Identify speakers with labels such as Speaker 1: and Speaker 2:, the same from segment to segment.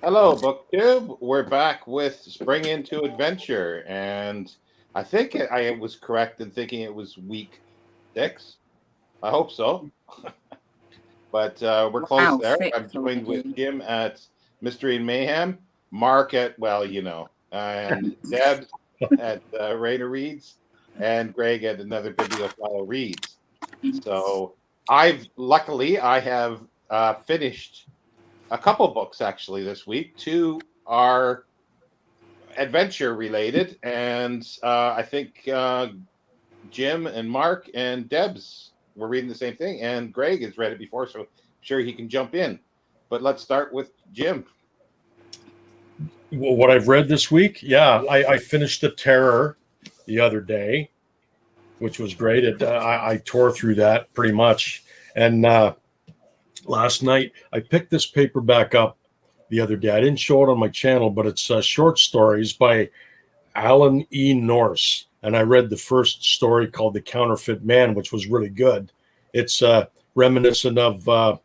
Speaker 1: Hello, BookTube. We're back with Spring Into Adventure, and I think I was correct in thinking it was week 6. I hope so, but we're close
Speaker 2: Wow,
Speaker 1: there.
Speaker 2: 6
Speaker 1: I'm joined with
Speaker 2: already.
Speaker 1: Jim at Mystery and Mayhem, Mark at and Debs at Raider Reads, and Greg at Another Bibliophile Reads. So I have finished a couple books actually this week. Two are adventure related, and I think Jim and Mark and Debs were reading the same thing, and Greg has read it before, so I'm sure he can jump in. But let's start with Jim.
Speaker 3: Well, what I've read this week, yeah, I finished The Terror the other day, which was great. I tore through that pretty much. And last night, I picked this paperback up the other day. I didn't show it on my channel, but it's short stories by Alan E. Norse. And I read the first story called The Counterfeit Man, which was really good. It's reminiscent of The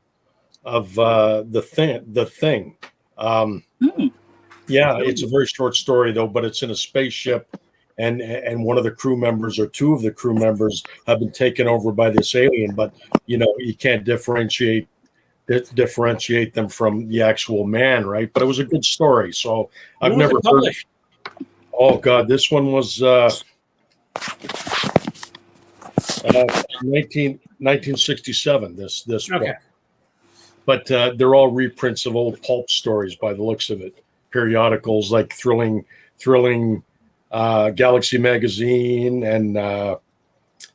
Speaker 3: Thing. Yeah, it's a very short story though, but it's in a spaceship, and one of the crew members or two of the crew members have been taken over by this alien. But you can't differentiate them from the actual man, right? But it was a good story, so I've never heard. Oh God, this one was 1967. This book, but they're all reprints of old pulp stories by the looks of it. Periodicals like Thrilling Galaxy Magazine and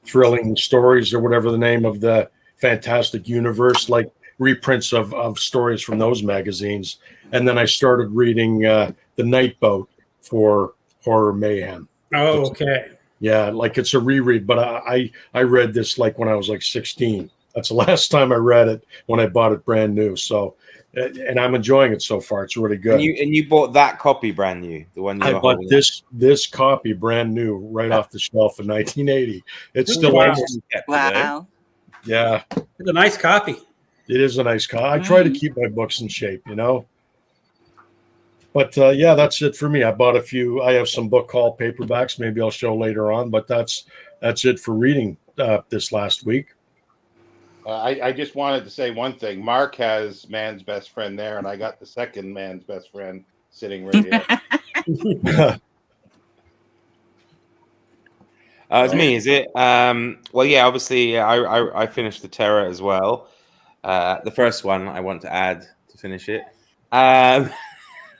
Speaker 3: Thrilling Stories, or whatever the name of the Fantastic Universe, like reprints of stories from those magazines. And then I started reading The Night Boat for Horror Mayhem.
Speaker 4: Oh, okay.
Speaker 3: Yeah, like it's a reread, but I read this like when I was like 16. That's the last time I read it, when I bought it brand new. So, and I'm enjoying it so far. It's really good.
Speaker 5: And you bought that copy brand new, the one you
Speaker 3: I bought this copy brand new right off the shelf in 1980. It's still
Speaker 2: Wow.
Speaker 3: Yeah,
Speaker 4: it's a nice copy.
Speaker 3: It is a nice copy. I try to keep my books in shape, But yeah, that's it for me. I bought a few. I have some book haul paperbacks. Maybe I'll show later on. But that's it for reading this last week.
Speaker 1: I just wanted to say one thing. Mark has man's best friend there, and I got the second man's best friend sitting right here.
Speaker 5: It's me, is it? Well, yeah, obviously, I finished The Terror as well. The first one I want to add to finish it.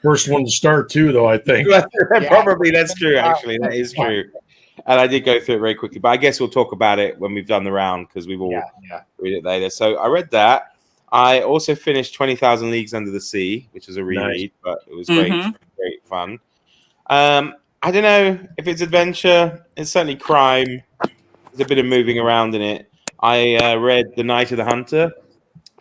Speaker 3: First one to start too, though, I think.
Speaker 5: Probably that's true, actually. That is true. And I did go through it very quickly, but I guess we'll talk about it when we've done the round, because we will read it later. So I read that. I also finished 20,000 Leagues Under the Sea, which is a reread, but it was great, great fun. I don't know if it's adventure. It's certainly crime. There's a bit of moving around in it. I read The Night of the Hunter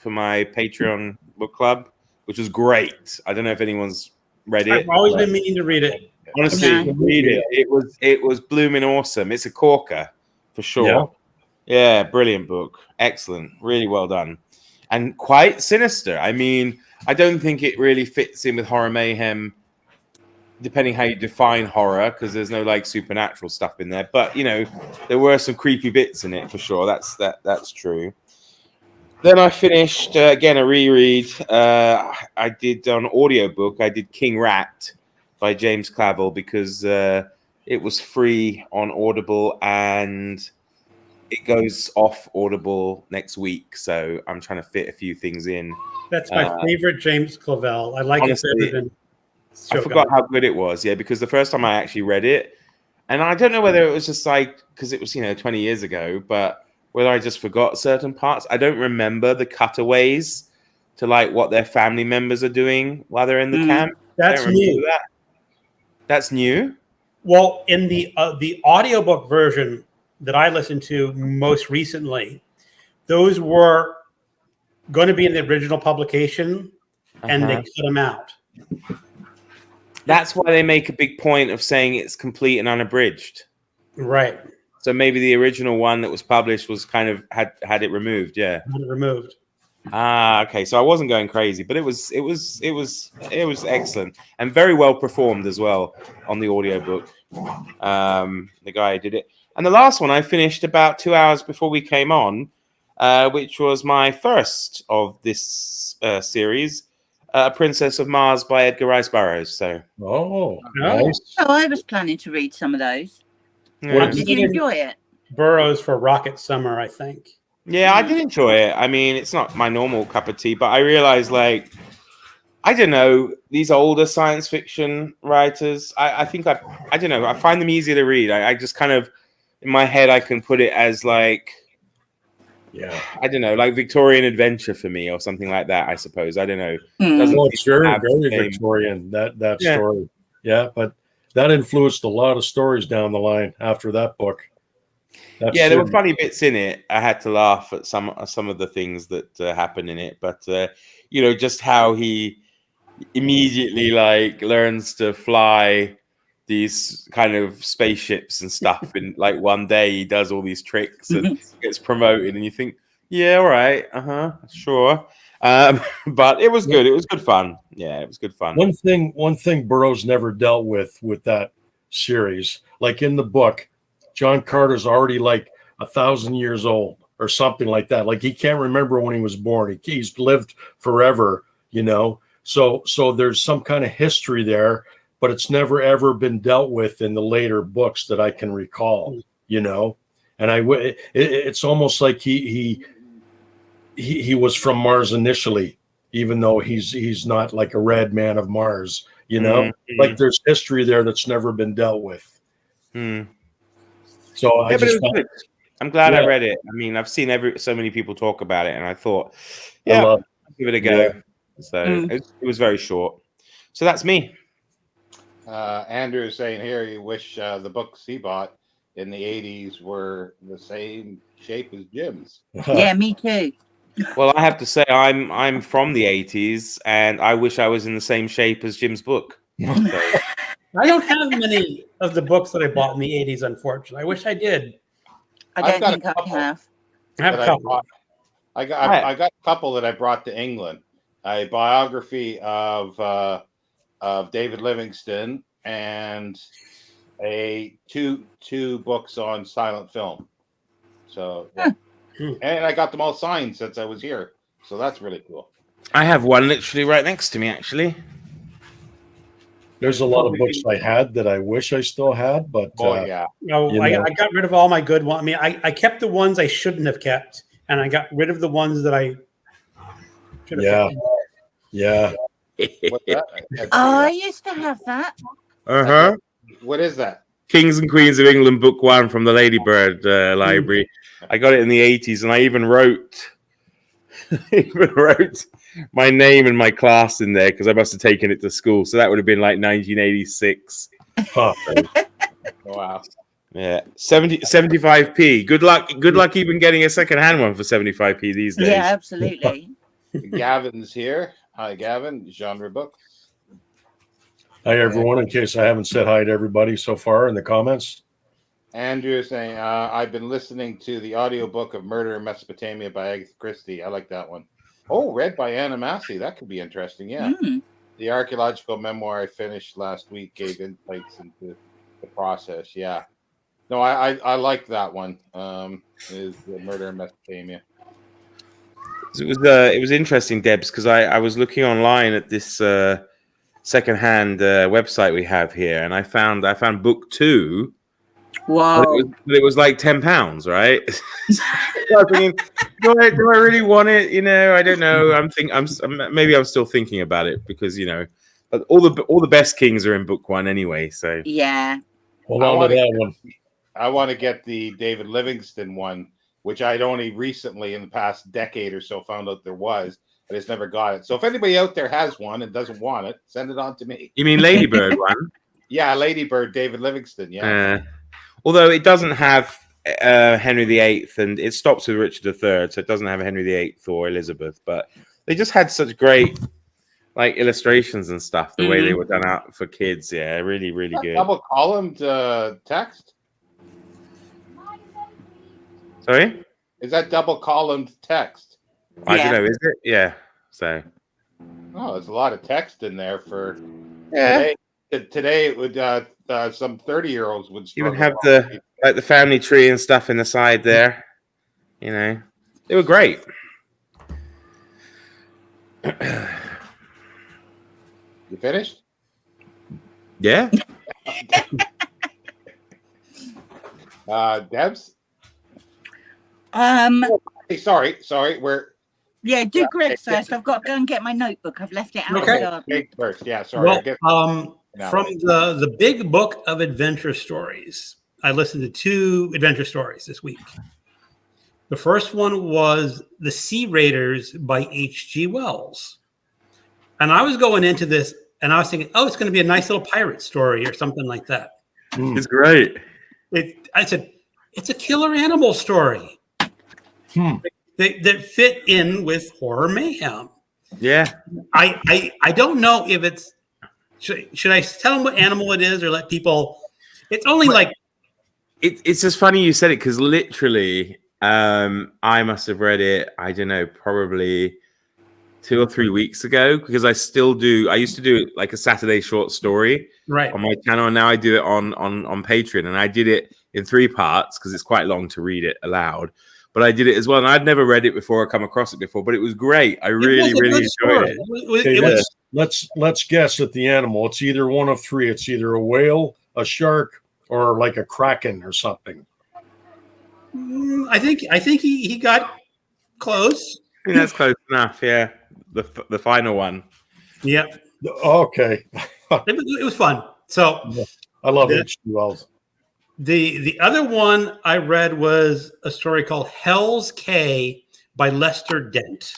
Speaker 5: for my Patreon book club, which was great. I don't know if anyone's read it.
Speaker 4: I've always been meaning to read it.
Speaker 5: Honestly, read it. It was blooming awesome. It's a corker for sure. Yeah, brilliant book. Excellent. Really well done. And quite sinister. I mean, I don't think it really fits in with Horror Mayhem, depending how you define horror, because there's no like supernatural stuff in there. But there were some creepy bits in it for sure. That's true. Then I finished again a reread. I did an audiobook. I did King Rat by James Clavell, because it was free on Audible and it goes off Audible next week. So I'm trying to fit a few things in.
Speaker 4: That's my favorite James Clavell. I like it better than
Speaker 5: I forgot how good it was. Yeah, because the first time I actually read it, and I don't know whether it was just like, because it was 20 years ago, but whether I just forgot certain parts. I don't remember the cutaways to like what their family members are doing while they're in the camp.
Speaker 4: That's new.
Speaker 5: That's new.
Speaker 4: Well, in the audiobook version that I listened to most recently, those were going to be in the original publication, and they cut them out.
Speaker 5: That's why they make a big point of saying it's complete and unabridged.
Speaker 4: Right.
Speaker 5: So maybe the original one that was published was kind of had it removed. Yeah.
Speaker 4: Had it removed.
Speaker 5: Okay. So I wasn't going crazy, but it was excellent and very well performed as well on the audiobook. The guy who did it. And the last one I finished about 2 hours before we came on, which was my first of this series, Princess of Mars by Edgar Rice Burroughs. So,
Speaker 3: Nice.
Speaker 2: Oh, I was planning to read some of those.
Speaker 5: yeah.
Speaker 2: Did you enjoy it?
Speaker 4: Burroughs for Rocket Summer, I think.
Speaker 5: Yeah, I did enjoy it. I mean, it's not my normal cup of tea, but I realized, like, I don't know, these older science fiction writers, I think I don't know, I find them easier to read. I just kind of, in my head, I can put it as like,
Speaker 3: Yeah.
Speaker 5: I don't know, like Victorian adventure for me or something like that, I suppose. I don't know.
Speaker 2: Mm.
Speaker 3: Well, it's very,
Speaker 5: have the
Speaker 3: very
Speaker 5: same-
Speaker 3: Victorian, that
Speaker 5: Yeah.
Speaker 3: story. Yeah, but that influenced a lot of stories down the line after that book. That
Speaker 5: Yeah, there were
Speaker 3: series.
Speaker 5: funny bits in it. I had to laugh at some of the things that happen in it, but you know, just how he immediately like learns to fly these kind of spaceships and stuff, and like one day he does all these tricks and gets promoted, and you think, yeah, all right, sure. But it was good. It was good fun. Yeah, it was good fun.
Speaker 3: One thing Burroughs never dealt with that series, like in the book, John Carter's already like 1,000 years old or something like that. Like he can't remember when he was born. He's lived forever, you know. So there's some kind of history there, but it's never ever been dealt with in the later books that I can recall, you know. And it's almost like he was from Mars initially, even though he's not like a red man of Mars, you know.
Speaker 5: Mm-hmm.
Speaker 3: Like there's history there that's never been dealt with. So I
Speaker 5: Yeah, but it
Speaker 3: just
Speaker 5: was good. I'm glad I
Speaker 3: Yeah.
Speaker 5: read it. I mean, I've seen so many people talk about it, and I thought,
Speaker 3: I
Speaker 5: yeah,
Speaker 3: love-
Speaker 5: I'll give it a go.
Speaker 3: Yeah.
Speaker 5: So it was very short. So that's me.
Speaker 1: Andrew is saying here, you wish the books he bought in the 80s were the same shape as Jim's.
Speaker 2: Yeah, me too.
Speaker 5: Well, I have to say, I'm from the 80s, and I wish I was in the same shape as Jim's book. So,
Speaker 4: I don't have many of the books that I bought in the 80s, unfortunately. I wish I did.
Speaker 2: I
Speaker 1: I've
Speaker 2: don't
Speaker 1: got a
Speaker 2: think I
Speaker 1: couple.
Speaker 2: have.
Speaker 4: I have a
Speaker 1: that
Speaker 4: couple.
Speaker 1: bought. I got a couple that I brought to England. A biography of David Livingston and two books on silent film. So yeah. And I got them all signed since I was here. So that's really cool.
Speaker 5: I have one literally right next to me, actually.
Speaker 3: There's a lot of books I had that I wish I still had, but
Speaker 1: Yeah.
Speaker 4: No,
Speaker 3: You
Speaker 4: I
Speaker 3: know.
Speaker 4: got rid of all my good ones. I mean, I kept the ones I shouldn't have kept, and I got rid of the ones that I should have kept.
Speaker 3: yeah.
Speaker 1: What's that?
Speaker 2: Oh, I used to have that.
Speaker 5: Uh-huh.
Speaker 1: What is that?
Speaker 5: Kings and Queens of England, Book 1 from the Ladybird Library. I got it in the 80s, and I even wrote my name and my class in there because I must have taken it to school. So that would have been like 1986.
Speaker 3: Huh.
Speaker 1: Wow.
Speaker 5: Yeah, 75p. Good luck even getting a second-hand one for 75p these days.
Speaker 2: Yeah, absolutely.
Speaker 1: Gavin's here. Hi, Gavin. Genre books.
Speaker 3: Hi, everyone. In case I haven't said hi to everybody so far in the comments.
Speaker 1: Andrew is saying, I've been listening to the audiobook of Murder in Mesopotamia by Agatha Christie. I like that one. Oh, read by Anna Massey. That could be interesting. Yeah.
Speaker 2: Mm.
Speaker 1: The archaeological memoir I finished last week gave insights into the process. Yeah. No, I like that one. Is the Murder in Mesopotamia.
Speaker 5: It was interesting, Debs, because I was looking online at this second-hand website we have here, and I found book 2.
Speaker 2: Wow.
Speaker 5: It was like £10, right? So I was thinking, do I really want it? You know, I don't know. Maybe I'm still thinking about it because you know, all the best kings are in book 1 anyway. So
Speaker 2: Yeah.
Speaker 3: Hold on to that one.
Speaker 1: I want to get the David Livingston one, which I'd only recently, in the past decade or so, found out there was. I just never got it. So if anybody out there has one and doesn't want it, send it on to me.
Speaker 5: you mean Ladybird one?
Speaker 1: Yeah, Ladybird, David Livingston. Yeah.
Speaker 5: Although it doesn't have Henry VIII, and it stops with Richard III, so it doesn't have Henry VIII or Elizabeth. But they just had such great like illustrations and stuff. The way they were done out for kids, yeah, really, really good.
Speaker 1: Double columned text.
Speaker 5: Sorry.
Speaker 1: Is that double columned text?
Speaker 5: I
Speaker 2: Yeah.
Speaker 5: don't know, is it? Yeah. So
Speaker 1: Oh, there's a lot of text in there for
Speaker 5: yeah.
Speaker 1: today. Today, it would some 30-year-olds would
Speaker 5: Even
Speaker 1: struggle.
Speaker 5: have the family tree and stuff in the side there. You know, they were great.
Speaker 1: You finished?
Speaker 5: Yeah.
Speaker 1: Debs?
Speaker 2: Um.
Speaker 1: Hey, sorry.
Speaker 2: Yeah. Do Greg's
Speaker 1: Okay.
Speaker 2: first. I've got to go and get my notebook. I've left it out
Speaker 4: Okay.
Speaker 2: in the garden.
Speaker 1: Greg first. Yeah, sorry. I
Speaker 4: Well,
Speaker 1: guess now.
Speaker 4: from the big book of adventure stories, I listened to 2 adventure stories this week. The first one was The Sea Raiders by H.G. Wells. And I was going into this and I was thinking, oh, it's going to be a nice little pirate story or something like that.
Speaker 5: It's great.
Speaker 4: I said, it's a killer animal story that fit in with horror mayhem.
Speaker 5: Yeah.
Speaker 4: I don't know if it's should I tell them what animal it is or let people? It's only like
Speaker 5: It's just funny you said it because literally, I must have read it. I don't know, probably 2 or 3 weeks ago because I still do. I used to do it like a Saturday short story
Speaker 4: right.
Speaker 5: on my channel, and now I do it on Patreon, and I did it in 3 parts because it's quite long to read it aloud. But I did it as well, and I'd never read it before or come across it before. But it was great. I really enjoyed it.
Speaker 3: Okay, let's guess at the animal. It's either one of 3. It's either a whale, a shark, or like a kraken or something.
Speaker 4: I think he got close.
Speaker 5: I think that's close enough. Yeah, the final one.
Speaker 4: Yep.
Speaker 3: Okay.
Speaker 4: It was fun. So
Speaker 3: I love H.G. Wells.
Speaker 4: the other one I read was a story called Hell's K by Lester Dent.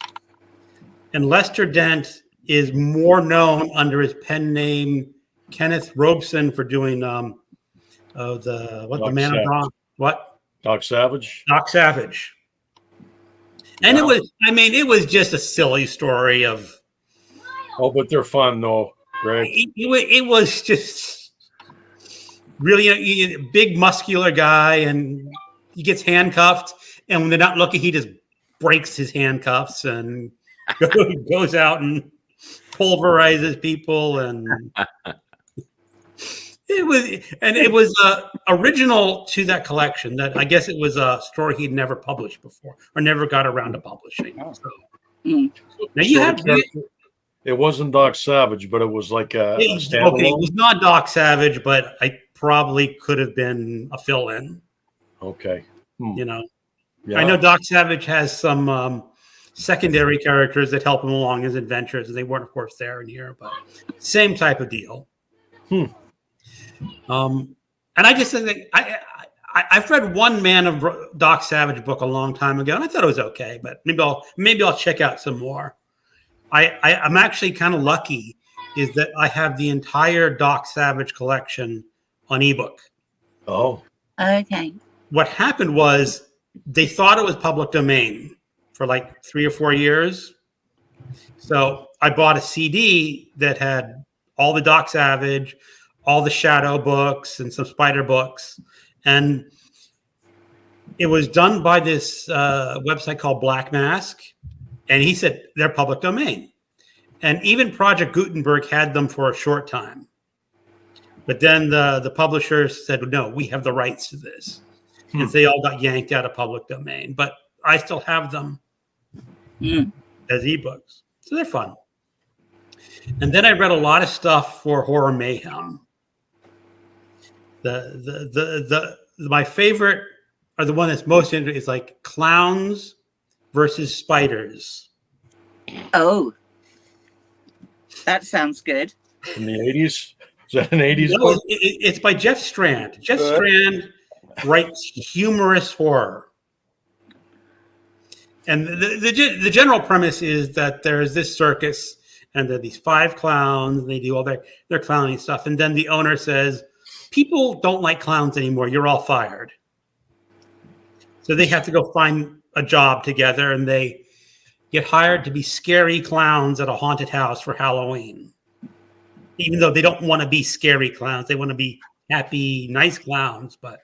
Speaker 4: And Lester Dent is more known under his pen name Kenneth Robeson for doing the Man of Bronze. What?
Speaker 3: Doc Savage.
Speaker 4: Doc Savage. And it was just a silly story of.
Speaker 3: Oh, but they're fun though, Greg.
Speaker 4: It was just really a big muscular guy, and he gets handcuffed, and when they're not looking, he just breaks his handcuffs and goes out and pulverizes people, and it was original to that collection. That I guess it was a story he'd never published before or never got around to publishing. So, now you have.
Speaker 3: It wasn't Doc Savage, but it was like a standalone.
Speaker 4: Okay, it was not Doc Savage, but I probably could have been a fill-in.
Speaker 3: Okay.
Speaker 4: You know,
Speaker 3: Yeah.
Speaker 4: I know Doc Savage has some secondary characters that help him along his adventures, and they weren't, of course, there and here, but same type of deal. And I just think I've read one Man of Doc Savage book a long time ago, and I thought it was okay, but maybe I'll check out some more. I'm actually kind of lucky is that I have the entire Doc Savage collection on ebook.
Speaker 3: Oh.
Speaker 2: Okay.
Speaker 4: What happened was they thought it was public domain for like 3 or 4 years. So I bought a CD that had all the Doc Savage, all the Shadow books, and some Spider books. And it was done by this website called Black Mask. And he said they're public domain. And even Project Gutenberg had them for a short time. But then the publishers said, no, we have the rights to this. And they all got yanked out of public domain. But I still have them as ebooks. So they're fun. And then I read a lot of stuff for Horror Mayhem. My favorite, or the one that's most interesting, is like Clowns versus Spiders.
Speaker 2: Oh, that sounds good.
Speaker 3: From the 80s? Is that an 80s
Speaker 4: No,
Speaker 3: book?
Speaker 4: it's by Jeff Strand. Jeff Strand writes humorous horror. And the general premise is that there's this circus, and there are these 5 clowns, and they do all their clowning stuff. And then the owner says, people don't like clowns anymore. You're all fired. So they have to go find a job together, and they get hired to be scary clowns at a haunted house for Halloween. Even though they don't want to be scary clowns, they want to be happy, nice clowns. But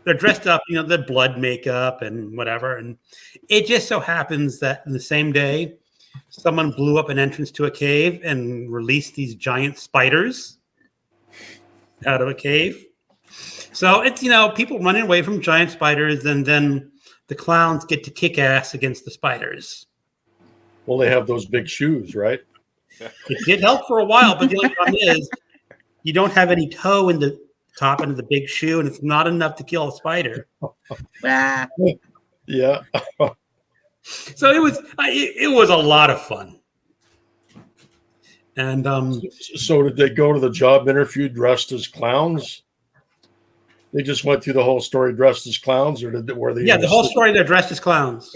Speaker 4: They're dressed up, the blood makeup and whatever. And it just so happens that in the same day, someone blew up an entrance to a cave and released these giant spiders out of a cave. So it's, people running away from giant spiders, and then the clowns get to kick ass against the spiders.
Speaker 3: Well, they have those big shoes, right?
Speaker 4: It did help for a while, but the only problem is you don't have any toe in the top end of the big shoe, and it's not enough to kill a spider.
Speaker 2: Ah,
Speaker 3: Yeah.
Speaker 4: So it was a lot of fun. And
Speaker 3: So did they go to the job interview dressed as clowns? They just went through the whole story dressed as clowns, or were they?
Speaker 4: yeah, the whole story they're dressed as clowns.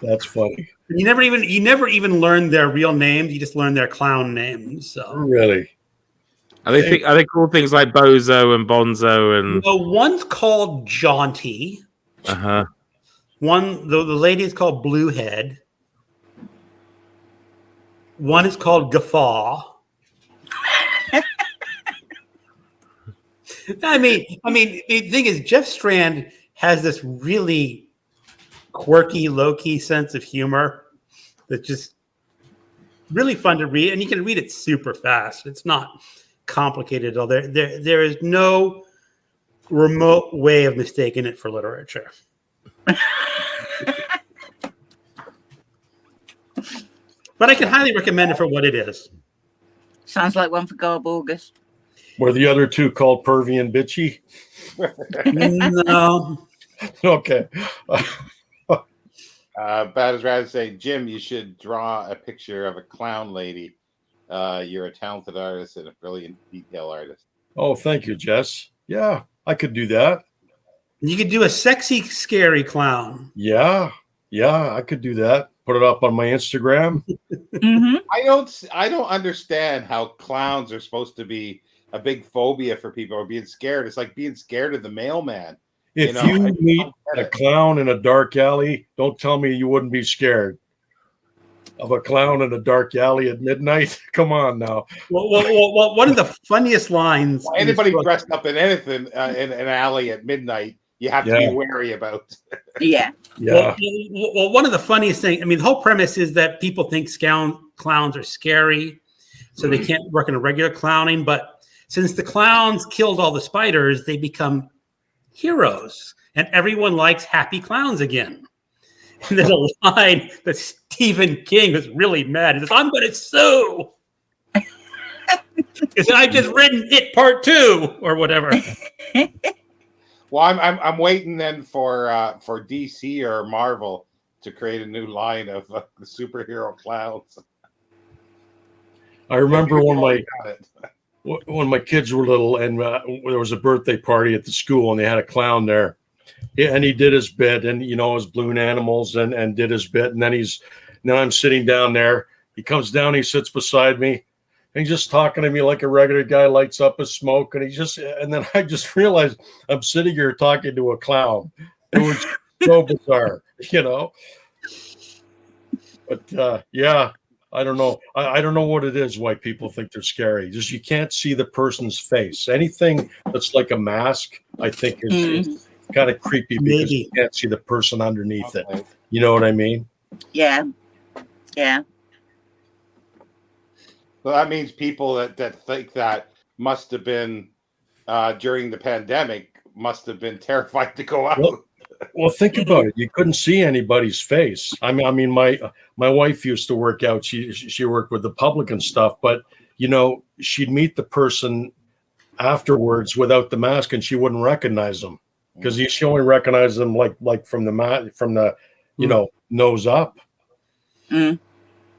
Speaker 3: That's funny.
Speaker 4: You never even learn their real names. You just learn their clown names. So
Speaker 3: Really?
Speaker 5: Are they called things like Bozo and Bonzo and?
Speaker 4: one's called Jaunty.
Speaker 5: Uh-huh.
Speaker 4: One, the lady is called Bluehead. One is called Guffaw. I mean, the thing is, Jeff Strand has this really quirky, low-key sense of humor that's just really fun to read, and you can read it super fast. It's not complicated at all. There is no remote way of mistaking it for literature. But I can highly recommend it for what it is.
Speaker 2: sounds like one for Garb August.
Speaker 3: Were the other two called Pervy and Bitchy?
Speaker 4: No.
Speaker 3: Okay.
Speaker 1: Bad as rather say, Jim, you should draw a picture of a clown lady. You're a talented artist and a brilliant detail artist.
Speaker 3: Oh, thank you, Jess. Yeah, I could do that.
Speaker 4: You could do a sexy, scary clown.
Speaker 3: Yeah, I could do that. Put it up on my Instagram.
Speaker 2: Mm-hmm.
Speaker 1: I don't understand how clowns are supposed to be a big phobia for people or being scared. It's like being scared of the mailman.
Speaker 3: If
Speaker 1: I
Speaker 3: you meet
Speaker 1: don't get
Speaker 3: a
Speaker 1: it.
Speaker 3: clown in a dark alley, don't tell me you wouldn't be scared of a clown in a dark alley at midnight. Come on now.
Speaker 4: Well, one of the funniest lines. in this
Speaker 1: Anybody
Speaker 4: book-
Speaker 1: dressed up in anything in an alley at midnight, you have to
Speaker 3: Yeah.
Speaker 1: be wary about.
Speaker 2: Yeah.
Speaker 3: Yeah.
Speaker 4: Well, one of the funniest things, the whole premise is that people think clowns are scary, so they can't work in a regular clowning. But since the clowns killed all the spiders, they become heroes, and everyone likes happy clowns again. And there's a line that Stephen King was really mad. He says, "I'm going to sue." He said, "I've just written It Part 2 or whatever."
Speaker 1: Well, I'm waiting then for DC or Marvel to create a new line of the superhero clowns.
Speaker 3: I remember when my
Speaker 1: Got it.
Speaker 3: when my kids were little, and there was a birthday party at the school, and they had a clown there, and he did his bit, and it was balloon animals, and did his bit, and then now I'm sitting down there. He comes down, he sits beside me, and he's just talking to me like a regular guy, lights up his smoke, and then I just realized I'm sitting here talking to a clown. It was so bizarre, But yeah. I don't know. I don't know what it is, why people think they're scary. Just you can't see the person's face. Anything that's like a mask, I think is kind of creepy because
Speaker 4: Maybe.
Speaker 3: you can't see the person underneath it.
Speaker 1: Okay.
Speaker 3: You know what I mean?
Speaker 2: Yeah. Yeah.
Speaker 1: Well, that means people that think that must have been during the pandemic must have been terrified to go out.
Speaker 3: Well, think about it. You couldn't see anybody's face. I mean, my wife used to work out. She worked with the public and stuff, but she'd meet the person afterwards without the mask, and she wouldn't recognize them because she only recognized them like from the nose up.
Speaker 2: Mm.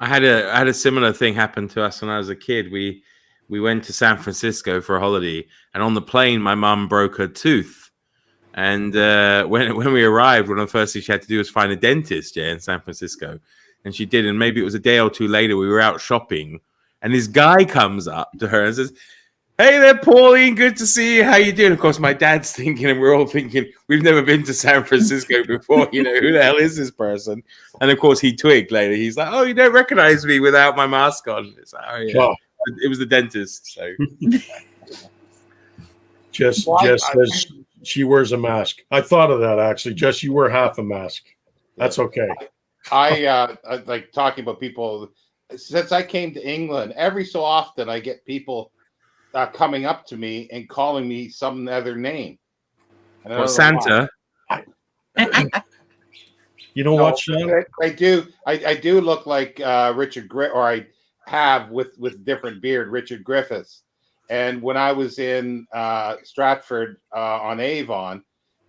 Speaker 5: I had a similar thing happen to us when I was a kid. We went to San Francisco for a holiday, and on the plane, my mum broke her tooth. And when we arrived, one of the first things she had to do was find a dentist in San Francisco. And she did. And maybe it was a day or two later, we were out shopping. And this guy comes up to her and says, "Hey there, Pauline. Good to see you. How you doing?" Of course, my dad's thinking, and we're all thinking, we've never been to San Francisco before. Who the hell is this person? And of course, he twigged later. He's like, "Oh, you don't recognize me without my mask on." It's like, "Oh, yeah."
Speaker 3: Wow.
Speaker 5: It was the dentist. So
Speaker 3: Jess
Speaker 1: Well,
Speaker 3: says she wears a mask. I thought of that actually. Jess, you wear half a mask. That's okay.
Speaker 1: I like talking about people. Since I came to England, every so often I get people coming up to me and calling me some other name. And I
Speaker 5: What,
Speaker 1: don't know why.
Speaker 5: Santa?
Speaker 3: You know what, Sean?
Speaker 1: I do. I do look like Richard Griffith, or I have with different beard, Richard Griffiths. And when I was in Stratford on Avon,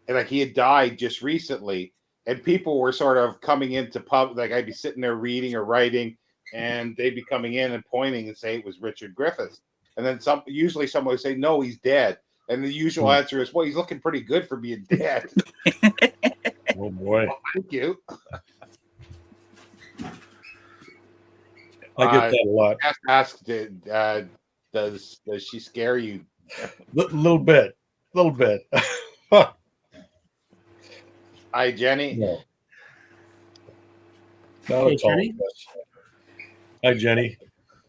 Speaker 1: and like he had died just recently, and people were sort of coming into pub, like I'd be sitting there reading or writing, and they'd be coming in and pointing and say it was Richard Griffiths. And then usually someone would say, no, he's dead. And the usual answer is, well, he's looking pretty good for being dead.
Speaker 3: Oh boy.
Speaker 1: Thank you.
Speaker 3: I get that a lot.
Speaker 1: Ask does she scare you?
Speaker 3: Little bit.
Speaker 1: Hi, Jenny.
Speaker 3: No. Not
Speaker 4: Hey,
Speaker 3: at all.
Speaker 4: Jenny?
Speaker 3: Hi, Jenny.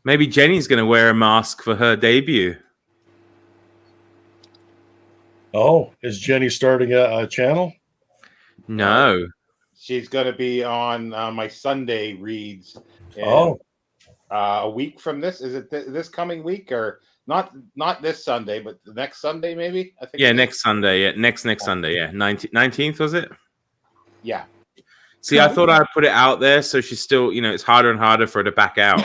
Speaker 5: Maybe Jenny's going to wear a mask for her debut.
Speaker 3: Oh, is Jenny starting a channel?
Speaker 5: No.
Speaker 1: She's going to be on my Sunday reads.
Speaker 3: Oh,
Speaker 1: A week from this. Is it this coming week or not? Not this Sunday, but the next Sunday, maybe. I think.
Speaker 5: Yeah, next Sunday. Yeah, next Sunday. Yeah, 19th was it?
Speaker 1: Yeah.
Speaker 5: See, I thought I'd put it out there so she's still, it's harder and harder for her to back out.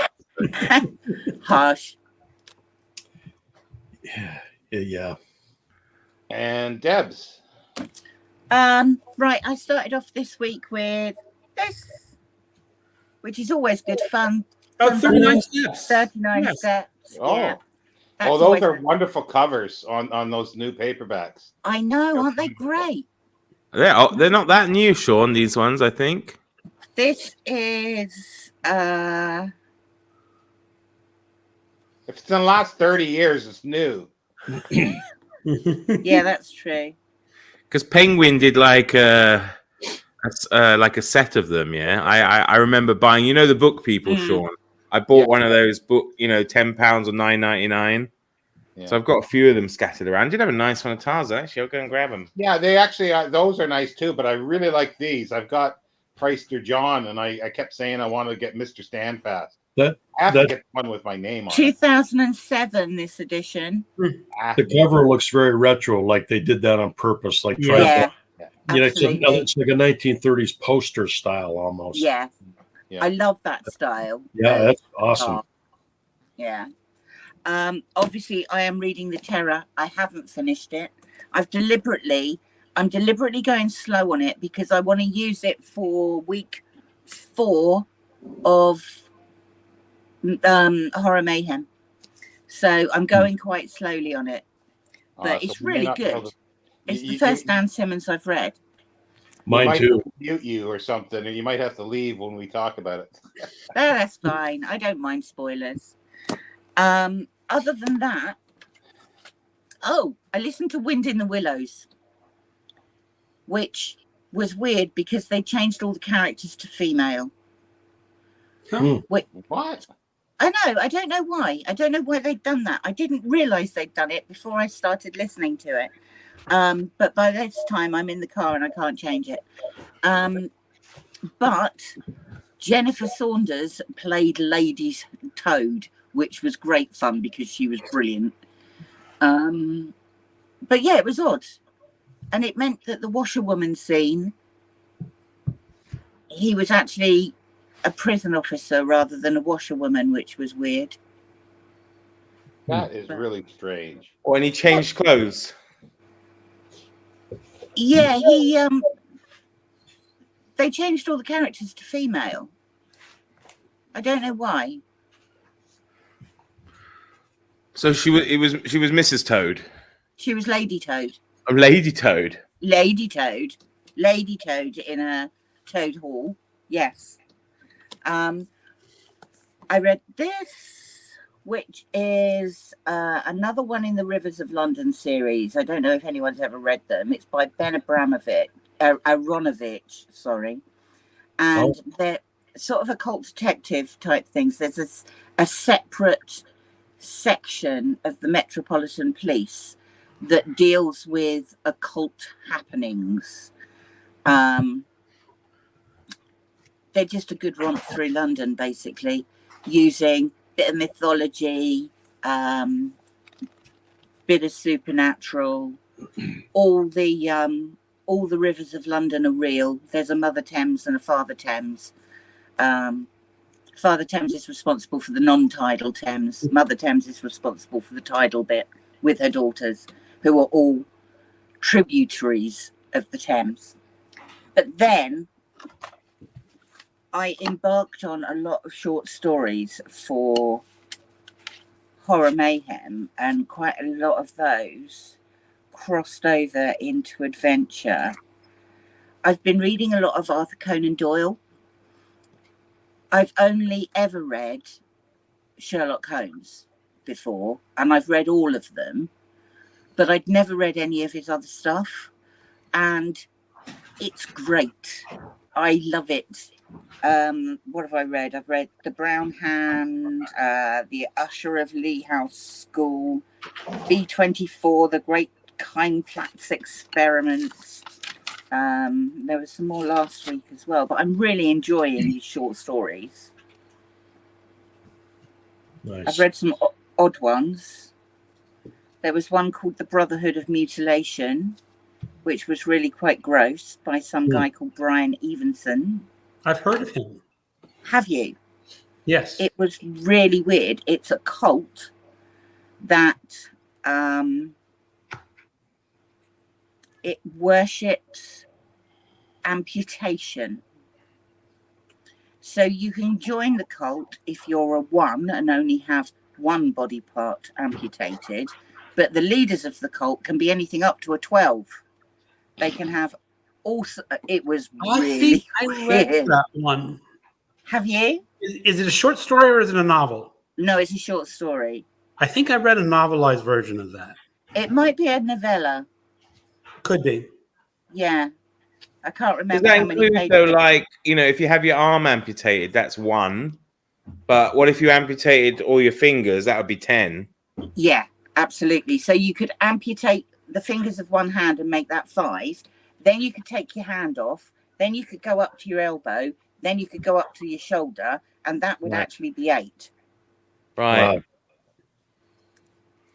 Speaker 2: Harsh.
Speaker 3: yeah.
Speaker 1: And Debs.
Speaker 2: Right, I started off this week with this, which is always good fun.
Speaker 4: Oh, 39 steps.
Speaker 2: 39
Speaker 4: Yes.
Speaker 2: steps.
Speaker 1: Oh.
Speaker 2: Yeah.
Speaker 1: Oh,
Speaker 2: That's
Speaker 1: those
Speaker 2: always
Speaker 1: are
Speaker 2: good.
Speaker 1: wonderful covers on those new paperbacks.
Speaker 2: I know, aren't they great?
Speaker 5: They're not that new, Sean, these ones, I think.
Speaker 2: This is
Speaker 1: If it's in the last 30 years, it's new.
Speaker 2: yeah, that's true.
Speaker 5: Because Penguin did like a set of them, yeah. I remember buying, the book people, Sean. I bought one of those book, £10 or $9.99.
Speaker 1: Yeah.
Speaker 5: So I've got a few of them scattered around. Did have a nice one of Tarzan, actually. I'll go and grab them.
Speaker 1: Yeah, they actually those are nice too, but I really like these. I've got Prester John, and I kept saying I wanted to get Mr. Standfast. I have to get one with my name on it.
Speaker 2: 2007, this edition.
Speaker 3: The cover looks very retro, like they did that on purpose. Like,
Speaker 2: Yeah.
Speaker 3: it's like a 1930s poster style almost.
Speaker 2: Yeah.
Speaker 1: Yeah.
Speaker 2: I love that style.
Speaker 3: Yeah, that's awesome.
Speaker 2: Yeah. Obviously, I am reading The Terror. I haven't finished it. I'm deliberately going slow on it because I want to use it for week 4 of Horror Mayhem. So I'm going quite slowly on it. But it's really good. It's the first Dan Simmons I've read.
Speaker 3: Mine too.
Speaker 1: Mute you or something, and you might have to leave when we talk about it.
Speaker 2: Oh, that's fine. I don't mind spoilers. Other than that, I listened to Wind in the Willows, which was weird because they changed all the characters to female.
Speaker 1: What?
Speaker 2: I know. I don't know why. I don't know why they'd done that. I didn't realize they'd done it before I started listening to it. But by this time, I'm in the car and I can't change it. But Jennifer Saunders played Lady Toad, which was great fun because she was brilliant. But yeah, it was odd. And it meant that the washerwoman scene, he was actually a prison officer rather than a washerwoman, which was weird.
Speaker 1: That is really strange.
Speaker 5: Or any changed clothes?
Speaker 2: Yeah, they changed all the characters to female. I don't know why.
Speaker 5: So she was Mrs. Toad.
Speaker 2: She was Lady Toad.
Speaker 5: Oh, Lady Toad.
Speaker 2: Lady Toad in a Toad Hall. Yes. I read this, which is another one in the Rivers of London series. I don't know if anyone's ever read them. It's by Ben Aronovich, sorry. And they're sort of occult detective type things. There's a separate section of the Metropolitan Police that deals with occult happenings. They're just a good romp through London, basically, using a bit of mythology, bit of supernatural. All the rivers of London are real. There's a Mother Thames and a Father Thames. Father Thames is responsible for the non-tidal Thames. Mother Thames is responsible for the tidal bit with her daughters, who are all tributaries of the Thames. But then I embarked on a lot of short stories for Horror Mayhem, and quite a lot of those crossed over into adventure. I've been reading a lot of Arthur Conan Doyle. I've only ever read Sherlock Holmes before, and I've read all of them, but I'd never read any of his other stuff, and it's great. I love it. What have I read? I've read The Brown Hand, The Usher of Lee House School, B24, The Great Kindplatz Experiment. There was some more last week as well, but I'm really enjoying these short stories.
Speaker 3: Nice.
Speaker 2: I've read some odd ones. There was one called The Brotherhood of Mutilation, which was really quite gross, by some guy called Brian Evenson.
Speaker 4: I've heard of him.
Speaker 2: Have you?
Speaker 4: Yes.
Speaker 2: It was really weird. It's a cult that it worships amputation. So you can join the cult if you're a 1 and only have one body part amputated, but the leaders of the cult can be anything up to a 12. They can have also. It was really
Speaker 4: I read
Speaker 2: weird.
Speaker 4: that one.
Speaker 2: Have you?
Speaker 4: Is it a short story or is it a novel?
Speaker 2: No, it's a short story.
Speaker 4: I think I read a novelized version of that.
Speaker 2: It might be a novella.
Speaker 4: Could be.
Speaker 2: Yeah. I can't
Speaker 5: Does
Speaker 2: remember
Speaker 5: that
Speaker 2: how many
Speaker 5: include,
Speaker 2: pages.
Speaker 5: though, like, you know, if you have your arm amputated, that's 1. But what if you amputated all your fingers? That would be 10.
Speaker 2: Yeah, absolutely. So you could amputate the fingers of one hand and make that 5. Then you could take your hand off. Then you could go up to your elbow. Then you could go up to your shoulder. And that would actually be 8.
Speaker 5: Right.
Speaker 3: Wow.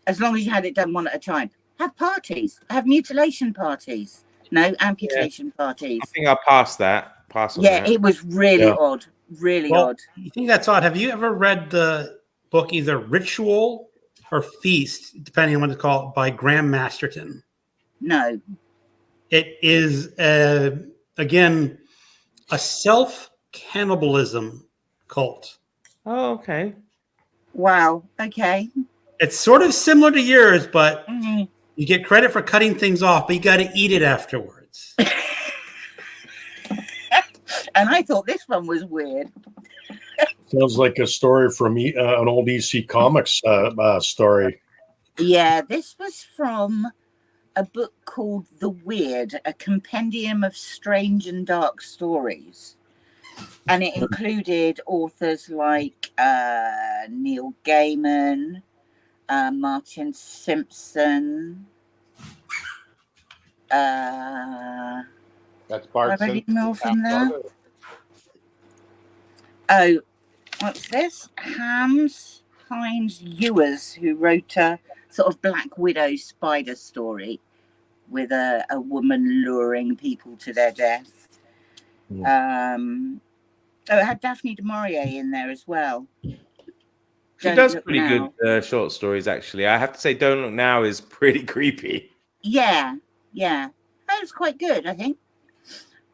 Speaker 2: As long as you had it done one at a time. Have parties. Have mutilation parties. No, amputation parties.
Speaker 5: I think I'll pass that. Pass on
Speaker 2: Yeah,
Speaker 5: that.
Speaker 2: it was really odd. Really
Speaker 4: Well,
Speaker 2: odd.
Speaker 4: You think that's odd? Have you ever read the book either Ritual or Feast, depending on what it's called, by Graham Masterton?
Speaker 2: No.
Speaker 4: It is, again, a self-cannibalism cult.
Speaker 5: Oh, okay.
Speaker 2: Wow. Okay.
Speaker 4: It's sort of similar to yours, but
Speaker 2: Mhm.
Speaker 4: you get credit for cutting things off, but you got to eat it afterwards.
Speaker 2: And I thought this one was weird.
Speaker 3: Sounds like a story from an old EC Comics story.
Speaker 2: Yeah, this was from a book called The Weird, a compendium of strange and dark stories. And it included authors like Neil Gaiman, Martin Simpson.
Speaker 1: That's Bart
Speaker 2: Have I read
Speaker 1: Simpson.
Speaker 2: more from there? Oh, what's this? Hines Ewers, who wrote a sort of Black Widow spider story with a woman luring people to their death. Oh, it had Daphne du Maurier in there as well.
Speaker 5: She
Speaker 2: Don't
Speaker 5: does
Speaker 2: Look
Speaker 5: pretty
Speaker 2: Now.
Speaker 5: good short stories, actually. I have to say, Don't Look Now is pretty creepy.
Speaker 2: Yeah. That was quite good, I think.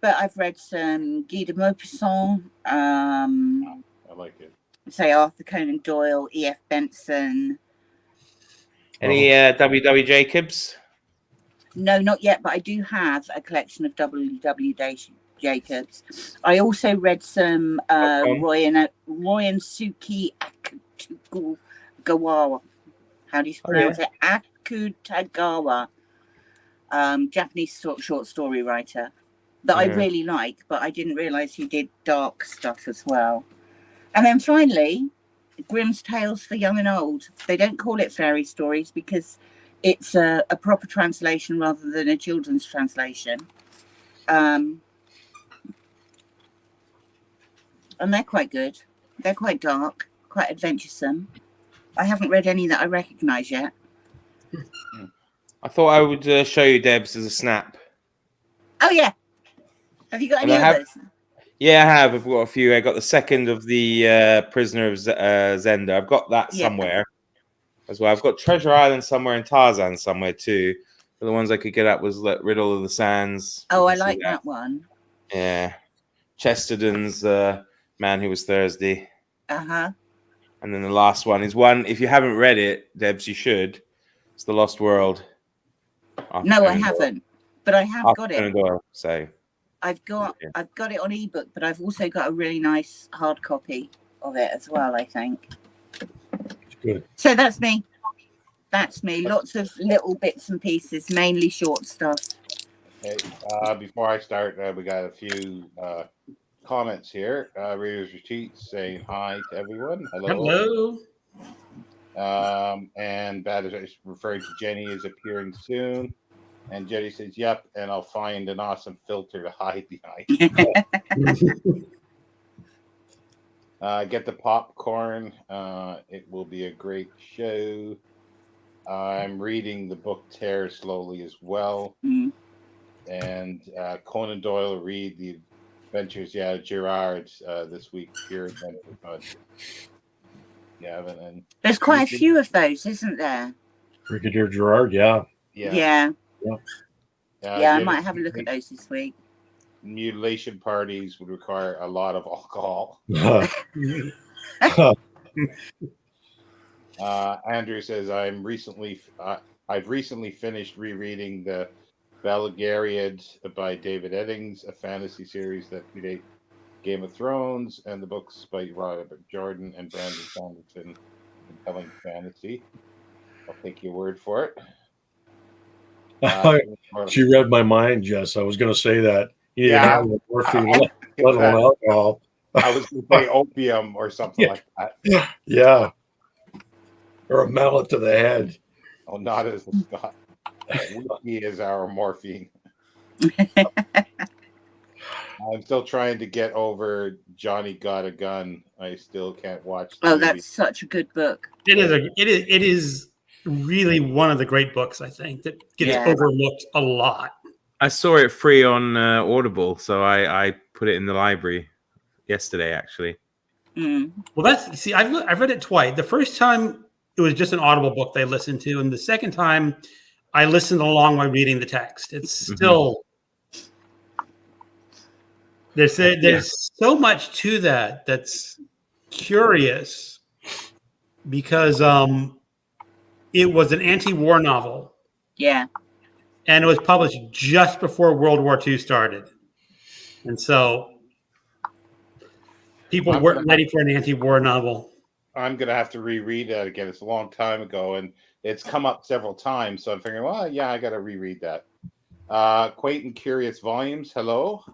Speaker 2: But I've read some Guy de Maupassant,
Speaker 1: I like it.
Speaker 2: say Arthur Conan Doyle, E.F. Benson.
Speaker 5: Any W.W. Jacobs?
Speaker 2: No, not yet, but I do have a collection of W.W. Jacobs. I also read some Roy and Suki Akutagawa. How do you pronounce it? Akutagawa. Japanese short story writer that I really like, but I didn't realize he did dark stuff as well. And then finally, Grimm's Tales for Young and Old. They don't call it fairy stories because it's a proper translation rather than a children's translation. And they're quite good. They're quite dark, quite adventuresome. I haven't read any that I recognise yet.
Speaker 5: I thought I would show you Debs as a snap.
Speaker 2: Oh yeah. Have you got
Speaker 5: And
Speaker 2: any
Speaker 5: I have-
Speaker 2: others?
Speaker 5: Yeah, I have. I've got a few. I got the second of the Prisoner of Zenda. I've got that
Speaker 2: Yeah.
Speaker 5: somewhere as well. I've got Treasure Island somewhere and Tarzan somewhere too. But the ones I could get at was Riddle of the Sands.
Speaker 2: Oh, I
Speaker 5: You can see
Speaker 2: like that one.
Speaker 5: Yeah. Chesterton's Man Who Was Thursday.
Speaker 2: Uh-huh.
Speaker 5: And then the last one is one, if you haven't read it, Debs, you should. It's The Lost World.
Speaker 2: No, I haven't. But I have got it.
Speaker 5: So
Speaker 2: I've got it on ebook, but I've also got a really nice hard copy of it as well, I think.
Speaker 3: Good.
Speaker 2: So that's me. That's me. Lots of little bits and pieces, mainly short stuff.
Speaker 1: Okay. Before I start, we got a few comments here. Reader's Retreat saying hi to everyone. Hello. And Bad is referring to Jenny is appearing soon. And Jenny says, yep, and I'll find an awesome filter to hide behind. Get the popcorn. It will be a great show. I'm reading the book Tear slowly as well.
Speaker 2: Mm.
Speaker 1: And Conan Doyle read the Adventures, Gerard this week here at Adventure. Yeah, and
Speaker 2: There's quite a few of those, isn't there?
Speaker 3: Brigadier Gerard, yeah.
Speaker 2: Yeah.
Speaker 1: Yeah,
Speaker 2: I might have a look at those this week.
Speaker 1: Mutilation parties would require a lot of alcohol. Andrew says, I've recently finished rereading the Belgariad by David Eddings, a fantasy series that predates Game of Thrones, and the books by Robert Jordan and Brandon Sanderson, compelling fantasy. I'll take your word for it.
Speaker 3: She read my mind, Jess. I was going to say that. You need to have morphine, let alone alcohol.
Speaker 1: I was going to say opium or something like that.
Speaker 3: Yeah. Or a mallet to the head.
Speaker 1: Oh, not as the Scott. Whiskey is our morphine. I'm still trying to get over Johnny Got a Gun. I still can't watch.
Speaker 2: Oh, that's such a good book.
Speaker 4: It is really one of the great books, I think, that gets overlooked a lot.
Speaker 5: I saw it free on Audible, so I put it in the library yesterday, actually.
Speaker 2: Mm.
Speaker 4: Well, I've read it twice. The first time it was just an Audible book they listened to, and the second time I listened along while reading the text. It's still there's so much to that that's curious because it was an anti-war novel.
Speaker 2: Yeah.
Speaker 4: And it was published just before World War II started. And so people weren't ready for an anti-war novel.
Speaker 1: I'm going to have to reread that again. It's a long time ago, and it's come up several times. So I'm figuring, well, yeah, I got to reread that. Quaint and Curious Volumes, hello.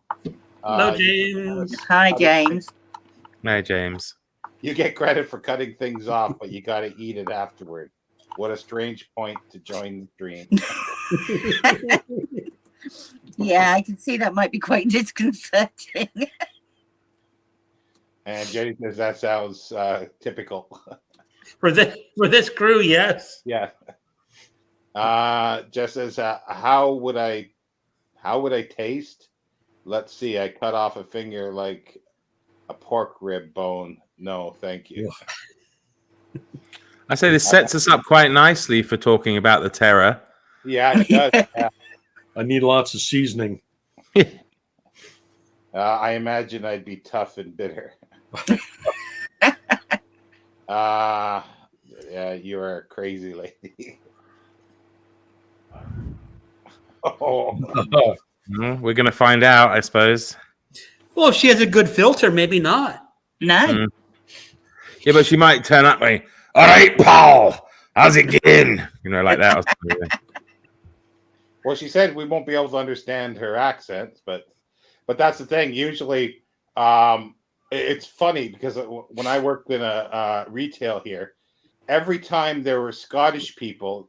Speaker 4: Hello, James.
Speaker 2: Hi, James.
Speaker 5: Hi, James.
Speaker 1: You get credit for cutting things off, but you got to eat it afterward. What a strange point to join the dream.
Speaker 2: Yeah, I can see that might be quite disconcerting.
Speaker 1: And Jenny says that sounds typical.
Speaker 4: For this crew, yes.
Speaker 1: Yeah. Just says, how would I taste? Let's see. I cut off a finger like a pork rib bone. No, thank you.
Speaker 5: I say this sets us up quite nicely for talking about the Terror.
Speaker 1: Yeah, it does. Yeah.
Speaker 3: I need lots of seasoning.
Speaker 1: I imagine I'd be tough and bitter. Yeah, you are a crazy lady. Oh.
Speaker 5: We're going to find out, I suppose.
Speaker 4: Well, if she has a good filter, maybe not.
Speaker 2: No.
Speaker 5: Yeah, but she might turn up and, all right, Paul, how's it going? You know, like that.
Speaker 1: Well, she said we won't be able to understand her accent, but that's the thing. Usually, it's funny because when I worked in a retail here, every time there were Scottish people,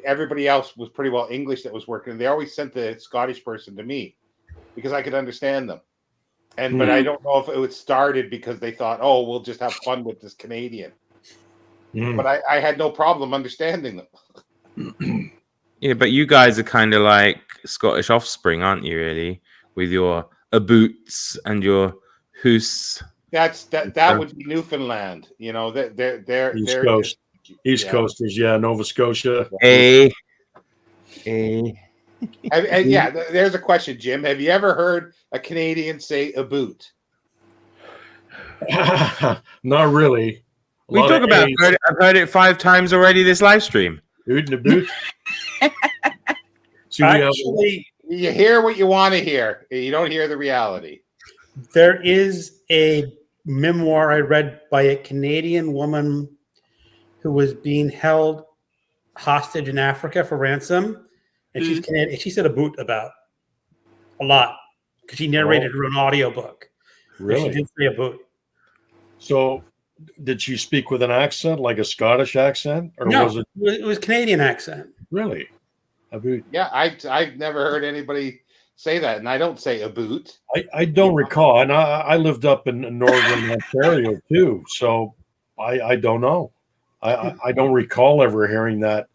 Speaker 1: everybody else was pretty well English that was working. They always sent the Scottish person to me because I could understand them. But I don't know if it was started because they thought, oh, we'll just have fun with this Canadian. But I had no problem understanding them.
Speaker 5: Yeah, but you guys are kind of like Scottish offspring, aren't you? Really, with your boots and your hoose.
Speaker 1: That would be Newfoundland. You know, they're
Speaker 3: East Coast. East Coasters, Nova Scotia.
Speaker 5: Hey.
Speaker 1: And there's a question, Jim. Have you ever heard a Canadian say a boot?
Speaker 3: Not really.
Speaker 5: We talk about it. I've heard it 5 times already this live stream.
Speaker 3: Boot in the boot.
Speaker 4: Actually,
Speaker 1: you hear what you want to hear. You don't hear the reality.
Speaker 4: there is a memoir I read by a Canadian woman who was being held hostage in Africa for ransom, and she's Canadian. And she said a boot about a lot because she narrated her own audiobook.
Speaker 3: Really?
Speaker 4: She did say a boot.
Speaker 3: So, did she speak with an accent, like a Scottish accent, or
Speaker 4: No,
Speaker 3: was it
Speaker 4: it was Canadian accent.
Speaker 3: really a boot?
Speaker 1: Yeah, I've never heard anybody say that, and I don't say a boot.
Speaker 3: I don't recall, and I lived up in northern Ontario too, so I don't know. I don't recall ever hearing that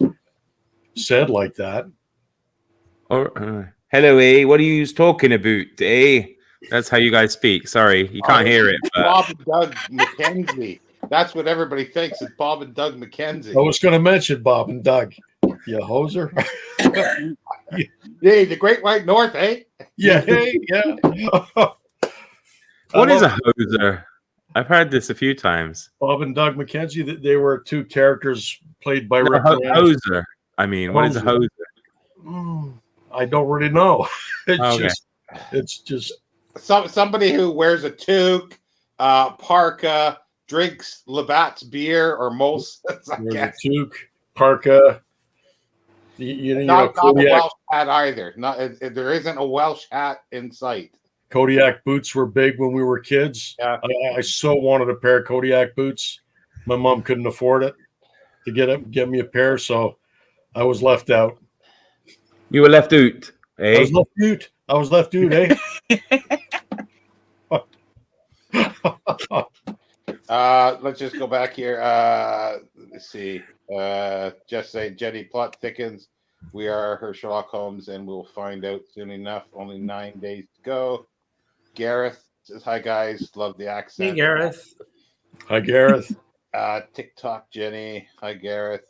Speaker 3: said like that.
Speaker 5: Or hello, what are you talking about, That's how you guys speak. Sorry, you can't hear it. But...
Speaker 1: Bob and Doug McKenzie. That's what everybody thinks. It's Bob and Doug McKenzie.
Speaker 3: I was going to mention Bob and Doug. You hoser.
Speaker 1: Hey, the Great White North, eh?
Speaker 3: Yeah, yeah.
Speaker 5: What is a hoser? I've heard this a few times.
Speaker 3: Bob and Doug McKenzie, they were 2 characters played by Rick
Speaker 5: hoser. I mean, what is a hoser?
Speaker 3: I don't really know. It's just
Speaker 1: somebody who wears a toque, parka, drinks Labatt's beer or Molson's.
Speaker 3: Wears a toque, parka.
Speaker 1: Not a Welsh hat either. There isn't a Welsh hat in sight.
Speaker 3: Kodiak boots were big when we were kids.
Speaker 1: Yeah.
Speaker 3: I so wanted a pair of Kodiak boots. My mom couldn't afford it to get me a pair, so I was left out.
Speaker 5: You were left out, eh?
Speaker 3: I was left out, eh?
Speaker 1: Let's just go back here. Let's see. Just say Jenny plot thickens. We are her Sherlock Holmes, and we'll find out soon enough. Only 9 days to go. Gareth says, "Hi guys, love the accent."
Speaker 4: Hey, Gareth.
Speaker 3: Hi, Gareth.
Speaker 1: TikTok Jenny. Hi Gareth.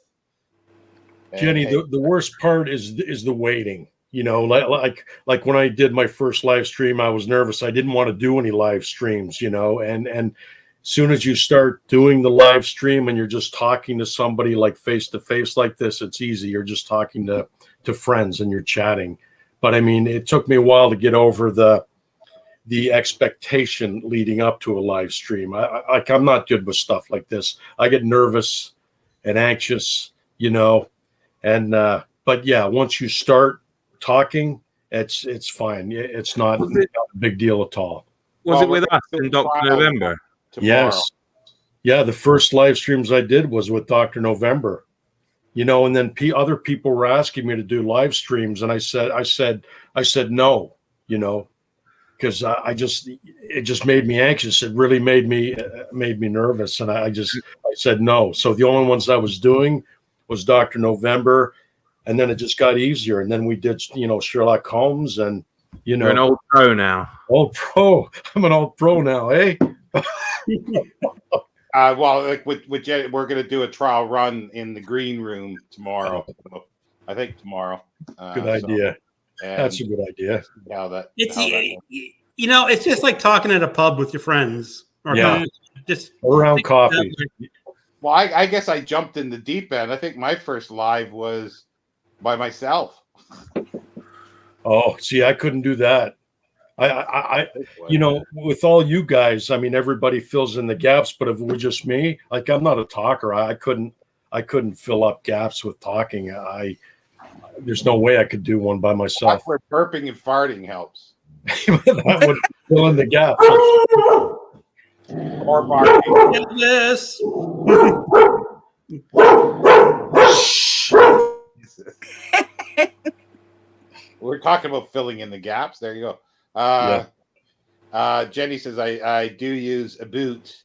Speaker 1: And
Speaker 3: Jenny,
Speaker 1: hey,
Speaker 3: the worst part is the waiting. You know, like when I did my first live stream, I was nervous. I didn't want to do any live streams, you know, and soon as you start doing the live stream and you're just talking to somebody like face to face like this, it's easy. You're just talking to friends and you're chatting. But I mean, it took me a while to get over the expectation leading up to a live stream. I'm not good with stuff like this. I get nervous and anxious, you know, and but yeah, once you start talking, it's fine. It's not a big deal at all.
Speaker 5: Was it with us in Dr. November?
Speaker 1: tomorrow.
Speaker 3: Yes. Yeah, the first live streams I did was with Dr. November. You know, and then other people were asking me to do live streams, and I said no, you know, because it just made me anxious. It really made me nervous, and I said no. So the only ones I was doing was Dr. November, and then it just got easier. And then we did, you know, Sherlock Holmes, and you know,
Speaker 5: you're an old pro now.
Speaker 3: Old pro. I'm an old pro now, eh?
Speaker 1: Well, like with Jen, we're going to do a trial run in the green room tomorrow. So I think tomorrow.
Speaker 3: Good idea. That's a good idea.
Speaker 4: You know, it's just like talking at a pub with your friends. Or just
Speaker 3: around coffee.
Speaker 1: Well, I guess I jumped in the deep end. I think my first live was by myself.
Speaker 3: Oh, see, I couldn't do that. I you know, with all you guys, I mean, everybody fills in the gaps, but if it were just me, like, I'm not a talker. I couldn't fill up gaps with talking. There's no way I could do one by myself.
Speaker 1: That's where burping and farting helps.
Speaker 3: That would fill in the gaps.
Speaker 1: Or barking.
Speaker 4: Yes.
Speaker 1: talking about filling in the gaps. There you go. Jenny says, I do use a boot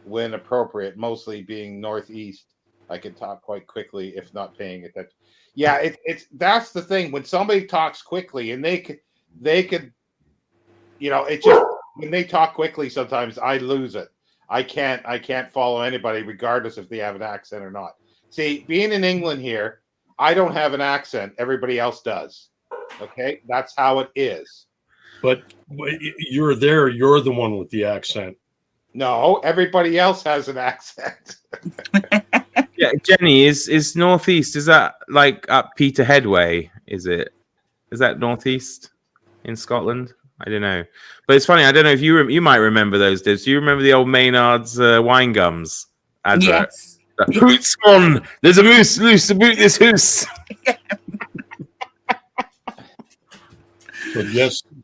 Speaker 1: when appropriate, mostly being northeast. I can talk quite quickly if not paying attention. Yeah, it's that's the thing. When somebody talks quickly and they could, it just when they talk quickly, sometimes I lose it. I can't follow anybody regardless if they have an accent or not. See, being in England here, I don't have an accent. Everybody else does. Okay, that's how it is.
Speaker 3: But you're there. You're the one with the accent.
Speaker 1: No, everybody else has an accent.
Speaker 5: Yeah, Jenny, is northeast? Is that like up Peterhead way? Is that northeast in Scotland? I don't know, but it's funny. I don't know if you might remember those days. Do you remember the old Maynard's wine gums advert?
Speaker 2: Yes.
Speaker 5: Hoots gone. There's a moose loose about this hoose.
Speaker 3: So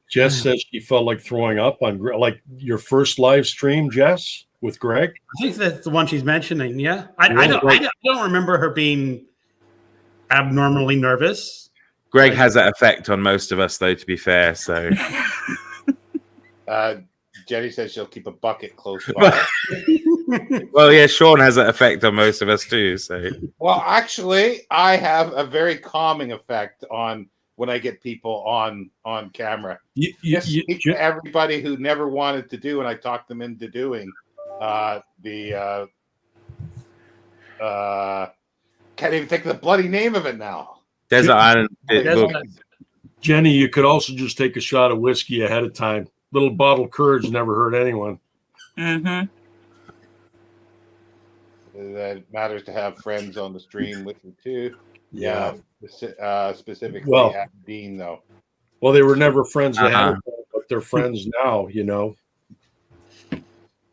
Speaker 3: Jess says she felt like throwing up on like your first live stream, Jess, with Greg.
Speaker 4: I think that's the one she's mentioning. Yeah, I don't remember her being abnormally nervous.
Speaker 5: Greg has that effect on most of us, though. To be fair, so
Speaker 1: Jenny says she'll keep a bucket close by.
Speaker 5: well, yeah, Sean has that effect on most of us too. So,
Speaker 1: well, actually, I have a very calming effect on when I get people on camera. Everybody who never wanted to do, and I talked them into doing can't even think of the bloody name of it now.
Speaker 5: Desert Island.
Speaker 3: Jenny, you could also just take a shot of whiskey ahead of time. Little bottle of courage never hurt anyone.
Speaker 2: Mm-hmm.
Speaker 1: That matters to have friends on the stream with you too.
Speaker 3: Yeah.
Speaker 1: Specifically Dean, though.
Speaker 3: Well, they were never friends ahead of time, but they're friends now, You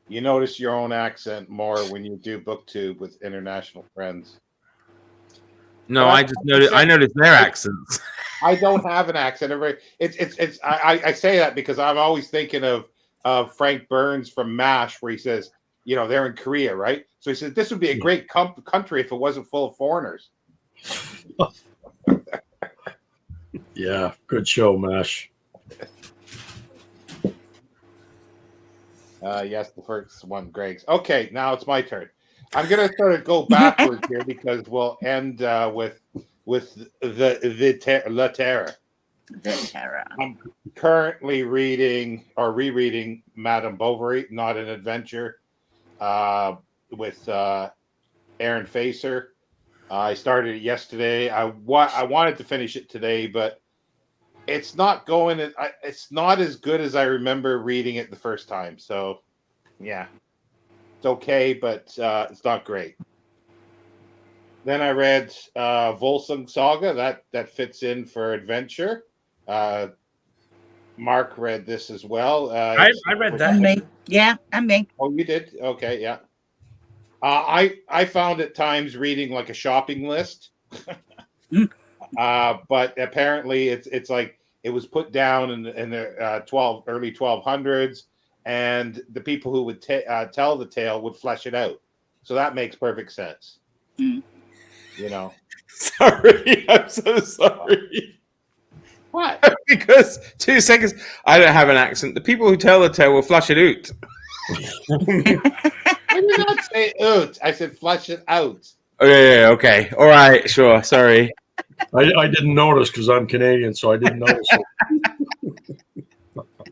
Speaker 1: notice your own accent more when you do BookTube with international friends.
Speaker 5: No, I noticed their accents.
Speaker 1: I don't have an accent. I say that because I'm always thinking of Frank Burns from MASH, where he says, they're in Korea, right? So he said this would be a great country if it wasn't full of foreigners.
Speaker 3: Yeah, good show, MASH.
Speaker 1: Yes, the first one, Greg's. Okay, now it's my turn. I'm gonna sort of go backwards here because we'll end with the La Terror.
Speaker 2: The Terror.
Speaker 1: I'm currently reading or rereading Madame Bovary, Not an Adventure, with Aaron Facer. I started it yesterday. I wanted to finish it today, but it's not going. It's not as good as I remember reading it the first time. So, yeah, it's okay, but it's not great. Then I read Volsung Saga. That fits in for adventure. Mark read this as well.
Speaker 4: I read that.
Speaker 2: And me. Yeah, and me.
Speaker 1: Oh, you did? Okay, yeah. I found at times reading like a shopping list, but apparently it's like it was put down in the early 1200s, and the people who would tell the tale would flesh it out. So that makes perfect sense.
Speaker 2: Mm.
Speaker 5: Sorry, I'm so sorry.
Speaker 1: What?
Speaker 5: Because 2 seconds, I don't have an accent. The people who tell the tale will flush it out.
Speaker 1: I did not say out. I said flush it out.
Speaker 5: Okay. All right, sure. Sorry.
Speaker 3: I didn't notice because I'm Canadian, so I didn't notice it.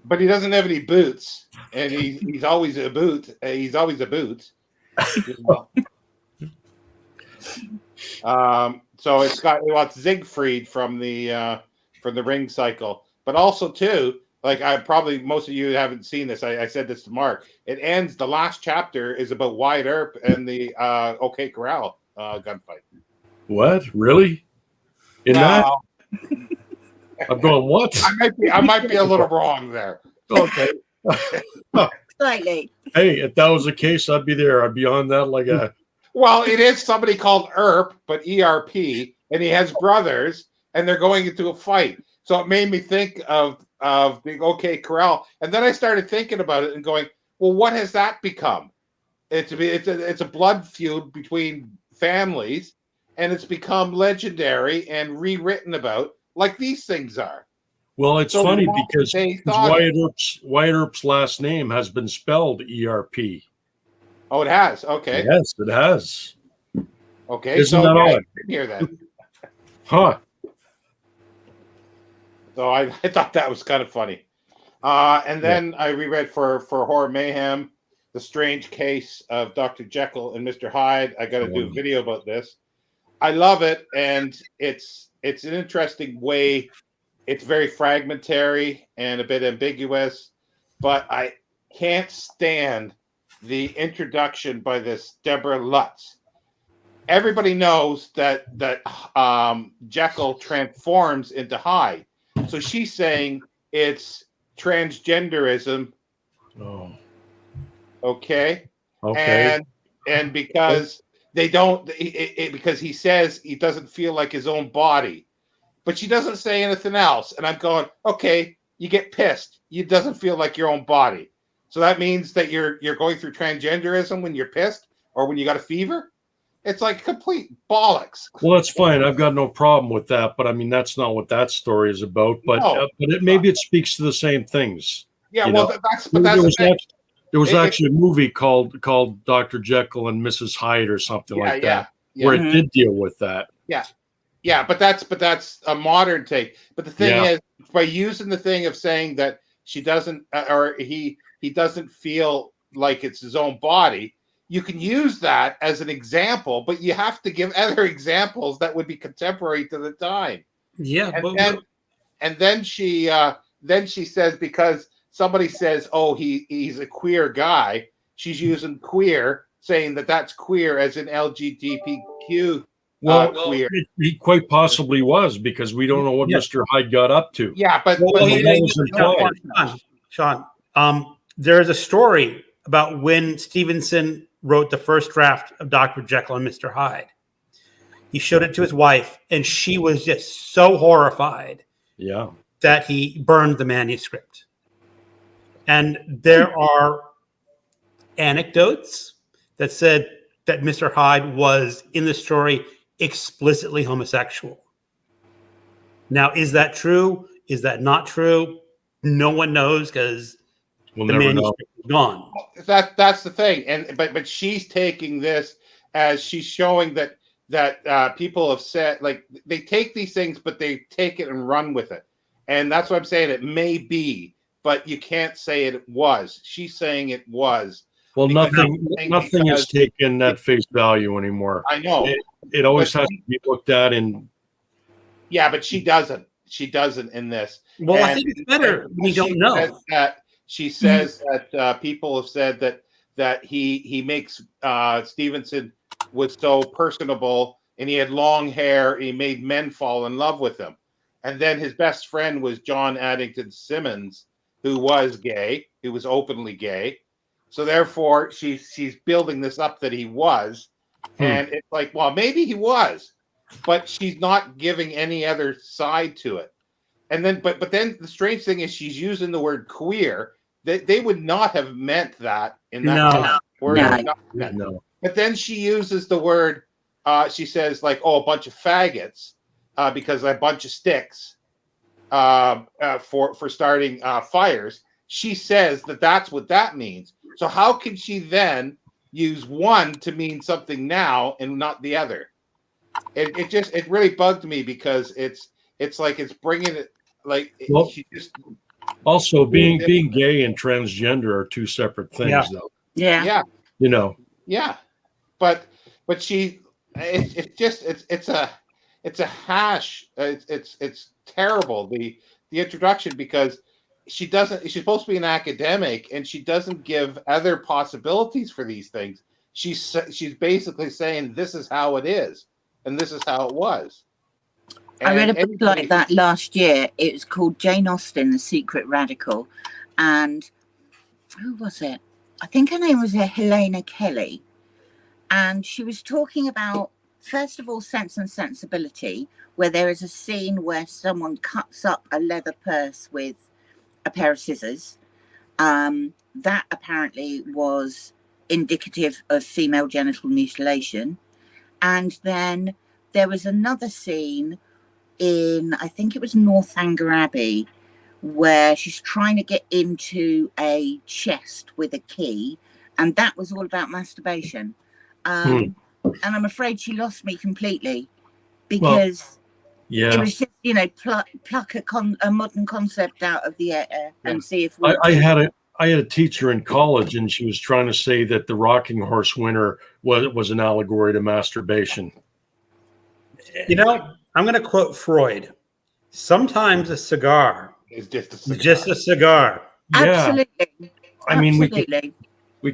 Speaker 1: But he doesn't have any boots, and he's always a boot. He's always a boot. So it's Siegfried from the Ring Cycle, but also too. Like most of you haven't seen this. I said this to Mark. It ends. The last chapter is about Wyatt Earp and the OK Corral gunfight.
Speaker 3: What? Really? That? I'm going. What?
Speaker 1: I might be a little wrong there.
Speaker 3: Okay.
Speaker 2: Slightly.
Speaker 3: Hey, if that was the case, I'd be there. I'd be on that like a.
Speaker 1: Well, it is somebody called Earp, but ERP, and he has brothers, and they're going into a fight. So it made me think of the OK Corral, and then I started thinking about it and going, well, what has that become? It's a blood feud between families, and it's become legendary and rewritten about, like these things are.
Speaker 3: Well, it's
Speaker 1: So
Speaker 3: funny
Speaker 1: why
Speaker 3: because
Speaker 1: they thought
Speaker 3: Wyatt Earp's last name has been spelled ERP.
Speaker 1: Oh, it has. Okay.
Speaker 3: Yes, it has.
Speaker 1: Okay.
Speaker 3: Isn't
Speaker 1: So
Speaker 3: that
Speaker 1: yeah,
Speaker 3: odd?
Speaker 1: you didn't hear that.
Speaker 3: Huh.
Speaker 1: So I thought that was kind of funny. And then I reread for Horror Mayhem, The Strange Case of Dr. Jekyll and Mr. Hyde. I got to do a video about this. I love it, and it's an interesting way. It's very fragmentary and a bit ambiguous, but I can't stand the introduction by this Deborah Lutz. Everybody knows that Jekyll transforms into Hyde, so she's saying it's transgenderism.
Speaker 3: Oh.
Speaker 1: Okay.
Speaker 3: Okay.
Speaker 1: And because they don't, because he says he doesn't feel like his own body, but she doesn't say anything else. And I'm going, okay, you get pissed. It doesn't feel like your own body. So that means that you're going through transgenderism when you're pissed or when you got a fever. It's like complete bollocks.
Speaker 3: Well, that's fine. I've got no problem with that. But I mean, that's not what that story is about. But
Speaker 1: No.
Speaker 3: maybe it speaks to the same things.
Speaker 1: Yeah,
Speaker 3: you
Speaker 1: well,
Speaker 3: know?
Speaker 1: that's the thing.
Speaker 3: There was actually a movie called Dr. Jekyll and Mrs. Hyde or something like that, where it did deal with that.
Speaker 1: Yeah, but that's a modern take. But the thing is, by using the thing of saying that she doesn't, or he doesn't feel like it's his own body, you can use that as an example, but you have to give other examples that would be contemporary to the time.
Speaker 4: Yeah,
Speaker 1: and then she says, because somebody says, "Oh, he's a queer guy," she's using queer, saying that that's queer as in LGBTQ.
Speaker 3: Well,
Speaker 1: queer.
Speaker 3: He quite possibly was, because we don't know what Mr. Hyde got up to.
Speaker 1: Yeah, but
Speaker 4: Sean, there's a story about when Stevenson wrote the first draft of Dr. Jekyll and Mr. Hyde. He showed it to his wife, and she was just so horrified that he burned the manuscript. And there are anecdotes that said that Mr. Hyde was, in the story, explicitly homosexual. Now, is that true? Is that not true? No one knows, because the manuscript is gone.
Speaker 1: That's the thing. And but she's taking this as she's showing that people have said, like, they take these things, but they take it and run with it. And that's what I'm saying. It may be, but you can't say it was. She's saying it was.
Speaker 3: Well, nothing is taken at face value anymore.
Speaker 1: I know.
Speaker 3: It always has to be looked at in.
Speaker 1: Yeah, but she doesn't. She doesn't in this.
Speaker 4: Well, I think it's better when you don't know.
Speaker 1: She says that people have said that he makes Stevenson was so personable, and he had long hair. He made men fall in love with him. And then his best friend was John Addington Symonds, who was gay, who was openly gay. So therefore, she's building this up that he was, and it's like, well, maybe he was, but she's not giving any other side to it. And then, but then the strange thing is, she's using the word queer. They would not have meant that in that word.
Speaker 3: No.
Speaker 1: But then she uses the word. She says, like, oh, a bunch of faggots, because a bunch of sticks for starting fires. She says that that's what that means. So how can she then use one to mean something now and not the other? It really bugged me, because it's like it's bringing it like she just.
Speaker 3: Also, being gay and transgender are two separate things, though.
Speaker 2: Yeah.
Speaker 3: You know.
Speaker 1: Yeah, but she it's a hash. It's terrible, the introduction, because she's supposed to be an academic, and she doesn't give other possibilities for these things. She's basically saying this is how it is, and this is how it was.
Speaker 2: I read a book like that last year. It was called Jane Austen, The Secret Radical. And who was it? I think her name was Helena Kelly. And she was talking about, first of all, Sense and Sensibility, where there is a scene where someone cuts up a leather purse with a pair of scissors. That apparently was indicative of female genital mutilation. And then there was another scene in, I think it was Northanger Abbey, where she's trying to get into a chest with a key, and that was all about masturbation. And I'm afraid she lost me completely because it was just, you know, pluck a modern concept out of the air and see if we.
Speaker 3: I had a teacher in college, and she was trying to say that the rocking horse winner was an allegory to masturbation.
Speaker 4: You know, I'm going to quote Freud. Sometimes a cigar
Speaker 1: It's just a
Speaker 4: is
Speaker 1: cigar.
Speaker 4: just a cigar.
Speaker 3: Yeah.
Speaker 2: Absolutely.
Speaker 3: I mean,
Speaker 2: Absolutely.
Speaker 3: we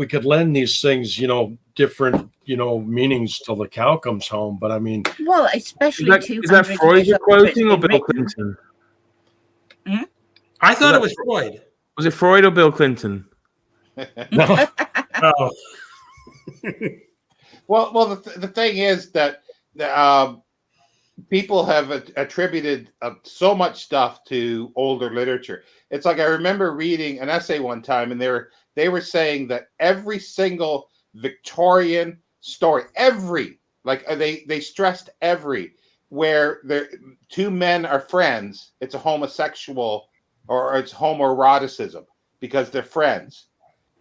Speaker 3: could lend these things, you know, different, you know, meanings till the cow comes home. But I mean,
Speaker 2: Well, especially
Speaker 5: is that Freud you're quoting or Bill Clinton?
Speaker 4: I thought it was Freud.
Speaker 5: Was it Freud or Bill Clinton?
Speaker 3: no,
Speaker 4: Oh,
Speaker 1: Well, the thing is that people have attributed so much stuff to older literature. It's like I remember reading an essay one time, and they were saying that every single Victorian story, they stressed every, where two men are friends, it's a homosexual or it's homoeroticism because they're friends.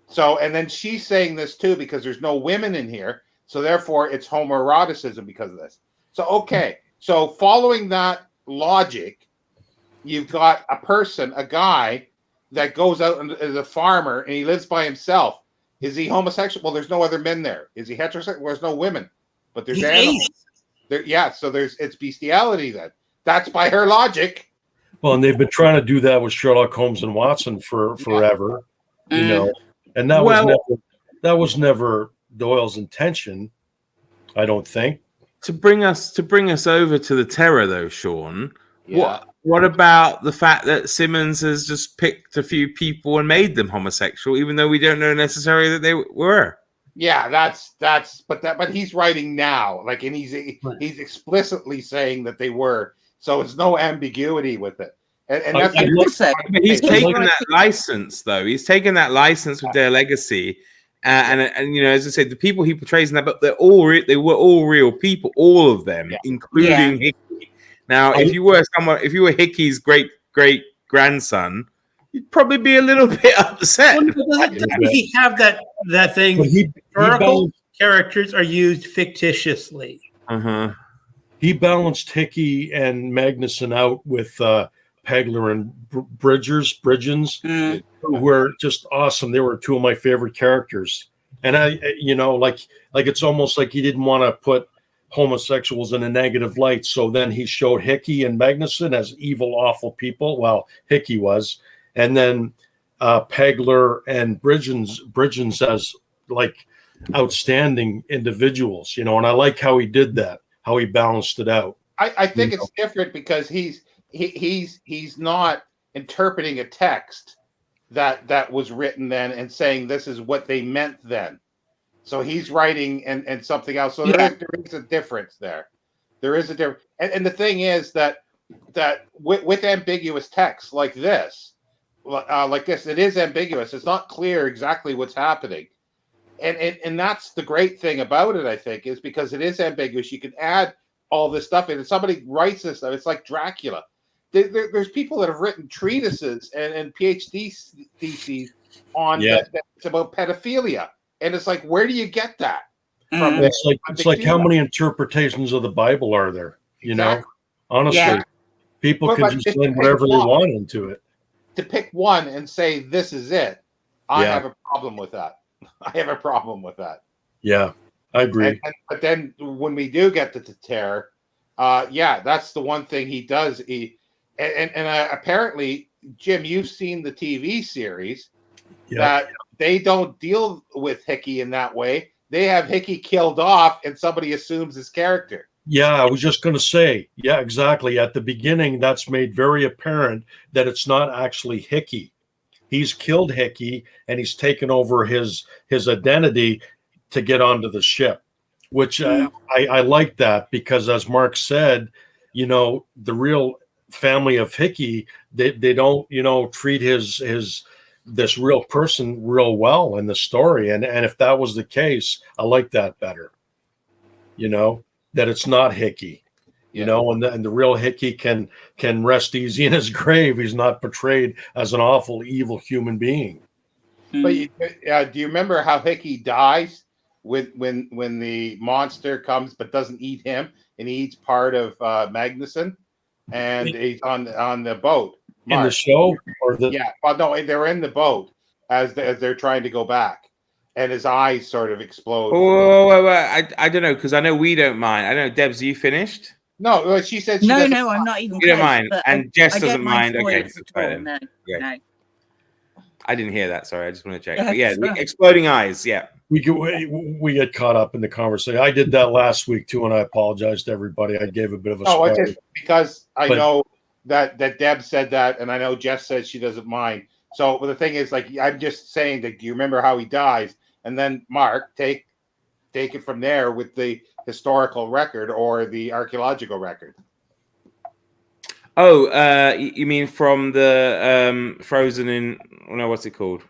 Speaker 1: So, and then she's saying this too because there's no women in here, so therefore it's homoeroticism because of this. So, okay, so following that logic, you've got a guy that goes out as a farmer and he lives by himself. Is he homosexual? Well, there's no other men there. Is he heterosexual? Well, there's no women, but there's animals. So it's bestiality then. That's by her logic.
Speaker 3: well, and they've been trying to do that with Sherlock Holmes and Watson for forever, you know, and that was never Doyle's intention, I don't think.
Speaker 5: To bring us over to the terror, though, Sean.
Speaker 1: Yeah.
Speaker 5: What about the fact that Simmons has just picked a few people and made them homosexual, even though we don't know necessarily that they were?
Speaker 1: Yeah, but he's writing now, like, and he's explicitly saying that they were, so it's no ambiguity with it. And that's
Speaker 5: but he's taken that license, though. He's taken that license with their legacy, and you know, as I said, the people he portrays in that book, they were all real people, all of them, including Hickey. Now, if you were Hickey's great grandson, you'd probably be a little bit upset.
Speaker 4: Well, doesn't he have that thing? Historical characters are used fictitiously.
Speaker 3: He balanced Hickey and Magnuson out with Pegler and Bridgens, who were just awesome. They were two of my favorite characters. And I, you know, like it's almost like he didn't want to put homosexuals in a negative light. So then he showed Hickey and Magnuson as evil, awful people. Well, Hickey was. And then Pegler and Bridgens as like outstanding individuals, you know, and I like how he did that, how he balanced it out.
Speaker 1: I think it's different because he's not interpreting a text that was written then and saying this is what they meant then. So he's writing and something else. So there is a difference there. There is a difference. And the thing is that with ambiguous text like this, it is ambiguous. It's not clear exactly what's happening. And that's the great thing about it, I think, is because it is ambiguous. You can add all this stuff in. And somebody writes this stuff. It's like Dracula. There's people that have written treatises and PhD theses on that's about pedophilia. And it's like, where do you get that from?
Speaker 3: It's like how many interpretations of the Bible are there? You know, honestly, people can just blend whatever they want into it.
Speaker 1: To pick one and say this is it, I have a problem with that. I have a problem with that.
Speaker 3: Yeah, I agree.
Speaker 1: But then when we do get to terror, that's the one thing he does. Apparently, Jim, you've seen the TV series that they don't deal with Hickey in that way. They have Hickey killed off and somebody assumes his character.
Speaker 3: Yeah, I was just going to say, yeah, exactly. At the beginning, that's made very apparent that it's not actually Hickey. He's killed Hickey and he's taken over his identity to get onto the ship, which I like that because, as Mark said, you know, the real family of Hickey, they don't, you know, treat this real person real well in the story. And if that was the case, I like that better, you know, that it's not Hickey. you know, and the real Hickey can rest easy in his grave. He's not portrayed as an awful, evil human being.
Speaker 1: But do you remember how Hickey dies when the monster comes but doesn't eat him, and he eats part of Magnuson, and he's on the boat
Speaker 3: in the show, or
Speaker 1: well, no, they were in the boat as they're trying to go back, and his eyes sort of explode.
Speaker 5: Oh, I don't know, because I know we don't mind. I don't know, Debs, are you finished?
Speaker 1: No, she said she
Speaker 2: no,
Speaker 1: doesn't
Speaker 2: I'm not even.
Speaker 5: You don't
Speaker 2: close,
Speaker 5: mind,
Speaker 2: but
Speaker 5: and Jess
Speaker 2: I
Speaker 5: doesn't
Speaker 2: don't
Speaker 5: mind. Okay,
Speaker 2: spoilers at all, no,
Speaker 5: yeah.
Speaker 2: no.
Speaker 5: I didn't hear that. Sorry, I just want to check.
Speaker 2: Yeah,
Speaker 5: But yeah,
Speaker 2: sorry.
Speaker 5: the exploding eyes. Yeah,
Speaker 3: we get caught up in the conversation. I did that last week too, and I apologize to everybody. I gave a bit of a
Speaker 1: No,
Speaker 3: spoiler.
Speaker 1: just because I know that Deb said that, and I know Jess said she doesn't mind. So the thing is, like, I'm just saying that, do you remember how he dies? And then Mark, take it from there with the historical record or the archaeological record.
Speaker 5: Oh, you mean from the Frozen in? No, what's it called?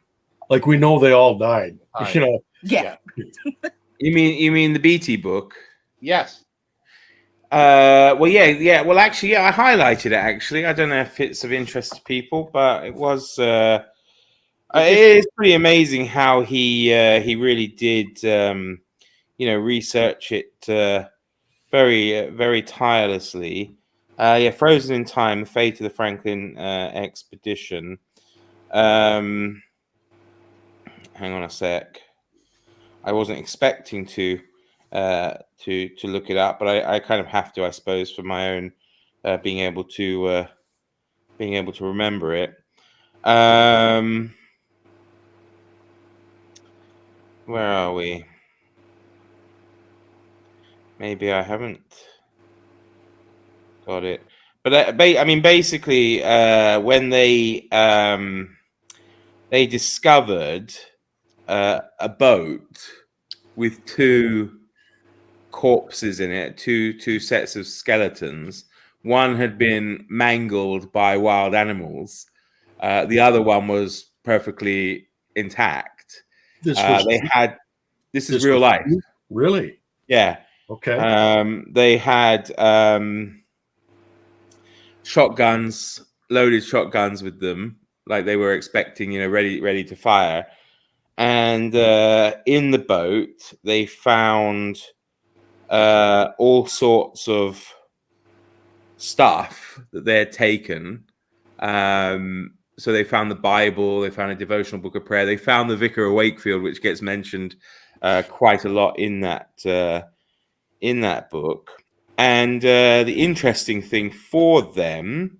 Speaker 3: Like, we know they all died. You know.
Speaker 2: Yeah.
Speaker 5: You mean the BT book?
Speaker 1: Yes.
Speaker 5: Well, yeah. Well, actually, yeah, I highlighted it. Actually, I don't know if it's of interest to people, but it was. It is pretty amazing how he really did, research it very very tirelessly. Yeah, Frozen in Time: The Fate of the Franklin Expedition. Hang on a sec. I wasn't expecting to look it up, but I kind of have to, I suppose, for my own being able to remember it. Where are we? Maybe I haven't got it, but I mean, basically, when they discovered a boat with two corpses in it, two sets of skeletons. One had been mangled by wild animals. The other one was perfectly intact. This is real life.
Speaker 3: Really?
Speaker 5: Yeah.
Speaker 3: Okay.
Speaker 5: They had shotguns, loaded shotguns with them, like they were expecting, ready to fire. And in the boat, they found all sorts of stuff that they had taken. So they found the Bible, they found a devotional book of prayer, they found the Vicar of Wakefield, which gets mentioned quite a lot in that book. And the interesting thing for them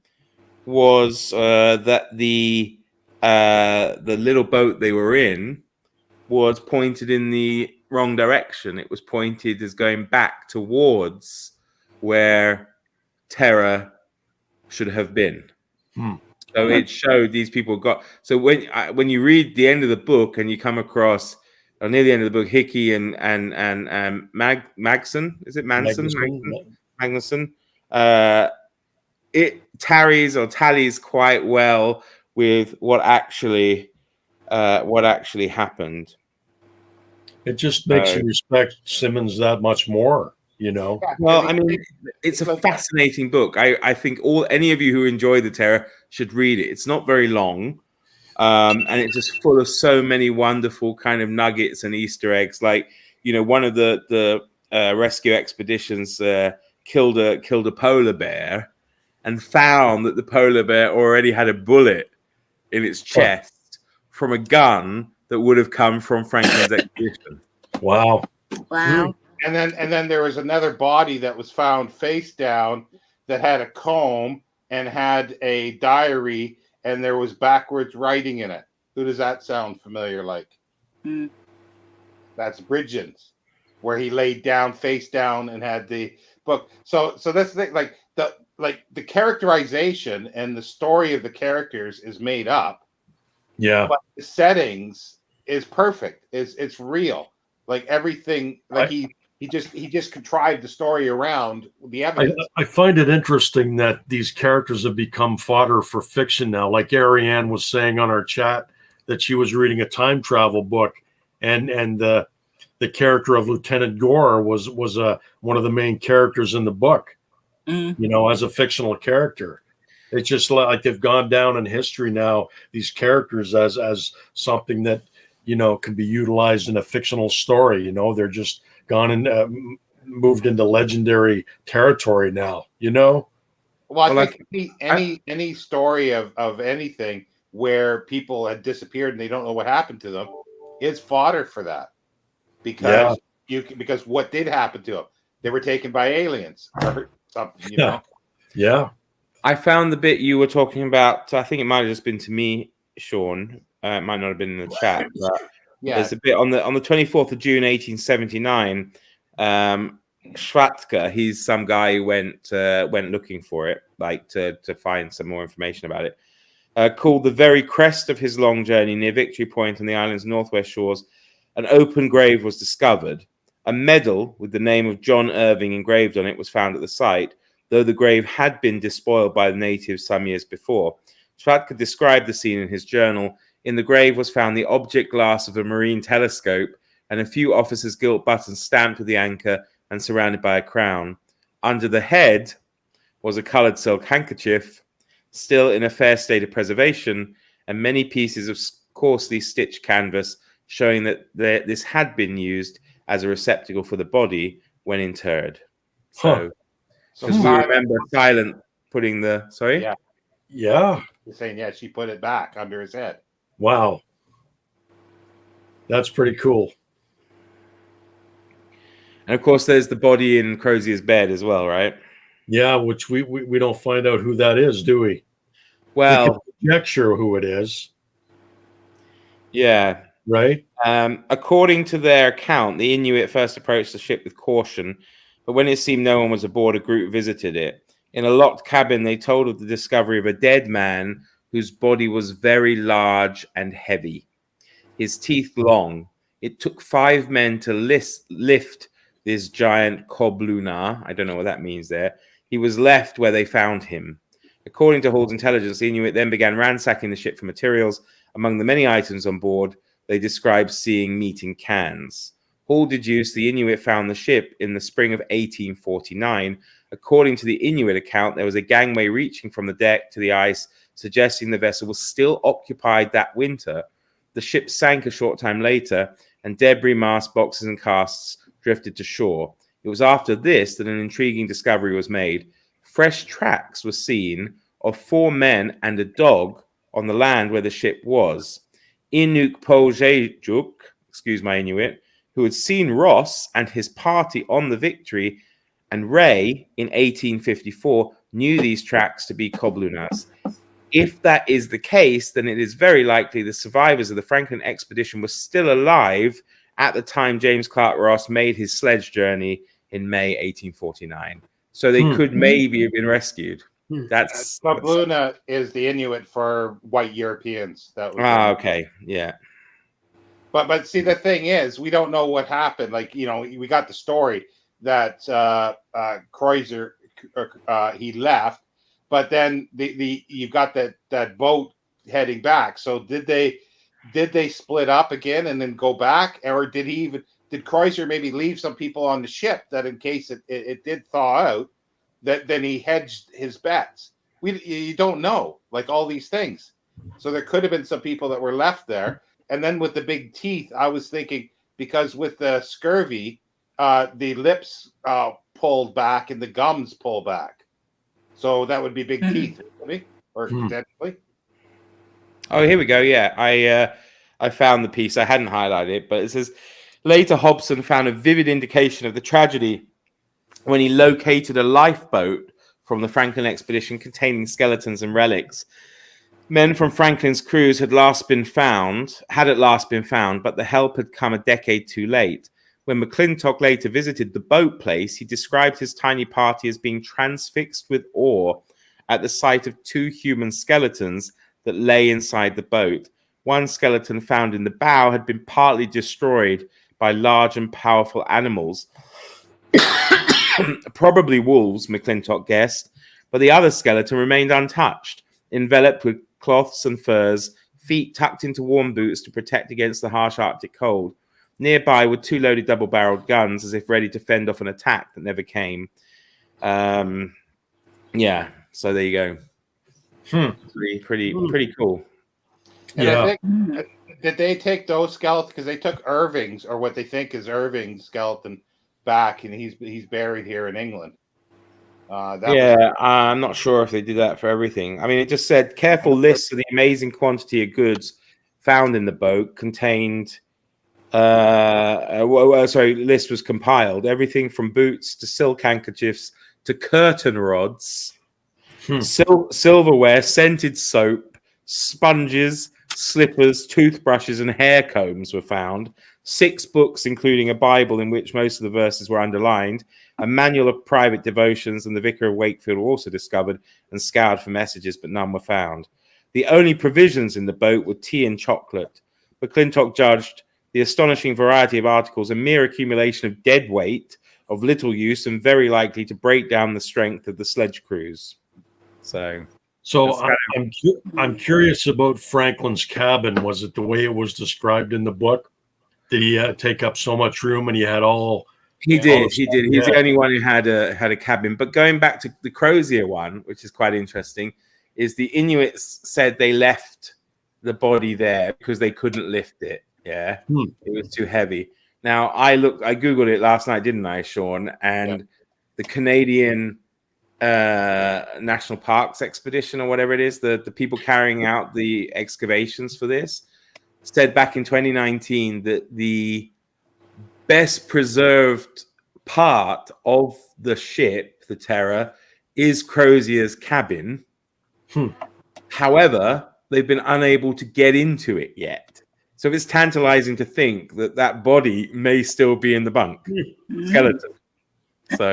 Speaker 5: was that the little boat they were in was pointed in the wrong direction. It was pointed as going back towards where Terra should have been. So it showed these people got. So when you read the end of the book and you come across, or near the end of the book, Hickey and Magson, is it Manson? Magnuson. It tallies quite well with what actually happened.
Speaker 3: It just makes you respect Simmons that much more,
Speaker 5: Well, I mean, it's a fascinating book. I think any of you who enjoy the Terror should read it. It's not very long, and it's just full of so many wonderful kind of nuggets and Easter eggs. Like, one of the rescue expeditions killed a polar bear, and found that the polar bear already had a bullet in its chest from a gun that would have come from Franklin's expedition.
Speaker 3: Wow.
Speaker 1: And then there was another body that was found face down that had a comb and had a diary, and there was backwards writing in it. Who does that sound familiar like? That's Bridgens, where he laid down face down and had the book. So that's the characterization and the story of the characters is made up.
Speaker 3: Yeah.
Speaker 1: But the settings is perfect. It's real. Like everything, like he just contrived the story around the evidence.
Speaker 3: I find it interesting that these characters have become fodder for fiction now. Like Ariane was saying on our chat that she was reading a time travel book, and the character of Lieutenant Gore was one of the main characters in the book. you know, as a fictional character. It's just like they've gone down in history now, these characters as something that, you know, can be utilized in a fictional story. You know, they're just gone and moved into legendary territory now, you know?
Speaker 1: Well, I
Speaker 5: Well,
Speaker 1: think any story of anything where people had disappeared and they don't know what happened to them is fodder for that, because because what did happen to them? They were taken by aliens or something, you know.
Speaker 3: Yeah.
Speaker 5: I found the bit you were talking about. I think it might have just been to me, Sean. It might not have been in the chat. But
Speaker 1: Yeah,
Speaker 5: there's a bit on the 24th of June, 1879. Schwatka, he's some guy who went looking for it, like to find some more information about it. Called the very crest of his long journey near Victory Point on the island's northwest shores, an open grave was discovered. A medal with the name of John Irving engraved on it was found at the site, though the grave had been despoiled by the natives some years before. Schwatka described the scene in his journal. In the grave was found the object glass of a marine telescope and a few officers' gilt buttons stamped with the anchor and surrounded by a crown. Under the head was a coloured silk handkerchief, still in a fair state of preservation, and many pieces of coarsely stitched canvas, showing that this had been used as a receptacle for the body when interred. So,
Speaker 1: so
Speaker 5: because we remember Silent putting the
Speaker 1: Yeah,
Speaker 3: Yeah.
Speaker 1: saying she put it back under his head.
Speaker 3: Wow. That's pretty cool.
Speaker 5: And of course, there's the body in Crozier's bed as well, right?
Speaker 3: Yeah, which we don't find out who that is, do we?
Speaker 5: Well,
Speaker 3: we can conjecture who it is,
Speaker 5: yeah.
Speaker 3: right?
Speaker 5: According to their account, the Inuit first approached the ship with caution, but when it seemed no one was aboard, a group visited it. In a locked cabin, they told of the discovery of a dead man whose body was very large and heavy, his teeth long. It took 5 men to lift this giant kobluna. I don't know what that means there. He was left where they found him. According to Hall's intelligence, the Inuit then began ransacking the ship for materials. Among the many items on board, they described seeing meat in cans. Hall deduced the Inuit found the ship in the spring of 1849. According to the Inuit account, there was a gangway reaching from the deck to the ice, suggesting the vessel was still occupied that winter. The ship sank a short time later, and debris, masts, boxes, and casts drifted to shore. It was after this that an intriguing discovery was made. Fresh tracks were seen of 4 men and a dog on the land where the ship was. Inuk Pojejuk, excuse my Inuit, who had seen Ross and his party on the Victory and Ray in 1854, knew these tracks to be koblunas. If that is the case, then it is very likely the survivors of the Franklin expedition were still alive at the time James Clark Ross made his sledge journey in May 1849. So they could maybe have been rescued. That's
Speaker 1: Kobluna is the Inuit for white Europeans. That was
Speaker 5: okay, yeah.
Speaker 1: But see, the thing is, we don't know what happened. Like, you know, we got the story that Kreuzer he left, but then you've got that boat heading back. So did they split up again and then go back, or did Kreuzer maybe leave some people on the ship that in case it did thaw out, that then he hedged his bets? You don't know, like all these things. So there could have been some people that were left there. And then with the big teeth, I was thinking, because with the scurvy, the lips pulled back and the gums pull back. So that would be big teeth, or potentially.
Speaker 5: Oh, here we go. Yeah, I found the piece. I hadn't highlighted it, but it says, later Hobson found a vivid indication of the tragedy when he located a lifeboat from the Franklin expedition containing skeletons and relics. Men from Franklin's crews had at last been found, but the help had come a decade too late. When McClintock later visited the boat place, he described his tiny party as being transfixed with awe at the sight of 2 human skeletons that lay inside the boat. One skeleton found in the bow had been partly destroyed by large and powerful animals, probably wolves, McClintock guessed, but the other skeleton remained untouched, enveloped with cloths and furs, feet tucked into warm boots to protect against the harsh Arctic cold. Nearby were 2 loaded double-barreled guns, as if ready to fend off an attack that never came. Yeah. So there you go. Pretty cool.
Speaker 1: And
Speaker 3: Yeah.
Speaker 1: I think did they take those skeletons because they took Irving's or what they think is Irving's skeleton back, and he's buried here in England.
Speaker 5: I'm not sure if they did that for everything. I mean, it just said careful lists of the amazing quantity of goods found in the boat contained. List was compiled. Everything from boots to silk handkerchiefs to curtain rods, silverware, scented soap, sponges, slippers, toothbrushes, and hair combs were found. 6 books, including a Bible in which most of the verses were underlined, a manual of private devotions, and the Vicar of Wakefield were also discovered and scoured for messages, but none were found. The only provisions in the boat were tea and chocolate. McClintock judged the astonishing variety of articles a mere accumulation of dead weight, of little use, and very likely to break down the strength of the sledge crews. So
Speaker 3: I'm curious about Franklin's cabin. Was it the way it was described in the book? Did he take up so much room, and he had all?
Speaker 5: He did. He's the only one who had a cabin. But going back to the Crozier one, which is quite interesting, is the Inuits said they left the body there because they couldn't lift it. Yeah, it was too heavy. Now I googled it last night, didn't I, Sean? And the Canadian National Parks Expedition, or whatever it is, the people carrying out the excavations for this, said back in 2019 that the best preserved part of the ship, the Terror, is Crozier's cabin. However, they've been unable to get into it yet. So it's tantalizing to think that body may still be in the bunk skeleton. So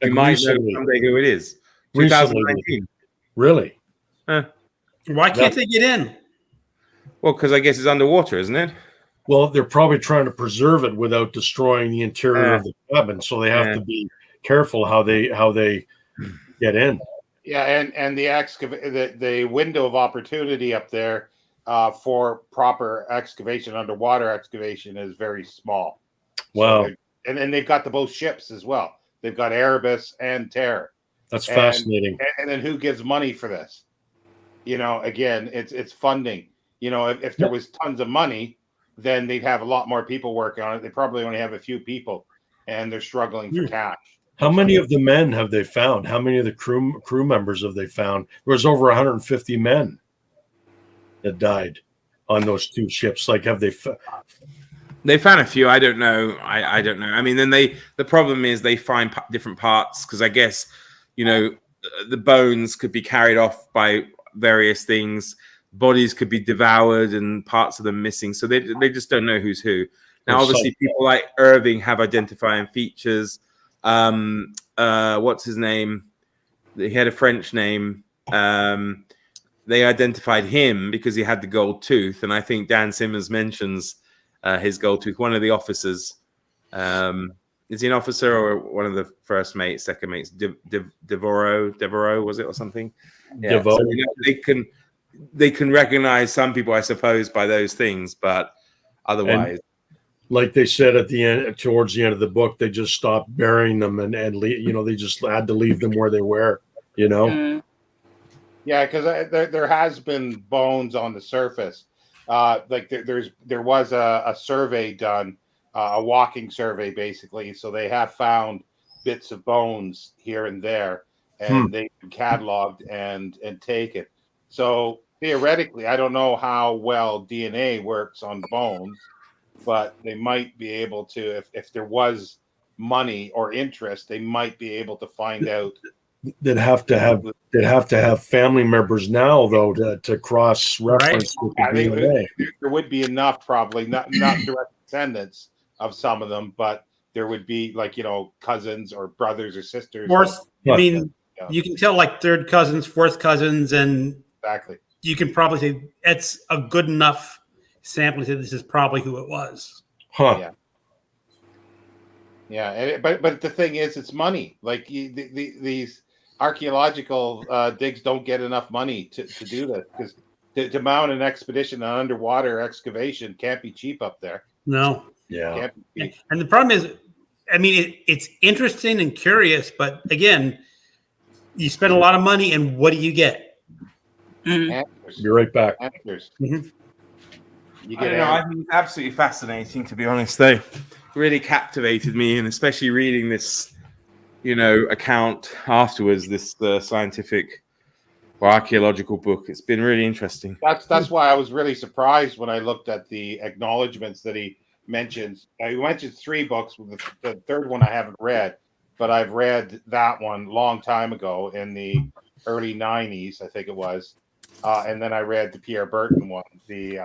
Speaker 5: you might know someday who it is. 2019.
Speaker 3: Really?
Speaker 4: Why can't they get in?
Speaker 5: Well, because I guess it's underwater, isn't it?
Speaker 3: Well, they're probably trying to preserve it without destroying the interior of the cabin, so they have to be careful how they get in.
Speaker 1: Yeah, and the window of opportunity up there for proper excavation, underwater excavation, is very small.
Speaker 3: Wow.
Speaker 1: So and they've got both ships as well. They've got Erebus and Terror.
Speaker 3: That's fascinating.
Speaker 1: And then who gives money for this? Again, it's funding. If there was tons of money, then they'd have a lot more people working on it. They probably only have a few people, and they're struggling for cash.
Speaker 3: How many of the men have they found? How many of the crew members have they found? There was over 150 men that died on those 2 ships. Like, have they?
Speaker 5: They found a few. I don't know. I don't know. I mean, then the problem is they find different parts, because I guess the bones could be carried off by various things. Bodies could be devoured and parts of them missing. So they just don't know who's who. Now, obviously, people like Irving have identifying features. What's his name? He had a French name. They identified him because he had the gold tooth. And I think Dan Simmons mentions his gold tooth. One of the officers, is he an officer or one of the first mates, second mates? Devereaux, was it, or something? Yeah. So, they can recognize some people, I suppose, by those things, but otherwise.
Speaker 3: Like they said at the end, towards the end of the book, they just stopped burying them and they just had to leave them where they were. Yeah,
Speaker 1: because there has been bones on the surface. Like there was a survey done, a walking survey basically. So they have found bits of bones here and there, and they've been cataloged and taken. So theoretically, I don't know how well DNA works on bones, but they might be able to, if there was money or interest, they might be able to find out.
Speaker 3: They'd have to have family members now, though, to cross reference with the DNA.
Speaker 1: There would be enough, probably not direct descendants of some of them, but there would be cousins or brothers or sisters.
Speaker 4: You can tell like third cousins, fourth cousins, and
Speaker 1: exactly.
Speaker 4: You can probably say it's a good enough sample that this is probably who it was.
Speaker 1: Yeah. But the thing is, it's money. Like these archaeological digs don't get enough money to do this, because to mount an expedition, an underwater excavation, can't be cheap up there.
Speaker 4: No.
Speaker 3: Yeah.
Speaker 4: And the problem is, I mean, it's interesting and curious, but again, You spend a lot of money, and what do you get?
Speaker 1: Answers.
Speaker 3: Be right back.
Speaker 1: Answers.
Speaker 4: Mhm.
Speaker 1: You
Speaker 5: I
Speaker 1: get
Speaker 5: don't know. I
Speaker 1: answers.
Speaker 5: think it's absolutely fascinating, to be honest. Though, really captivated me, and especially reading this, account afterwards. This scientific or archaeological book. It's been really interesting.
Speaker 1: That's why I was really surprised when I looked at the acknowledgments that he mentions. He mentioned 3 books. The third one I haven't read, but I've read that one long time ago in the early '90s, I think it was. And then I read the Pierre Burton one, the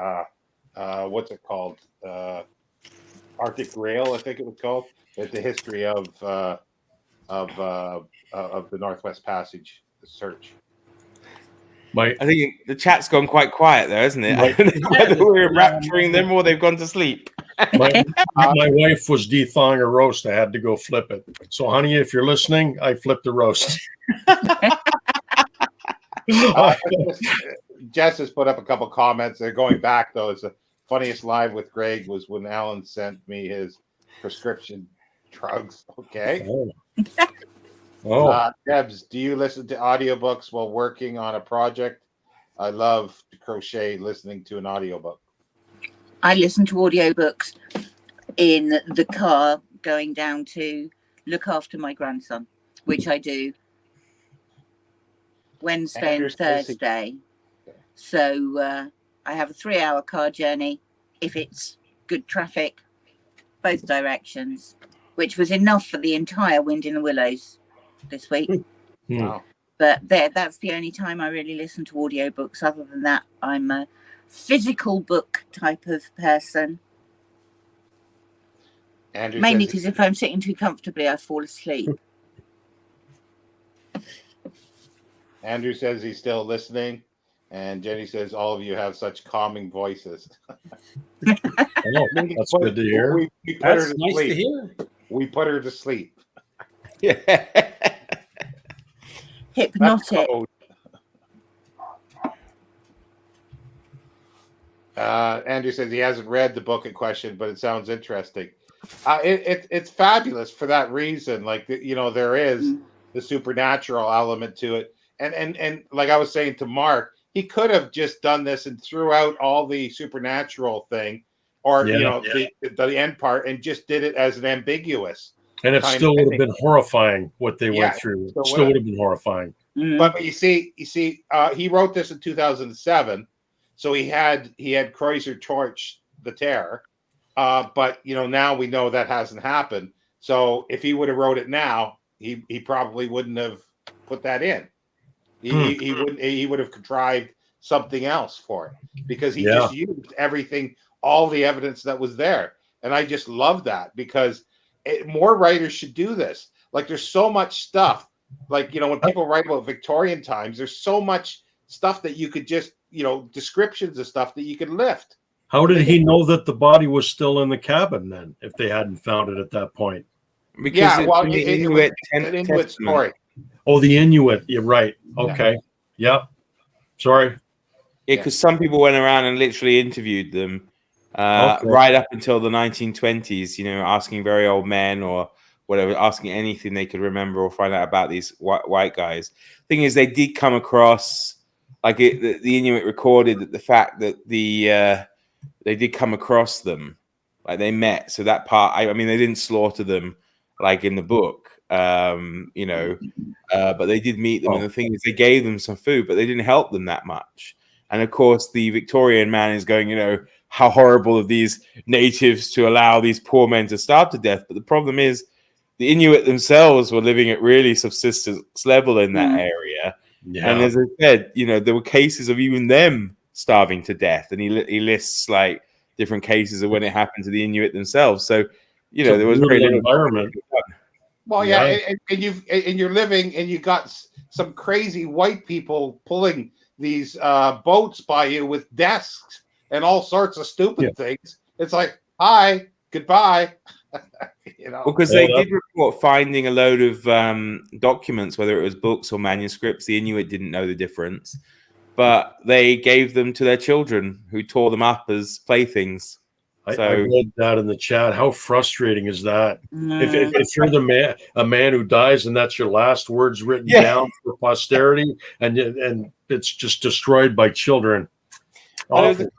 Speaker 1: what's it called? Arctic Grail, I think it was called. It's the history of the Northwest Passage, the search.
Speaker 3: My
Speaker 5: I think the chat's gone quite quiet there, hasn't it?
Speaker 3: Right.
Speaker 5: I don't know whether we're rapturing them or they've gone to sleep.
Speaker 3: my wife was de-thawing a roast. I had to go flip it. So, honey, if you're listening, I flipped the roast.
Speaker 1: Jess has put up a couple comments. They're going back though. It's the funniest live with Greg was when Alan sent me his prescription drugs. Okay. Debs, do you listen to audiobooks while working on a project? I love to crochet listening to an audiobook.
Speaker 2: I listen to audiobooks in the car going down to look after my grandson, which I do Wednesday and Thursday. So I have a 3-hour car journey if it's good traffic, both directions, which was enough for the entire Wind in the Willows this week.
Speaker 1: Wow.
Speaker 2: But that's the only time I really listen to audiobooks. Other than that, I'm a physical book type of person.
Speaker 1: Andrew
Speaker 2: Mainly
Speaker 1: says,
Speaker 2: because if I'm sitting too comfortably, I fall asleep.
Speaker 1: Andrew says he's still listening, and Jenny says all of you have such calming voices.
Speaker 3: That's good to hear.
Speaker 1: We put
Speaker 4: That's
Speaker 1: her to
Speaker 4: nice
Speaker 1: sleep.
Speaker 4: to hear.
Speaker 1: We put her to sleep.
Speaker 5: Yeah.
Speaker 2: Hypnotic.
Speaker 1: Andrew says he hasn't read the book in question, but it sounds interesting. It's fabulous for that reason. Like there is the supernatural element to it, and like I was saying to Mark, he could have just done this and threw out all the supernatural thing, or the end part, and just did it as an ambiguous.
Speaker 3: And it still would have been horrifying what they went through. It still would have been horrifying.
Speaker 1: But you see, he wrote this in 2007, so he had Kreuzer torch the terror. But now we know that hasn't happened. So if he would have wrote it now, he probably wouldn't have put that in. He would have contrived something else for it, because he just used everything, all the evidence that was there. And I just love that, because more writers should do this. Like there's so much stuff, like when people write about Victorian times, there's so much stuff that you could just descriptions of stuff that you could lift.
Speaker 3: How did he know that the body was still in the cabin then, if they hadn't found it at that point?
Speaker 5: Because
Speaker 1: it was an Inuit story.
Speaker 3: Oh, the Inuit. You're right. Okay. Yeah. Sorry.
Speaker 5: Yeah, because some people went around and literally interviewed them right up until the 1920s, asking very old men or whatever, asking anything they could remember or find out about these white guys. Thing is, they did come across, like the Inuit recorded that the fact that they did come across them, like they met. So that part, I mean, they didn't slaughter them like in the book, but they did meet them. And the thing is, they gave them some food, but they didn't help them that much. And of course, the Victorian man is going, how horrible of these natives to allow these poor men to starve to death. But the problem is, the Inuit themselves were living at really subsistence level in that area. Yeah. And as I said, there were cases of even them starving to death. And he lists like different cases of when it happened to the Inuit themselves. So, there was very little
Speaker 3: environment.
Speaker 1: Well, and you're living, and you got some crazy white people pulling these boats by you with desks and all sorts of stupid things. It's like, hi, goodbye.
Speaker 5: Because they did report finding a load of documents, whether it was books or manuscripts. The Inuit didn't know the difference, but they gave them to their children, who tore them up as playthings.
Speaker 3: I
Speaker 5: So
Speaker 3: read that in the chat. How frustrating is that? If,
Speaker 2: Mm.
Speaker 3: if you're a man who dies, and that's your last words written
Speaker 5: Yeah.
Speaker 3: down for posterity, and it's just destroyed by children.
Speaker 5: But
Speaker 3: Awful.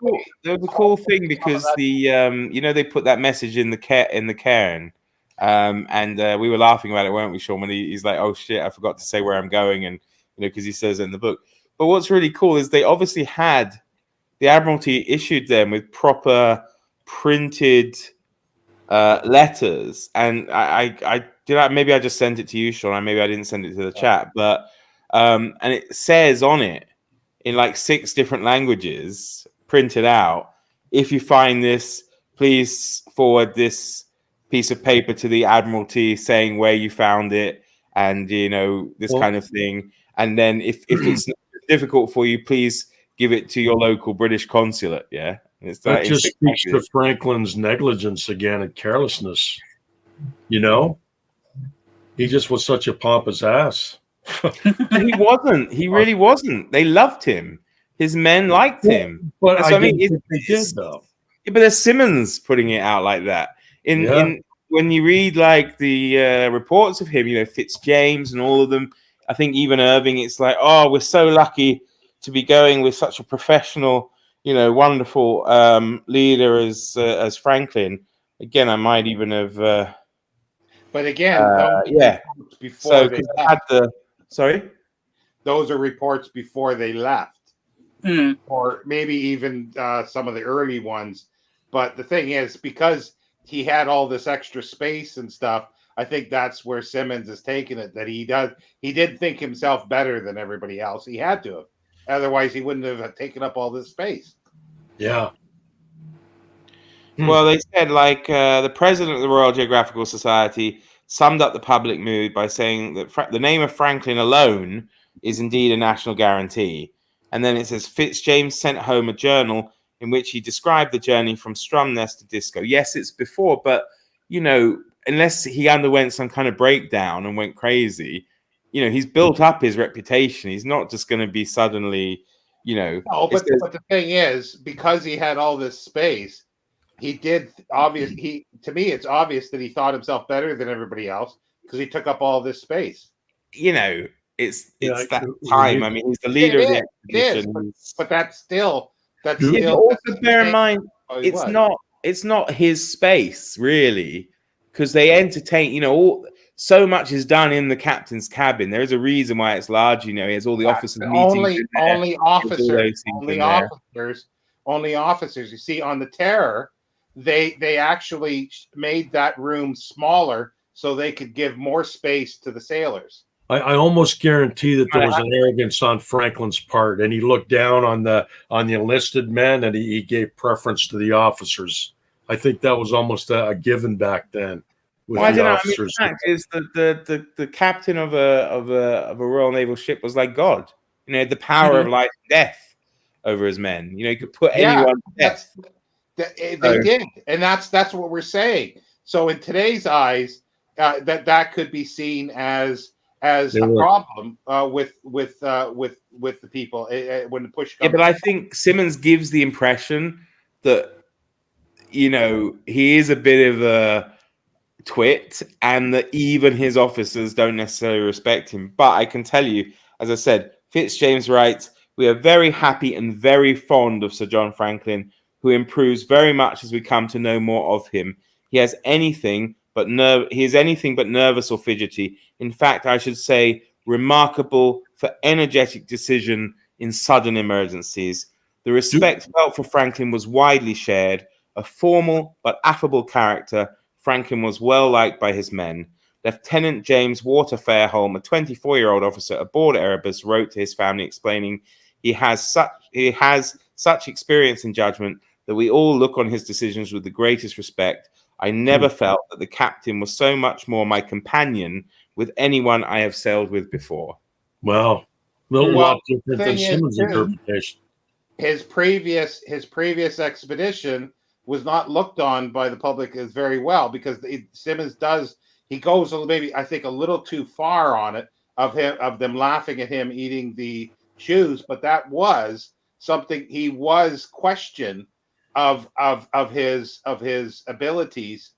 Speaker 5: there was a cool thing because they put that message in the cairn, and we were laughing about it, weren't we, Sean? When he's like, "Oh shit, I forgot to say where I'm going," and because he says it in the book. But what's really cool is they obviously had the Admiralty issued them with proper printed letters, and I did. Maybe I just sent it to you, Sean. Maybe I didn't send it to the chat, but and it says on it in like 6 different languages printed out, if you find this, please forward this piece of paper to the Admiralty saying where you found it, and this kind of thing. And then if it's difficult for you, please give it to your local British consulate. Yeah, it's
Speaker 3: That just speaks to Franklin's negligence again and carelessness. He just was such a pompous ass.
Speaker 5: He wasn't. He really wasn't. They loved him. His men liked him.
Speaker 3: But
Speaker 5: That's
Speaker 3: I
Speaker 5: what
Speaker 3: mean, they did though.
Speaker 5: Yeah, but there's Simmons putting it out like that. In when you read like the reports of him, Fitzjames and all of them. I think even Irving, it's like, oh, we're so lucky to be going with such a professional, wonderful leader as Franklin. Again, I might even have.
Speaker 1: But again,
Speaker 5: So because I had sorry,
Speaker 1: those are reports before they left.
Speaker 2: Mm.
Speaker 1: Or maybe even some of the early ones. But the thing is, because he had all this extra space and stuff, I think that's where Simmons has taken it, that he did think himself better than everybody else. He had to have. Otherwise, he wouldn't have taken up all this space.
Speaker 3: Yeah.
Speaker 5: Well, they said the president of the Royal Geographical Society summed up the public mood by saying that the name of Franklin alone is indeed a national guarantee. And then it says Fitzjames sent home a journal in which he described the journey from Stromness to Disco. Yes, it's before, but unless he underwent some kind of breakdown and went crazy, he's built up his reputation. He's not just going to be suddenly, No,
Speaker 1: but the thing is, because he had all this space, he did to me, it's obvious that he thought himself better than everybody else because he took up all this space.
Speaker 5: It's that time. I mean, he's the leader of the expedition.
Speaker 1: But that's still.
Speaker 5: Also bear in mind, it's not his space really, because they entertain. So much is done in the captain's cabin. There is a reason why it's large. He has all the officers meetings.
Speaker 1: Only officers. You see, on the Terror, they actually made that room smaller so they could give more space to the sailors.
Speaker 3: I almost guarantee that there was an arrogance on Franklin's part, and he looked down on the enlisted men, and he gave preference to the officers. I think that was almost a given back then.
Speaker 5: I don't know. I mean, the fact is that the captain of a Royal Naval ship was like God. Had the power of life and death over his men. He could put anyone to death.
Speaker 1: They did, and that's what we're saying. So in today's eyes, that could be seen as a problem with the people when the push comes.
Speaker 5: Yeah, but I think Simmons gives the impression that he is a bit of a twit, and that even his officers don't necessarily respect him. But I can tell you, as I said, Fitzjames writes, "We are very happy and very fond of Sir John Franklin, who improves very much as we come to know more of him. He is anything but nervous or fidgety. In fact, I should say remarkable for energetic decision in sudden emergencies. The respect felt for Franklin was widely shared. A formal but affable character, Franklin was well liked by his men. Lieutenant James Walter Fairholm, a 24-year-old officer aboard Erebus, wrote to his family explaining he has such experience and judgment that we all look on his decisions with the greatest respect. I never felt that the captain was so much more my companion with anyone I have sailed with before."
Speaker 3: Well, lot different than Simmons' interpretation.
Speaker 1: His previous expedition was not looked on by the public as very well, because Simmons goes maybe, I think, a little too far on it of them laughing at him eating the shoes, but that was something he was questioned of his abilities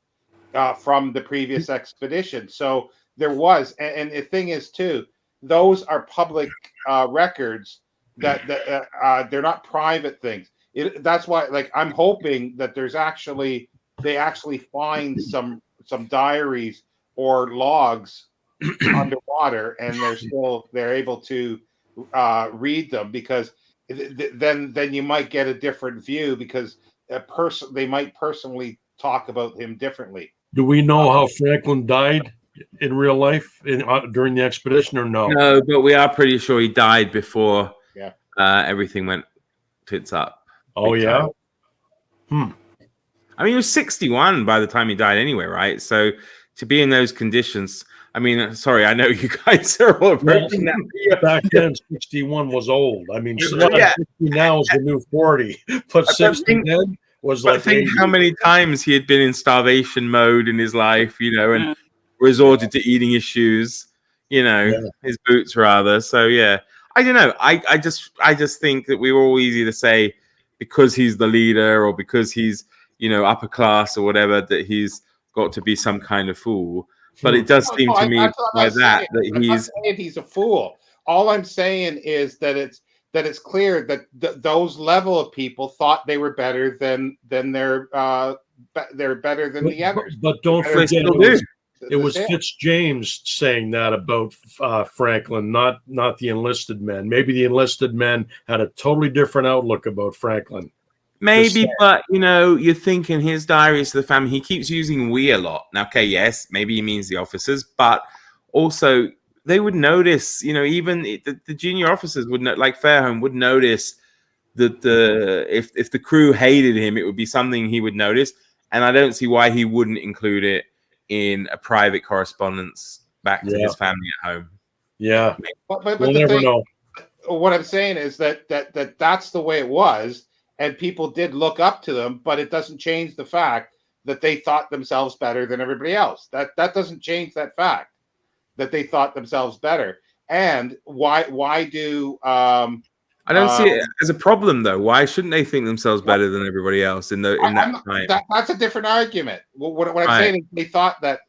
Speaker 1: from the previous expedition. So there was, and the thing is too, those are public records that they're not private things. That's why, like, I'm hoping that they actually find some diaries or logs underwater, and they're able to read them, because then you might get a different view, because they might personally talk about him differently.
Speaker 3: Do we know how Franklin died in real life during the expedition, or no?
Speaker 5: No, but we are pretty sure he died before
Speaker 1: Yeah.
Speaker 5: Everything went tits up.
Speaker 3: Oh yeah.
Speaker 5: I mean, he was 61 by the time he died anyway, right? So to be in those conditions, I mean, sorry, I know you guys are all approaching that.
Speaker 3: Back then, 61 was old. I mean,
Speaker 5: Yeah.
Speaker 3: 60 now is the new 40, but 60 then was like.
Speaker 5: Think
Speaker 3: 80.
Speaker 5: how many times he had been in starvation mode in his life, and resorted to eating his shoes, his boots rather. So yeah, I don't know. I just think that we were all easy to say because he's the leader or because he's upper class or whatever, that he's got to be some kind of fool. But it does seem to me that
Speaker 1: he's a fool. All I'm saying is that it's clear that those level of people thought they were better than they're better than the others.
Speaker 3: But don't forget, it was Fitzjames saying that about Franklin, not the enlisted men. Maybe the enlisted men had a totally different outlook about Franklin.
Speaker 5: Maybe, but you're thinking his diaries to the family. He keeps using "we" a lot. Now, okay, yes, maybe he means the officers, but also they would notice. Even the junior officers would like Fairholm would notice that if the crew hated him, it would be something he would notice, and I don't see why he wouldn't include it in a private correspondence back to his family at home.
Speaker 3: Yeah,
Speaker 1: but
Speaker 3: we'll never know.
Speaker 1: What I'm saying is that's the way it was. And people did look up to them, but it doesn't change the fact that they thought themselves better than everybody else. That doesn't change that fact that they thought themselves better. And why do I
Speaker 5: don't see it as a problem though? Why shouldn't they think themselves better than everybody else in that time?
Speaker 1: That's a different argument. What I'm saying is they thought that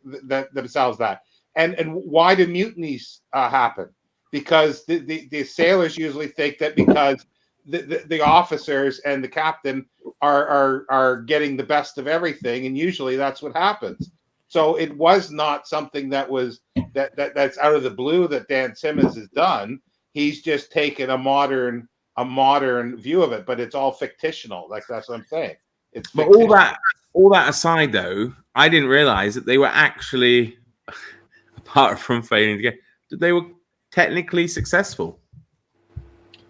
Speaker 1: themselves that. And why do mutinies happen? Because the sailors usually think that because the officers and the captain are getting the best of everything, and usually that's what happens. So it was not something that's out of the blue that Dan Simmons has done. He's just taken a modern view of it, but it's all fictional. Like, that's what I'm saying.
Speaker 5: But all that aside, though, I didn't realize that they were actually, apart from failing to get, that they were technically successful.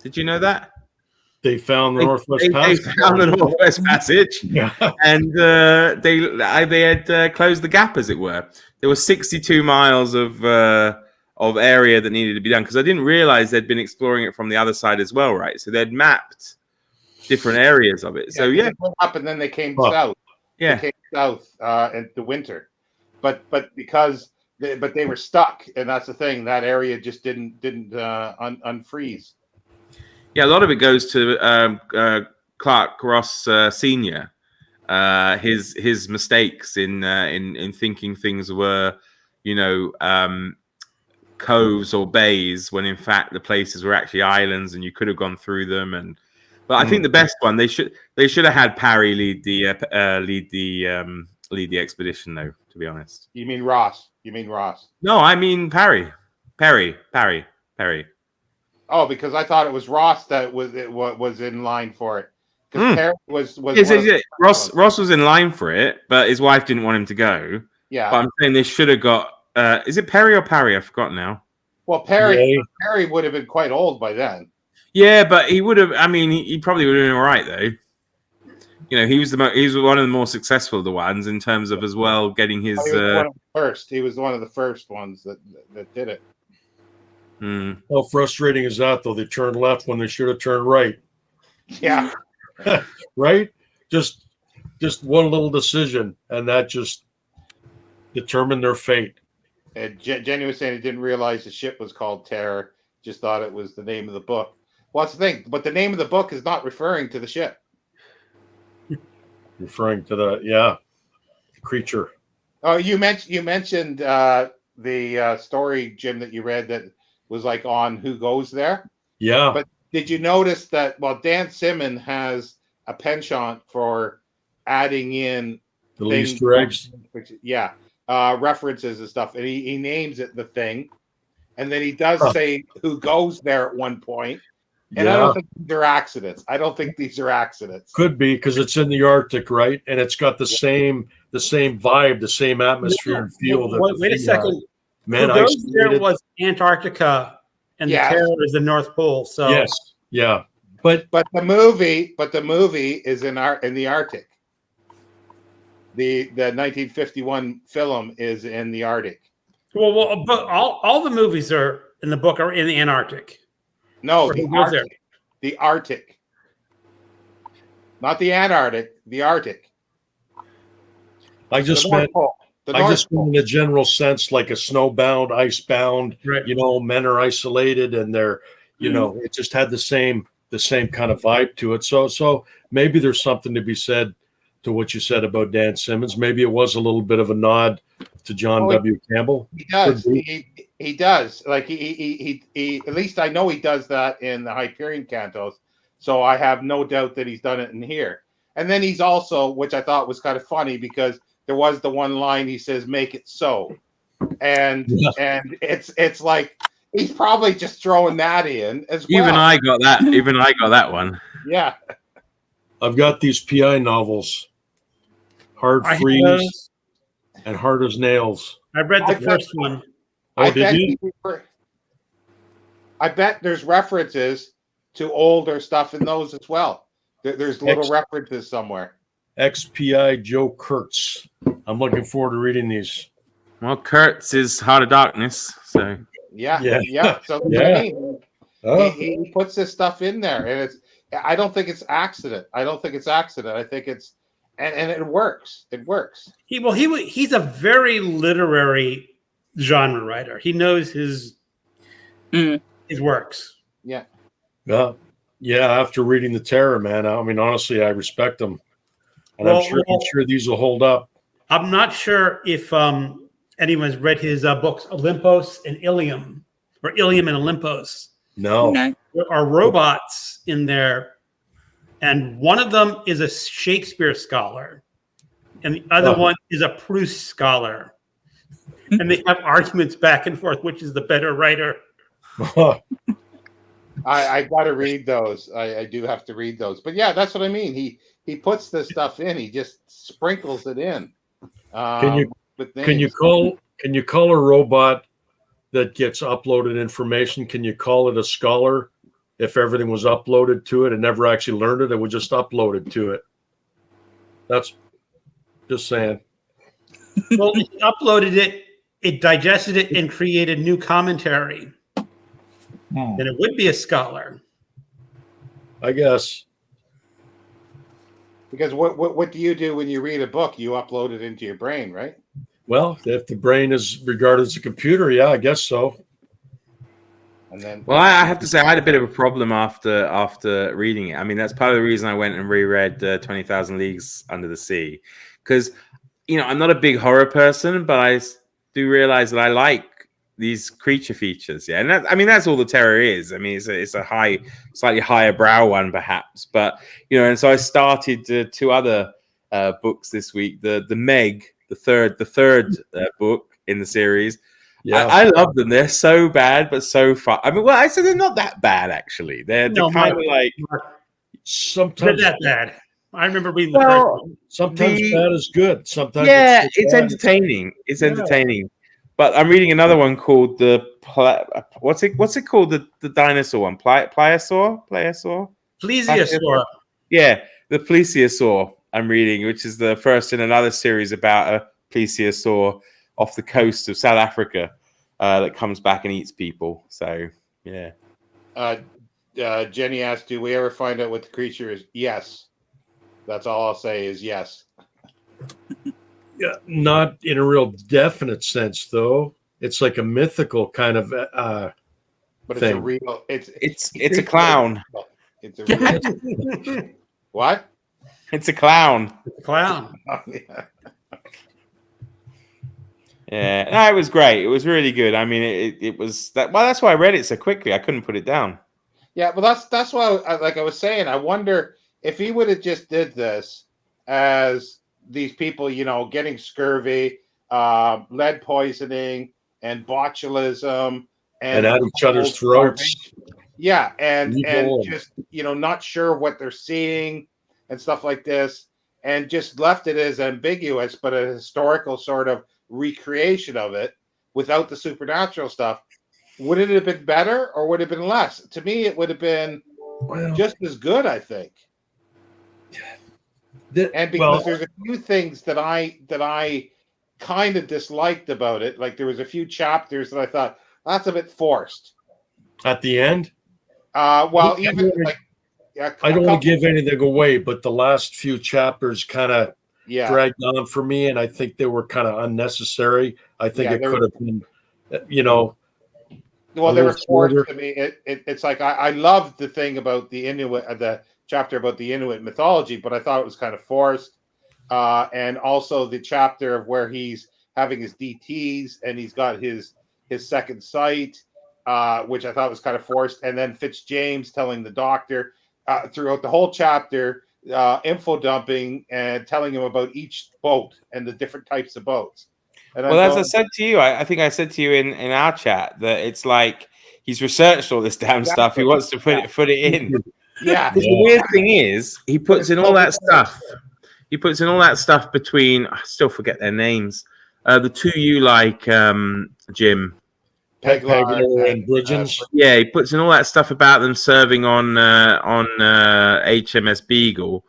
Speaker 5: Did you know that?
Speaker 3: They found the Northwest Passage.
Speaker 5: They found the Northwest Passage, and they had closed the gap, as it were. There were 62 miles of area that needed to be done, because I didn't realize they'd been exploring it from the other side as well, right? So they'd mapped different areas of it. So
Speaker 1: they went up and then they came south.
Speaker 5: Yeah,
Speaker 1: they came south in the winter, but because they were stuck, and that's the thing. That area just didn't unfreeze.
Speaker 5: Yeah, a lot of it goes to Clark Ross Senior. His mistakes in thinking things were, coves or bays, when in fact the places were actually islands, and you could have gone through them. But I think the best one, they should have had Parry lead the expedition, though. To be honest.
Speaker 1: You mean Ross?
Speaker 5: No, I mean Parry.
Speaker 1: Oh, because I thought it was Ross that was in line for it. Because Perry was
Speaker 5: Ross was in line for it, but his wife didn't want him to go.
Speaker 1: Yeah,
Speaker 5: but I'm saying they should have got. Is it Perry or Parry? I forgot now.
Speaker 1: Well, Perry would have been quite old by then.
Speaker 5: Yeah, but he would have. I mean, he probably would have been all right though. He was one of the more successful of the ones in terms of as well getting his.
Speaker 1: He was one of the first. He was one of the first ones that did it.
Speaker 3: How frustrating is that, though? They turned left when they should have turned right.
Speaker 1: Yeah.
Speaker 3: Right? Just one little decision, and that just determined their fate.
Speaker 1: And Jenny was saying he didn't realize the ship was called Terror, just thought it was the name of the book. Well, that's the thing, but the name of the book is not referring to the ship.
Speaker 3: referring to the creature.
Speaker 1: Oh, you mentioned the story, Jim, that you read that was like on Who Goes There.
Speaker 3: Yeah.
Speaker 1: But did you notice that? Well, Dan Simmons has a penchant for adding in
Speaker 3: the
Speaker 1: things,
Speaker 3: Easter eggs.
Speaker 1: References and stuff, and he names it the Thing, and then he does say Who Goes There at one point. And I don't think these are accidents.
Speaker 3: Could be because it's in the Arctic, right? And it's got the same vibe, the same atmosphere and feel.
Speaker 4: Wait a second.
Speaker 3: Man,
Speaker 4: Who Goes There was Antarctica, and the Terror is the North Pole. So
Speaker 3: yes, yeah. But
Speaker 1: the movie is in the Arctic. The 1951 film is in the Arctic.
Speaker 4: Well, but all the movies are in the book are in the Antarctic.
Speaker 1: No, the Arctic. The Arctic. Not the Antarctic, the Arctic.
Speaker 3: I just meant in a general sense, like a snowbound, icebound,
Speaker 4: right.
Speaker 3: Men are isolated and they're, it just had the same kind of vibe to it. So maybe there's something to be said to what you said about Dan Simmons. Maybe it was a little bit of a nod to John W. Campbell.
Speaker 1: He does. He does. Like he at least I know he does that in the Hyperion Cantos. So I have no doubt that he's done it in here. And then he's also, which I thought was kind of funny because there was the one line he says, "Make it so," and it's like he's probably just throwing that in as well.
Speaker 5: Even I got that one.
Speaker 1: Yeah.
Speaker 3: I've got these PI novels, Hard Freeze and Hard as Nails.
Speaker 4: I read the first one.
Speaker 3: Oh, did you?
Speaker 1: I bet there's references to older stuff in those as well. There's little references somewhere.
Speaker 3: XPI Joe Kurtz. I'm looking forward to reading these.
Speaker 5: Well, Kurtz is Heart of Darkness, so
Speaker 1: yeah. So he puts this stuff in there, and I don't think it's accident. I think it's and it works. It works.
Speaker 4: He's a very literary genre writer. He knows his works.
Speaker 1: Yeah.
Speaker 3: After reading The Terror, man, I mean, honestly, I respect him, and I'm sure these will hold up.
Speaker 4: I'm not sure if anyone's read his books Olympos and Ilium, or Ilium and Olympos.
Speaker 3: No.
Speaker 4: There are robots in there, and one of them is a Shakespeare scholar, and the other one is a Proust scholar. And they have arguments back and forth, which is the better writer.
Speaker 1: I got to read those. I do have to read those. But yeah, that's what I mean. He puts this stuff in. He just sprinkles it in.
Speaker 3: Can you call a robot that gets uploaded information? Can you call it a scholar if everything was uploaded to it and never actually learned it? It was just uploaded to it. That's just saying.
Speaker 4: Well, it uploaded it, it digested it, and created new commentary. Then it would be a scholar,
Speaker 3: I guess.
Speaker 1: Because what do you do when you read a book? You upload it into your brain, right?
Speaker 3: Well, if the brain is regarded as a computer, yeah, I guess so.
Speaker 5: And then, well, I have to say, I had a bit of a problem after reading it. I mean, that's part of the reason I went and reread 20,000 Leagues Under the Sea, because I'm not a big horror person, but I do realize that I like these creature features, and that's all the Terror is. I mean, it's a slightly higher brow one, perhaps, but and so I started two other books this week. The Meg, the third book in the series. Yeah, I love them. They're so bad, but so fun. I mean, well, I said they're not that bad actually. They're kind of like
Speaker 3: sometimes
Speaker 4: they're that bad. I remember reading the first one.
Speaker 3: Sometimes bad is good. Sometimes
Speaker 5: it's entertaining. It's entertaining. But I'm reading another one called what's it called? The dinosaur one, Plesiosaur.
Speaker 4: Plesiosaur.
Speaker 5: Yeah, the Plesiosaur. I'm reading, which is the first in another series about a Plesiosaur off the coast of South Africa that comes back and eats people. So yeah.
Speaker 1: Jenny asked, "Do we ever find out what the creature is?" Yes. That's all I'll say is yes.
Speaker 3: Yeah, not in a real definite sense, though. It's like a mythical kind of
Speaker 1: but
Speaker 3: thing.
Speaker 1: It's a real. It's
Speaker 5: a clown.
Speaker 1: It's a real. What?
Speaker 5: It's a clown.
Speaker 4: Clown.
Speaker 1: Yeah.
Speaker 5: Yeah, no, it was great. It was really good. I mean, it was that. Well, that's why I read it so quickly. I couldn't put it down.
Speaker 1: Yeah, well, that's why, like I was saying, I wonder if he would have just did this as these people, getting scurvy, lead poisoning, and botulism,
Speaker 3: And at each other's throats.
Speaker 1: Yeah, and
Speaker 3: Evil.
Speaker 1: just not sure what they're seeing and stuff like this, and just left it as ambiguous, but a historical sort of recreation of it without the supernatural stuff. Would it have been better or would it have been less? To me, it would have been just as good, I think. And because there's a few things that I kind of disliked about it, like there was a few chapters that I thought that's a bit forced.
Speaker 3: At the end?
Speaker 1: Well, even like
Speaker 3: I don't want to give anything away, but the last few chapters kind of dragged on for me, and I think they were kind of unnecessary. I think it could have been,
Speaker 1: Well, they were forced to me. It's like I loved the thing about the Inuit, the chapter about the Inuit mythology, but I thought it was kind of forced. And also the chapter of where he's having his DTs and he's got his second sight, which I thought was kind of forced. And then Fitzjames telling the doctor throughout the whole chapter, info dumping and telling him about each boat and the different types of boats. And
Speaker 5: well, as I said to you, I think I said to you in our chat that it's like he's researched all this damn stuff. He wants to put it in.
Speaker 1: Yeah.
Speaker 5: The weird thing is he puts in all that stuff. He puts in all that stuff between, I still forget their names. The two you like, Jim.
Speaker 3: Pegler and Bridgens.
Speaker 5: Yeah, he puts in all that stuff about them serving on HMS Beagle.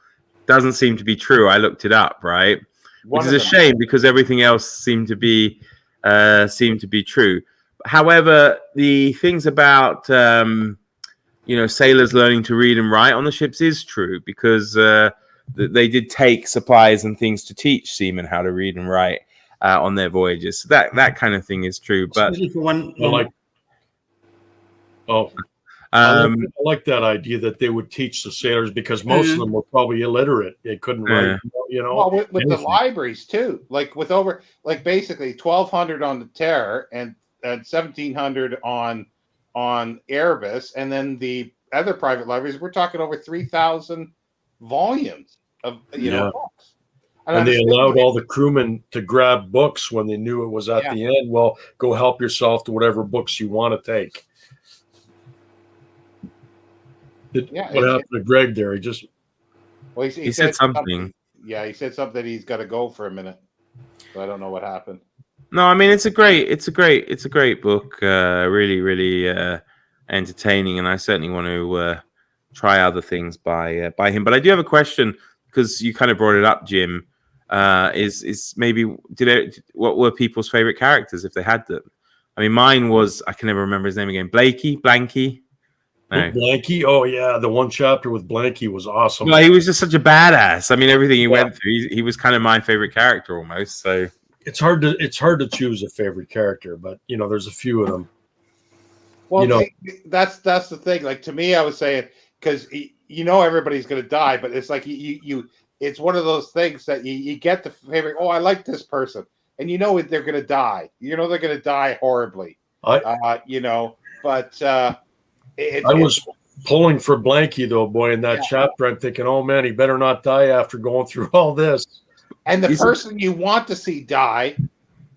Speaker 5: Doesn't seem to be true. I looked it up, right? Which is a shame because everything else seemed to be true. However, the things about sailors learning to read and write on the ships is true because they did take supplies and things to teach seamen how to read and write on their voyages. So that kind of thing is true. But
Speaker 3: I like that idea that they would teach the sailors because most of them were probably illiterate. They couldn't write,
Speaker 1: Well, with the libraries too, like with over basically 1,200 on the Terror and 1,700 on Erebus, and then the other private libraries, we're talking over 3,000 volumes of books.
Speaker 3: And they allowed all the crewmen to grab books when they knew it was at the end. Well, go help yourself to whatever books you want to take. What happened to Greg there? He
Speaker 5: said something.
Speaker 1: Yeah, he said something. He's got to go for a minute. So I don't know what happened.
Speaker 5: No, I mean it's a great book. Really, really entertaining, and I certainly want to try other things by him. But I do have a question because you kind of brought it up, Jim. Is maybe what were people's favorite characters if they had them? I mean, mine was I can never remember his name again. Blanky. No.
Speaker 3: Blanky, oh yeah, the one chapter with Blanky was awesome.
Speaker 5: Well, he was just such a badass. I mean, everything he went through, he was kind of my favorite character almost. So
Speaker 3: it's hard to choose a favorite character, but there's a few of them.
Speaker 1: Well, that's the thing. Like to me, I was saying because everybody's going to die, but it's like it's one of those things that you get the favorite. Oh, I like this person, and they're going to die. They're going to die horribly. But. I
Speaker 3: was pulling for Blanky though, boy, in that chapter. I'm thinking, oh man, he better not die after going through all this.
Speaker 1: And the person you want to see die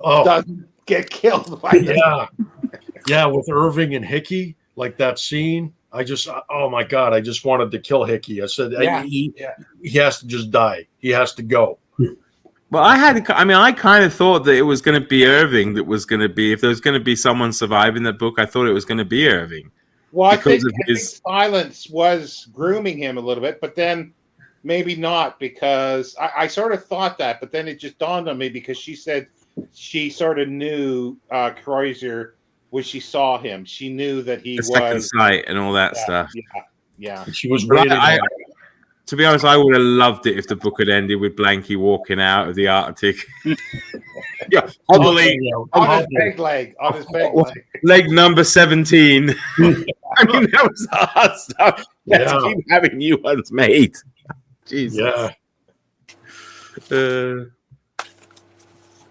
Speaker 1: doesn't get killed by
Speaker 3: yeah, with Irving and Hickey, like that scene. Oh my God, I just wanted to kill Hickey. I said, he has to just die. He has to go.
Speaker 5: Well, I kind of thought that it was going to be Irving that was going to be, if there was going to be someone surviving that book, I thought it was going to be Irving.
Speaker 1: Well, I think Silence was grooming him a little bit, but then maybe not because I sort of thought that, but then it just dawned on me because she said she sort of knew Kreuzer when she saw him. She knew that he was
Speaker 5: second sight and all that stuff.
Speaker 1: Yeah.
Speaker 3: She was waiting.
Speaker 5: To be honest, I would have loved it if the book had ended with Blanky walking out of the Arctic.
Speaker 1: On his peg leg.
Speaker 5: Leg number 17. I mean, that was hard stuff. Let's keep having new ones made. Jesus.
Speaker 3: Yeah.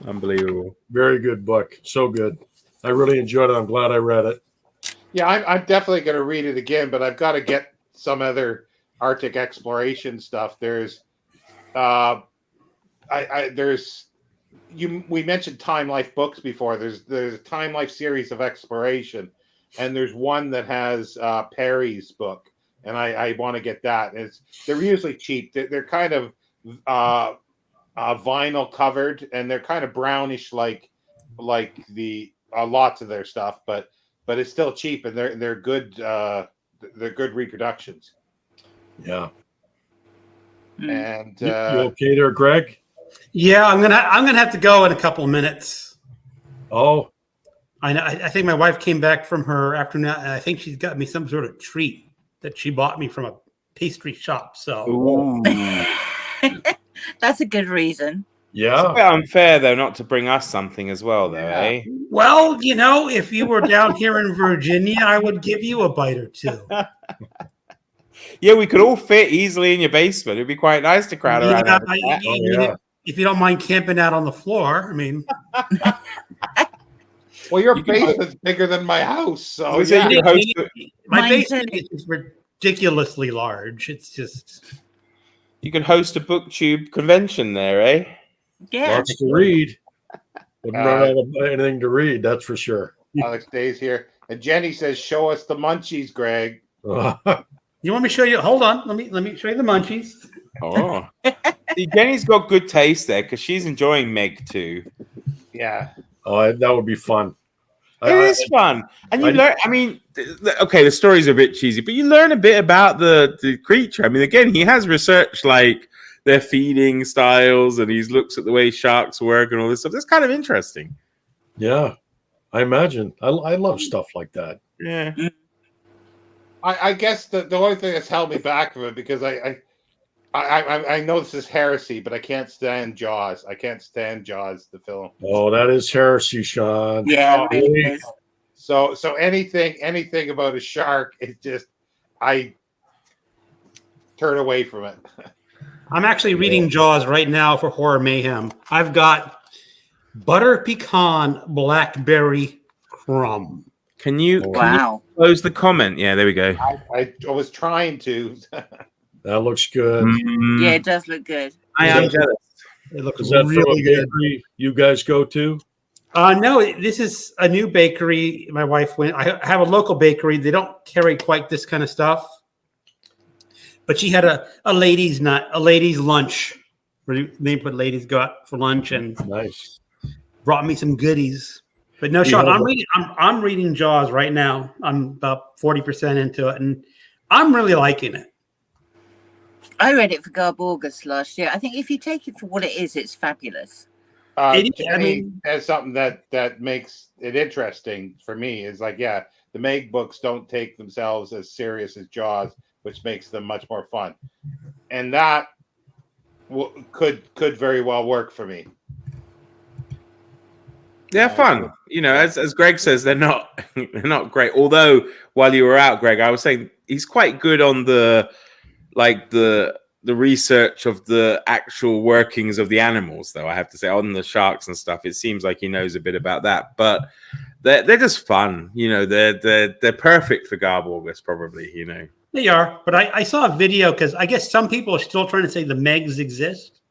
Speaker 5: Unbelievable.
Speaker 3: Very good book. So good. I really enjoyed it. I'm glad I read it.
Speaker 1: Yeah, I'm definitely going to read it again, but I've got to get some other Arctic exploration stuff. There's, we mentioned Time Life books before. There's a Time Life series of exploration, and there's one that has Perry's book, and I want to get that. They're usually cheap. They're kind of vinyl covered, and they're kind of brownish like the lots of their stuff, but it's still cheap, and they're good. They're good reproductions.
Speaker 3: Yeah.
Speaker 1: And
Speaker 3: You okay there, Greg?
Speaker 4: Yeah, I'm gonna have to go in a couple of minutes.
Speaker 3: Oh,
Speaker 4: I know. I think my wife came back from her afternoon, and I think she's got me some sort of treat that she bought me from a pastry shop. So
Speaker 2: That's a good reason.
Speaker 5: It's a
Speaker 3: yeah.
Speaker 5: bit unfair though not to bring us something as well, though,
Speaker 1: Yeah.
Speaker 5: eh?
Speaker 4: well, if you were down here in Virginia, I would give you a bite or two.
Speaker 5: Yeah, we could all fit easily in your basement. It'd be quite nice to crowd around.
Speaker 4: Yeah,
Speaker 5: and have a chat.
Speaker 3: yeah.
Speaker 4: If you don't mind camping out on the floor, I mean,
Speaker 1: well, your basement's bigger than my house, so
Speaker 5: I was saying
Speaker 1: yeah.
Speaker 5: you host
Speaker 4: my
Speaker 2: Mine
Speaker 4: basement
Speaker 2: too.
Speaker 4: is ridiculously large. It's just
Speaker 5: you could host a booktube convention there, eh?
Speaker 2: Yeah.
Speaker 3: Lots to read. Wouldn't run out of anything to read, that's for sure.
Speaker 1: Alex Day's here, and Jenny says, "Show us the munchies, Greg."
Speaker 4: you want me to show you? Hold on, let me show you the munchies.
Speaker 5: Oh, see, Jenny's got good taste there because she's enjoying Meg too.
Speaker 1: Yeah.
Speaker 3: Oh, that would be fun.
Speaker 5: It is fun, and you learn. I mean, okay, the story's a bit cheesy, but you learn a bit about the creature. I mean, again, he has researched like their feeding styles, and he looks at the way sharks work and all this stuff. That's kind of interesting.
Speaker 3: Yeah, I imagine. I love stuff like that.
Speaker 5: Yeah.
Speaker 1: I guess the only thing that's held me back from it because I know this is heresy, but I can't stand Jaws. I can't stand Jaws, the film.
Speaker 3: Oh, that is heresy, Sean.
Speaker 2: Yeah, it really
Speaker 3: really?
Speaker 2: is.
Speaker 1: So anything about a shark, it just I turn away from it.
Speaker 4: I'm actually reading Jaws right now for Horror Mayhem. I've got Butter Pecan Blackberry Crumb.
Speaker 5: Can you
Speaker 2: Wow.
Speaker 5: close the comment? Yeah, there we go.
Speaker 1: I was trying to.
Speaker 3: That looks good.
Speaker 5: Mm,
Speaker 2: Yeah, it does look good.
Speaker 5: I am jealous.
Speaker 4: It looks
Speaker 3: Is that from a
Speaker 4: really good.
Speaker 3: bakery you guys go to?
Speaker 4: No, this is a new bakery. My wife went. I have a local bakery. They don't carry quite this kind of stuff. But she had a ladies' lunch. Where they put ladies go out for lunch and
Speaker 3: Nice.
Speaker 4: brought me some goodies. But no, Sean, I'm reading Jaws right now. I'm about 40% into it, and I'm really liking it.
Speaker 2: I read it for Garborgus last year. I think if you take it for what it is, it's fabulous.
Speaker 1: Jenny has something that makes it interesting for me is like, yeah, the Meg books don't take themselves as serious as Jaws, which makes them much more fun, and that could very well work for me.
Speaker 5: They're fun, as Greg says, they're not great. Although while you were out, Greg, I was saying he's quite good on the research of the actual workings of the animals, though. I have to say, on the sharks and stuff, it seems like he knows a bit about that. But they're just fun, They're perfect for Garborgus, probably,
Speaker 4: They are, but I saw a video because I guess some people are still trying to say the Megs exist,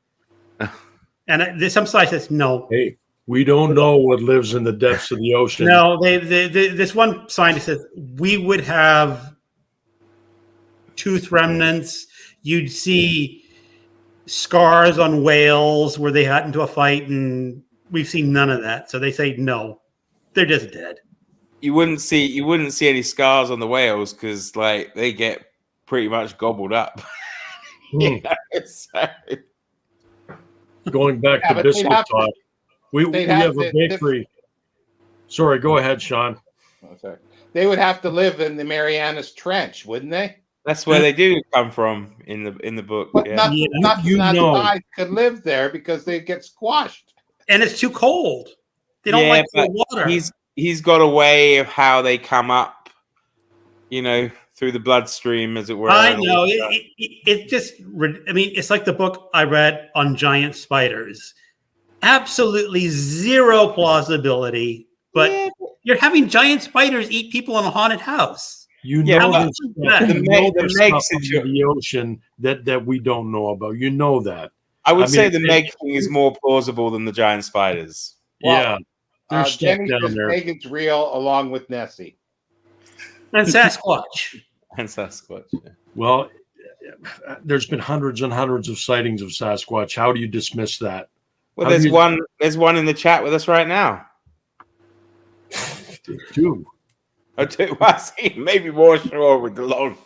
Speaker 4: and there's some sites that no.
Speaker 3: Hey, we don't know what lives in the depths of the ocean.
Speaker 4: No, this one scientist says we would have tooth remnants. You'd see scars on whales where they got into a fight, and we've seen none of that. So they say no, they're just dead.
Speaker 5: You wouldn't see any scars on the whales because like they get pretty much gobbled up. So.
Speaker 3: Going back to biscuit talk, we have a bakery. Sorry, go ahead, Sean.
Speaker 1: Oh, sorry. They would have to live in the Marianas Trench, wouldn't they?
Speaker 5: That's where they do come from in the book.
Speaker 1: But
Speaker 5: Yeah.
Speaker 1: nothing that could live there because they get squashed.
Speaker 4: And it's too cold. They don't like cold water.
Speaker 5: He's got a way of how they come up, through the bloodstream, as it were.
Speaker 4: I know. It just, I mean, it's like the book I read on giant spiders. Absolutely zero plausibility, but
Speaker 5: Yeah.
Speaker 4: you're having giant spiders eat people in a haunted house.
Speaker 3: You
Speaker 5: Yeah,
Speaker 3: know
Speaker 5: but
Speaker 3: this stuff.
Speaker 4: the
Speaker 3: You
Speaker 5: Meg-
Speaker 3: know
Speaker 5: the
Speaker 3: there's
Speaker 5: Meg
Speaker 3: stuff under
Speaker 5: situ-
Speaker 3: the ocean that we don't know about. You know that.
Speaker 5: I would
Speaker 3: I
Speaker 5: say
Speaker 3: mean,
Speaker 5: the Meg thing is more plausible than the giant spiders.
Speaker 1: Well,
Speaker 3: Yeah. There's stuff
Speaker 1: Jenny
Speaker 3: down
Speaker 1: says
Speaker 3: there.
Speaker 1: Megan's real along with Nessie.
Speaker 4: And Sasquatch.
Speaker 5: And Sasquatch. Yeah.
Speaker 3: Well, there's been hundreds and hundreds of sightings of Sasquatch. How do you dismiss that?
Speaker 5: Well,
Speaker 3: How
Speaker 5: there's
Speaker 3: do you-
Speaker 5: one. There's one in the chat with us right now.
Speaker 3: Dude.
Speaker 5: I see. Maybe more sure with the long.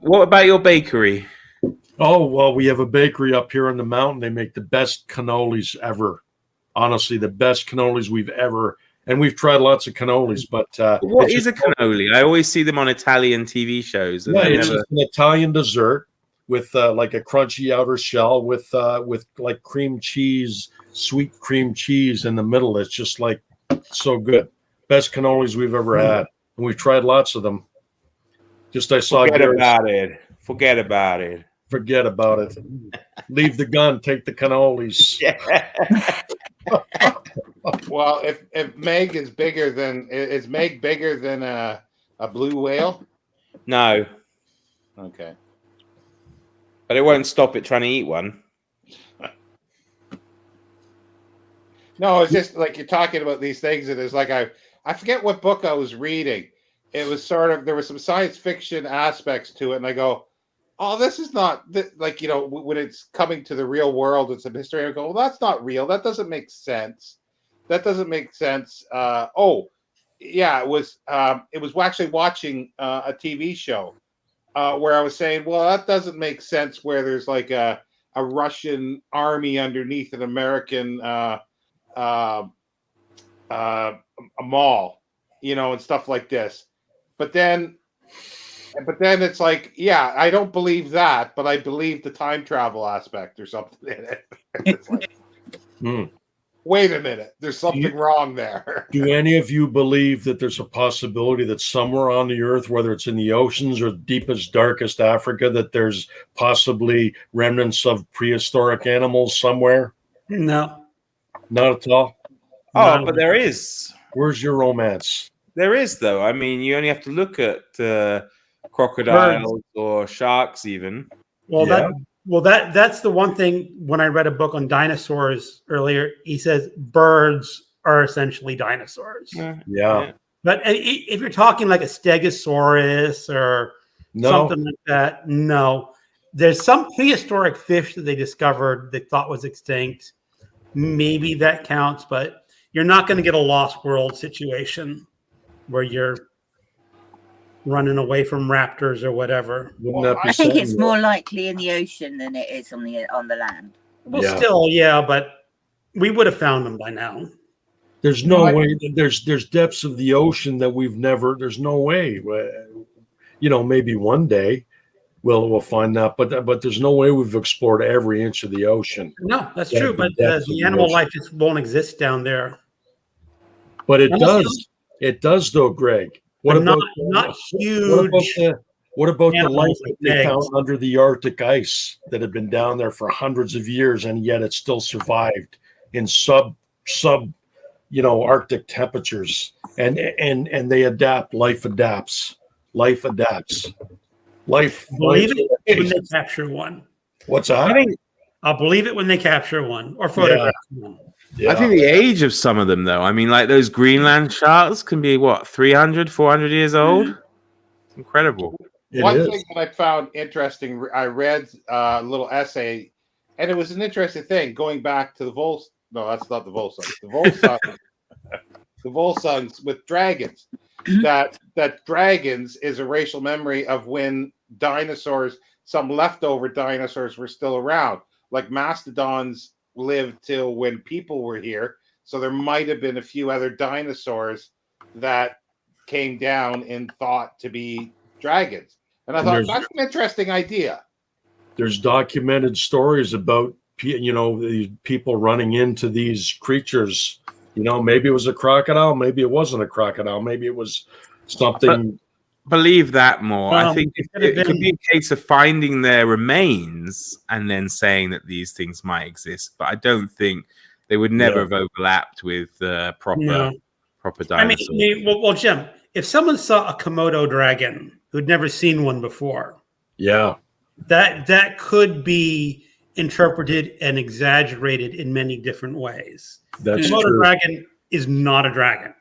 Speaker 5: What about your bakery?
Speaker 3: Oh, well, we have a bakery up here on the mountain. They make the best cannolis ever. Honestly, the best cannolis we've ever. And we've tried lots of cannolis, but
Speaker 5: What
Speaker 3: it's
Speaker 5: is a cannoli? I always see them on Italian TV shows. And
Speaker 3: Yeah,
Speaker 5: I
Speaker 3: it's
Speaker 5: never...
Speaker 3: just an Italian dessert with like a crunchy outer shell with like cream cheese, sweet cream cheese in the middle. It's just like so good. Best cannolis we've ever had. And we've tried lots of them. Just I saw
Speaker 5: Forget
Speaker 3: Gary's-
Speaker 5: about it. Forget about it.
Speaker 3: Forget about it. Leave the gun, take the cannolis.
Speaker 1: Well, if Meg is bigger than is Meg bigger than a blue whale?
Speaker 5: No,
Speaker 1: Okay.
Speaker 5: but it won't stop it trying to eat one.
Speaker 1: No, it's just like you're talking about these things, and it's like I forget what book I was reading. It was sort of there was some science fiction aspects to it, and I go, "Oh, this is not like when it's coming to the real world, it's a history." And I go, "Well, that's not real. That doesn't make sense. That doesn't make sense." Oh, yeah, it was actually watching a TV show where I was saying, "Well, that doesn't make sense." Where there's like a Russian army underneath an American a mall, and stuff like this. But then it's like, yeah, I don't believe that, but I believe the time travel aspect or something in it. It's like, wait a minute, there's something wrong there.
Speaker 3: Do any of you believe that there's a possibility that somewhere on the earth, whether it's in the oceans or deepest, darkest Africa, that there's possibly remnants of prehistoric animals somewhere?
Speaker 4: No.
Speaker 3: Not at all.
Speaker 5: Oh,
Speaker 4: No.
Speaker 5: but there is.
Speaker 3: Where's your romance?
Speaker 5: There is, though. I mean, you only have to look at crocodiles or sharks, even.
Speaker 4: Well,
Speaker 3: Yeah.
Speaker 4: that's the one thing. When I read a book on dinosaurs earlier, he says birds are essentially dinosaurs.
Speaker 3: Yeah.
Speaker 4: But if you're talking like a stegosaurus or
Speaker 3: No.
Speaker 4: something like that, no. There's some prehistoric fish that they discovered they thought was extinct. Maybe that counts, but you're not going to get a Lost World situation where you're running away from raptors or whatever.
Speaker 3: Wouldn't that be
Speaker 2: I think it's
Speaker 3: something?
Speaker 2: more likely in the ocean than it is on the land.
Speaker 4: Well,
Speaker 3: Yeah.
Speaker 4: still, yeah, but we would have found them by now.
Speaker 3: There's no way that there's depths of the ocean that we've never. There's no way. Maybe one day we'll find that, but there's no way we've explored every inch of the ocean.
Speaker 4: No, that's
Speaker 3: Yeah,
Speaker 4: true,
Speaker 3: the
Speaker 4: but
Speaker 3: depths of
Speaker 4: the
Speaker 3: the
Speaker 4: animal
Speaker 3: ocean.
Speaker 4: life just won't exist down there.
Speaker 3: But it
Speaker 4: Almost
Speaker 3: does. It does, though, Greg. What
Speaker 4: But
Speaker 3: about
Speaker 4: not
Speaker 3: huge? What about the life
Speaker 4: animals
Speaker 3: that
Speaker 4: like
Speaker 3: they
Speaker 4: eggs.
Speaker 3: found under the Arctic ice that had been down there for hundreds of years, and yet it still survived in sub Arctic temperatures, and they adapt. Life adapts. Life adapts. Life.
Speaker 4: Believe it when they capture one.
Speaker 3: What's that?
Speaker 5: I think
Speaker 4: I'll believe it when they capture one or photograph one.
Speaker 3: Yeah.
Speaker 5: I think the age of some of them, though, I mean, like those Greenland sharks can be, 300, 400 years old? It's incredible.
Speaker 3: It
Speaker 1: One
Speaker 3: is.
Speaker 1: thing that I found interesting, I read a little essay, and it was an interesting thing going back to the Volsungs. No, that's not the Volsungs. The Volsungs, the Volsungs with dragons. That dragons is a racial memory of when dinosaurs, some leftover dinosaurs, were still around. Like mastodons lived till when people were here, so there might have been a few other dinosaurs that came down and thought to be dragons. And I
Speaker 3: And
Speaker 1: thought
Speaker 3: there's-
Speaker 1: that's an interesting idea.
Speaker 3: There's documented stories about these people running into these creatures. Maybe it was a crocodile, maybe it wasn't a crocodile, maybe it was something.
Speaker 5: Believe that more. I think
Speaker 4: it
Speaker 5: it could be a case of finding their remains and then saying that these things might exist, but I don't think they would never have overlapped with proper dinosaurs.
Speaker 4: Well, Jim, if someone saw a Komodo dragon who'd never seen one before, that could be interpreted and exaggerated in many different ways.
Speaker 3: That's
Speaker 4: Komodo
Speaker 3: true.
Speaker 4: dragon is not a dragon.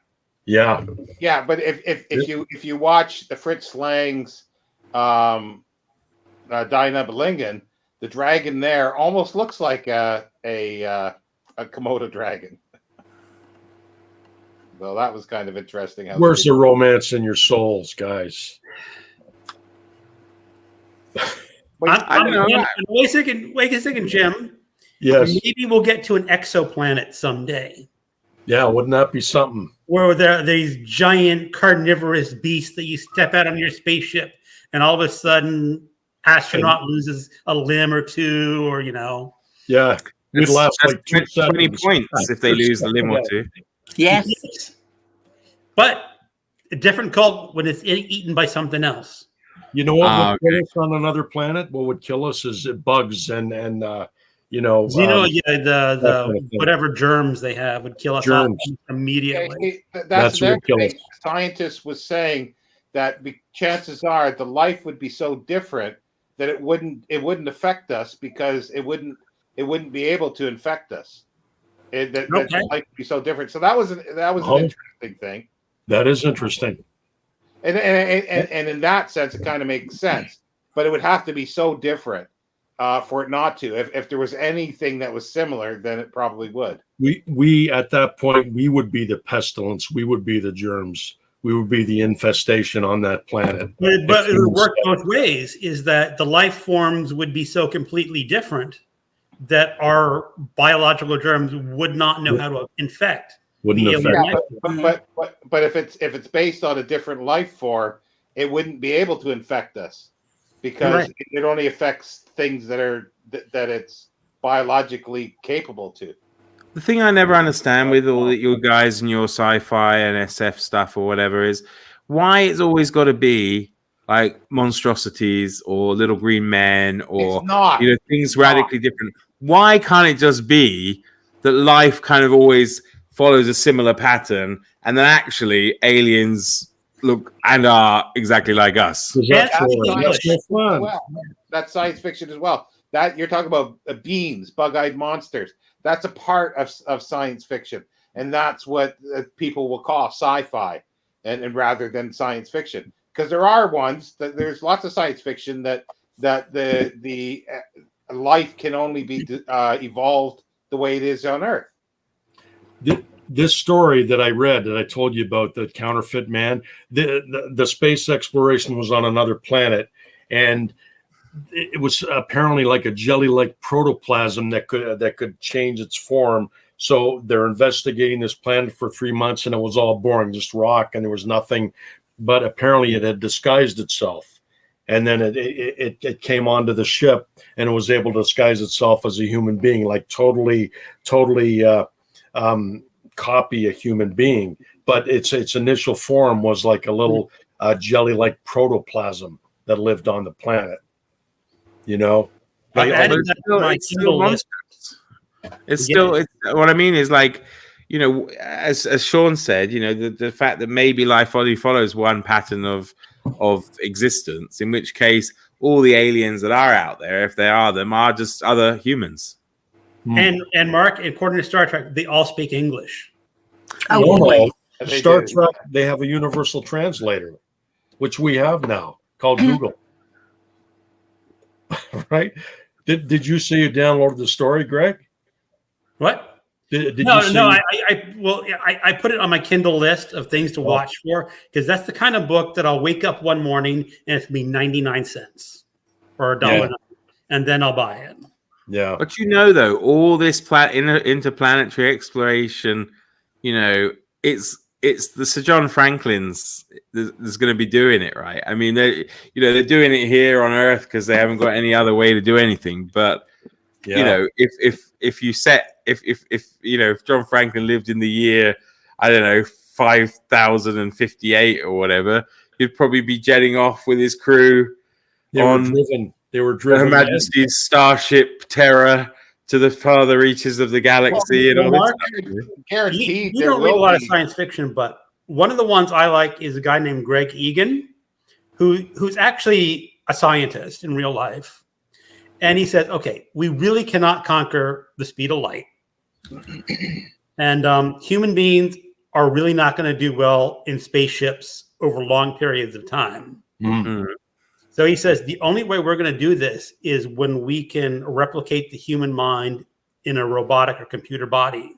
Speaker 3: Yeah.
Speaker 1: Yeah, but if you watch the Fritz Lang's Die Nibelungen, the dragon there almost looks like a Komodo dragon. So that was kind of interesting.
Speaker 3: Where's the romance in your souls, guys?
Speaker 4: Wait a second, Jim.
Speaker 3: Yes.
Speaker 4: Maybe we'll get to an exoplanet someday.
Speaker 3: Yeah, wouldn't that be something?
Speaker 4: Where there are these giant carnivorous beasts that you step out on your spaceship, and all of a sudden, astronaut loses a limb or two, or
Speaker 3: Yeah, we'd last like 2
Speaker 5: 20
Speaker 3: seconds.
Speaker 5: points if they lose the limb or two.
Speaker 2: Yes.
Speaker 4: But a different cult when it's eaten by something else.
Speaker 3: You know what would kill us on another planet? What would kill us is bugs and the
Speaker 4: whatever germs they have would kill us all immediately.
Speaker 1: That's their thing. Scientists was saying that chances are the life would be so different that it wouldn't affect us because it wouldn't be able to infect us. That life would be so different. So that was an interesting thing.
Speaker 3: That is interesting.
Speaker 1: And in that sense, it kind of makes sense. But it would have to be so different for it not to. If there was anything that was similar, then it probably would.
Speaker 3: We at that point, we would be the pestilence. We would be the germs. We would be the infestation on that planet.
Speaker 4: But it would work both ways, is that the life forms would be so completely different that our biological germs would not know how to infect.
Speaker 3: Wouldn't affect.
Speaker 1: But if it's based on a different life form, it wouldn't be able to infect us because it only affects things that it's biologically capable to.
Speaker 5: The thing I never understand with all you guys and your sci-fi and SF stuff or whatever is why it's always got to be like monstrosities or little green men or things radically different. Why can't it just be that life kind of always follows a similar pattern and then actually aliens look and are exactly like us?
Speaker 1: That's science fiction as well. That you're talking about beings, bug-eyed monsters. That's a part of science fiction, and that's what people will call sci-fi, and rather than science fiction, because there are ones that there's lots of science fiction that the life can only be evolved the way it is on Earth.
Speaker 3: This story that I read that I told you about, the counterfeit man, the space exploration was on another planet, and it was apparently like a jelly-like protoplasm that could change its form. So they're investigating this planet for 3 months, and it was all boring, just rock, and there was nothing. But apparently, it had disguised itself, and then it came onto the ship, and it was able to disguise itself as a human being, like totally copy a human being. But its initial form was like a little jelly-like protoplasm that lived on the planet.
Speaker 5: It's what I mean is like, as Sean said, the fact that maybe life only follows one pattern of existence, in which case all the aliens that are out there, if they are them, are just other humans.
Speaker 4: And Mark, according to Star Trek, they all speak English.
Speaker 3: Star Trek, they have a universal translator, which we have now, called Google. Right? Did you see you downloaded the story, Greg?
Speaker 4: What? I put it on my Kindle list of things to watch for, because that's the kind of book that I'll wake up one morning and it's gonna be 99 cents or $1.09, and then I'll buy it.
Speaker 3: Yeah.
Speaker 5: But though, all this interplanetary exploration, it's the Sir John Franklin's that's going to be doing it, right? I mean, they're doing it here on Earth because they haven't got any other way to do anything. But if John Franklin lived in the year, I don't know, 5058 or whatever, he'd probably be jetting off with his crew
Speaker 3: They were driven.
Speaker 5: Her Majesty's Starship Terror to the farther reaches of the galaxy and all this
Speaker 4: Mark,
Speaker 5: stuff.
Speaker 1: Guaranteed
Speaker 4: you
Speaker 1: there
Speaker 4: don't read a
Speaker 1: will
Speaker 4: lot of
Speaker 1: be.
Speaker 4: science fiction, but one of the ones I like is a guy named Greg Egan, who's actually a scientist in real life. And he says, okay, we really cannot conquer the speed of light. And human beings are really not going to do well in spaceships over long periods of time.
Speaker 3: Mm.
Speaker 4: So he says the only way we're going to do this is when we can replicate the human mind in a robotic or computer body.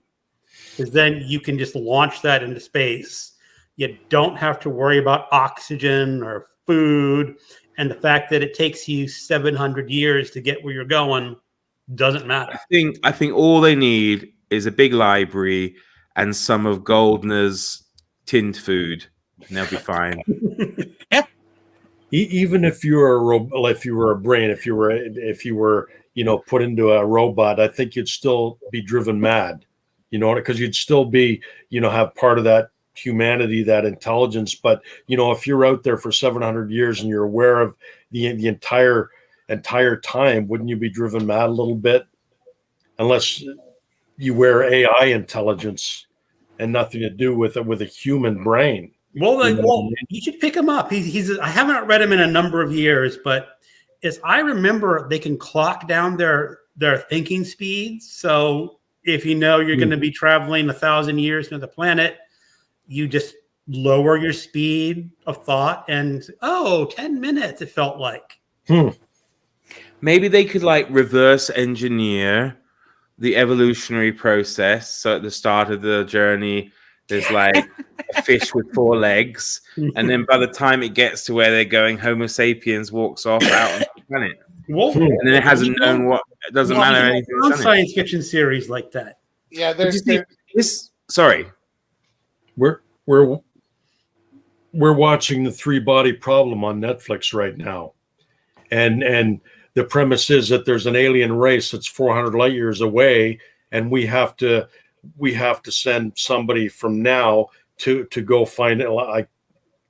Speaker 4: Because then you can just launch that into space. You don't have to worry about oxygen or food. And the fact that it takes you 700 years to get where you're going doesn't matter.
Speaker 5: I think all they need is a big library and some of Goldner's tinned food, and they'll be fine.
Speaker 3: Even if you were a brain, if you were put into a robot, I think you'd still be driven mad, because you'd still be have part of that humanity, that intelligence. But if you're out there for 700 years and you're aware of the entire time, wouldn't you be driven mad a little bit? Unless you wear AI intelligence and nothing to do with a human brain.
Speaker 4: Well, you should pick him up. I haven't read him in a number of years, but as I remember, they can clock down their thinking speeds. So if you're going to be traveling 1,000 years to the planet, you just lower your speed of thought, and 10 minutes it felt like.
Speaker 5: Maybe they could reverse engineer the evolutionary process. So at the start of the journey, there's a fish with 4 legs, and then by the time it gets to where they're going, Homo sapiens walks off out on the planet. And then it hasn't known what. It doesn't matter anything.
Speaker 4: There's science fiction series like that.
Speaker 1: Yeah,
Speaker 5: Sorry,
Speaker 3: we're watching the 3-body problem on Netflix right now, and the premise is that there's an alien race that's 400 light years away, and we have to send somebody from now to go find it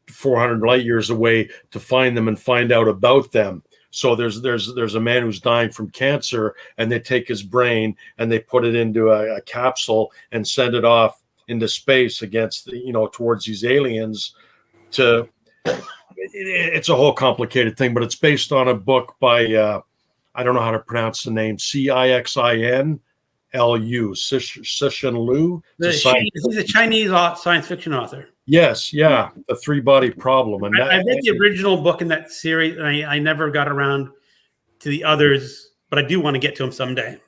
Speaker 3: 400 light years away to find them and find out about them. So there's a man who's dying from cancer, and they take his brain and they put it into a capsule and send it off into space against towards these aliens. It's a whole complicated thing, but it's based on a book by I don't know how to pronounce the name, Cixinlu, Cixin Liu.
Speaker 4: He's a Chinese science fiction author.
Speaker 3: Yes, yeah, the 3-body problem. And
Speaker 4: I read the original book in that series, and I never got around to the others, but I do want to get to them someday.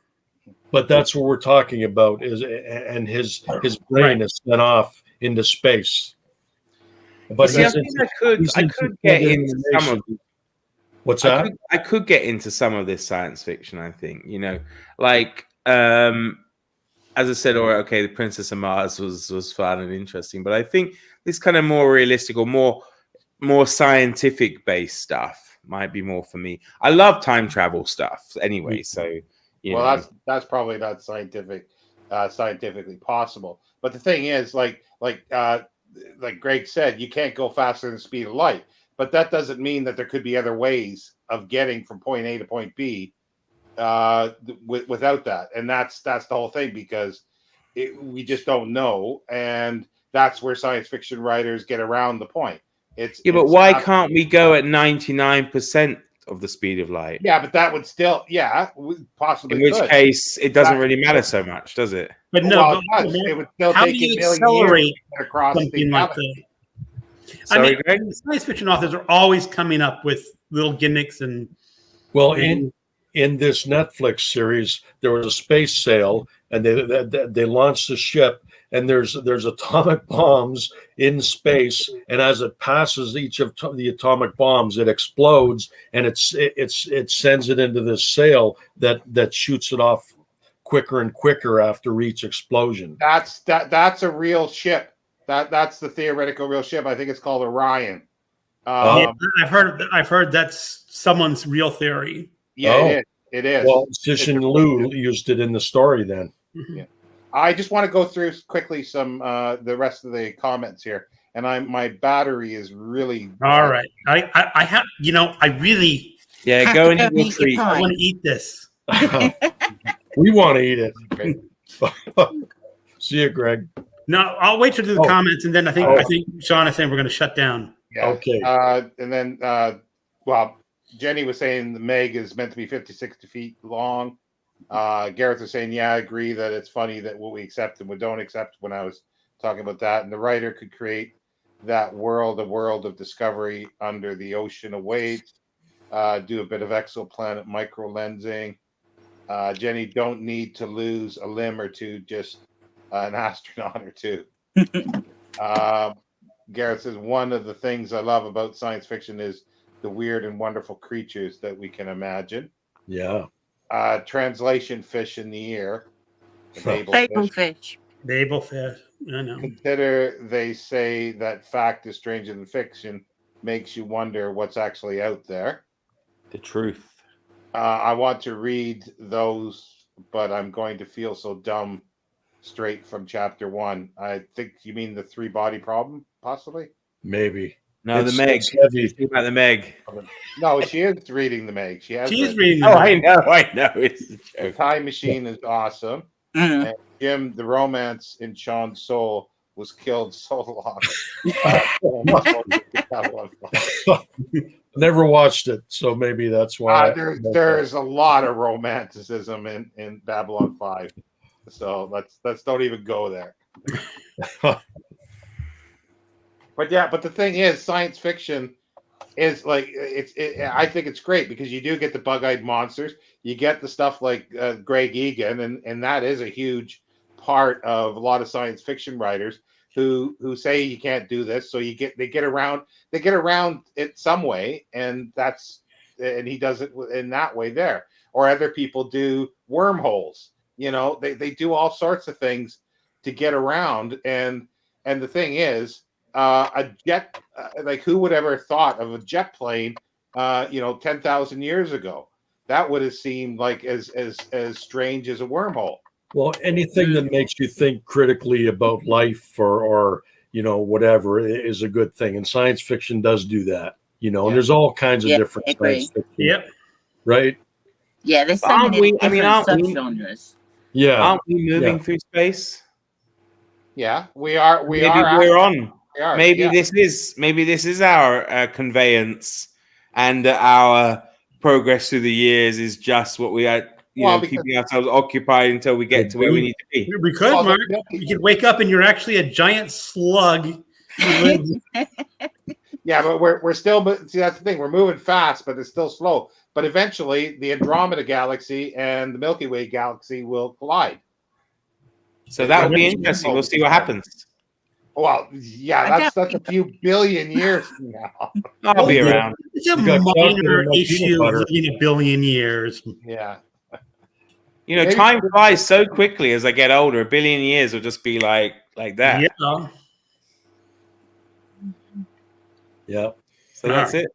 Speaker 3: But that's what we're talking about, and his brain is sent off into space. But
Speaker 5: I think I could get into some of.
Speaker 3: What's that?
Speaker 5: I could get into some of this science fiction. I think as I said, the Princess of Mars was fun and interesting, but I think this kind of more realistic or more scientific based stuff might be more for me. I love time travel stuff anyway, so
Speaker 1: that's probably not scientifically possible. But the thing is, like Greg said, you can't go faster than the speed of light. But that doesn't mean that there could be other ways of getting from point A to point B without that. And that's the whole thing, because we just don't know. And that's where science fiction writers get around the point.
Speaker 5: But why can't we go at 99% of the speed of light?
Speaker 1: Yeah, but that would still, possibly.
Speaker 5: In which case, it doesn't really matter so much, does it?
Speaker 4: But no,
Speaker 1: it would still
Speaker 4: how
Speaker 1: take
Speaker 4: do you
Speaker 1: a million
Speaker 4: accelerate
Speaker 1: years to get across
Speaker 4: something like
Speaker 1: galaxy.
Speaker 4: that?
Speaker 5: Sorry, Greg?
Speaker 4: Science fiction authors are always coming up with little gimmicks and.
Speaker 3: Well, in this Netflix series, there was a space sail, and they launched the ship, and there's atomic bombs in space, and as it passes each of the atomic bombs, it explodes, and it sends it into this sail that shoots it off quicker and quicker after each explosion.
Speaker 1: That's a real ship. That's the theoretical real ship. I think it's called Orion.
Speaker 4: I've heard that's someone's real theory.
Speaker 1: Yeah, it is.
Speaker 3: Well, Cixin Liu used it in the story then.
Speaker 1: Yeah. I just want to go through quickly some the rest of the comments here, and my battery is really
Speaker 4: All right. I have, I really
Speaker 5: Yeah,
Speaker 2: Have
Speaker 5: go
Speaker 2: to
Speaker 5: and
Speaker 2: go
Speaker 5: eat your
Speaker 2: eat your
Speaker 5: treat.
Speaker 2: pie.
Speaker 4: I want to eat this.
Speaker 3: We want to eat
Speaker 1: great.
Speaker 3: it. See you, Greg.
Speaker 4: No, I'll wait to do the
Speaker 3: Oh.
Speaker 4: comments, and then I think Sean is saying we're going to shut down.
Speaker 1: Yeah.
Speaker 3: Okay.
Speaker 1: And then, well, Jenny was saying the Meg is meant to be 50, 60 feet long. Gareth was saying, yeah, I agree that it's funny that what we accept and what don't accept when I was talking about that. And the writer could create that world, a world of discovery under the ocean awaits, do a bit of exoplanet micro lensing. Jenny, don't need to lose a limb or two, just an astronaut or two. Gareth says, one of the things I love about science fiction is the weird and wonderful creatures that we can imagine.
Speaker 3: Yeah.
Speaker 1: Translation fish in the ear.
Speaker 2: Babelfish.
Speaker 4: Babelfish. I know.
Speaker 1: Consider they say that fact is stranger than fiction, makes you wonder what's actually out there.
Speaker 5: The truth.
Speaker 1: I want to read those, but I'm going to feel so dumb straight from chapter 1. I think you mean the 3-body problem, possibly?
Speaker 3: Maybe.
Speaker 5: No,
Speaker 3: It's
Speaker 5: the Meg.
Speaker 3: heavy.
Speaker 5: Think about the Meg.
Speaker 1: No, she is reading the Meg. She is
Speaker 4: reading
Speaker 5: Oh,
Speaker 4: the
Speaker 5: I know. It's a
Speaker 1: The
Speaker 5: joke.
Speaker 1: Time Machine is awesome.
Speaker 2: Mm.
Speaker 1: And Jim, the romance in Sean's soul was killed so long.
Speaker 3: Never watched it, so maybe that's why.
Speaker 1: There's a lot of romanticism in Babylon 5. So let's don't even go there. But the thing is, science fiction is like I think it's great because you do get the bug-eyed monsters, you get the stuff like Greg Egan, and that is a huge part of a lot of science fiction writers who say you can't do this, so they get around it some way, and he does it in that way there. Or other people do wormholes. They do all sorts of things to get around, and the thing is, a jet, like who would ever thought of a jet plane 10,000 years ago? That would have seemed like as strange as a wormhole.
Speaker 3: Well, anything that makes you think critically about life or whatever is a good thing, and science fiction does do that. And there's all kinds of different science fiction.
Speaker 4: Yep.
Speaker 3: Right.
Speaker 2: Yeah, there's so many different subgenres.
Speaker 3: Yeah.
Speaker 5: Aren't we moving through space?
Speaker 1: Yeah, we are.
Speaker 5: Maybe we're on.
Speaker 1: We are,
Speaker 5: maybe this is our conveyance, and our progress through the years is just what we are. Keeping ourselves occupied until we get to where we need to be.
Speaker 4: We could, Mark. You could wake up and you're actually a giant slug.
Speaker 1: Yeah, but we're still. See, that's the thing. We're moving fast, but it's still slow. But eventually, the Andromeda Galaxy and the Milky Way Galaxy will collide.
Speaker 5: So that will be interesting. We'll see what happens.
Speaker 1: Well, yeah, that's a few billion years from now.
Speaker 5: I'll be around.
Speaker 4: It's a minor issue in a billion years.
Speaker 1: Yeah.
Speaker 5: Time flies so quickly as I get older. A billion years will just be like that.
Speaker 4: Yeah.
Speaker 3: Yeah.
Speaker 5: So that's it.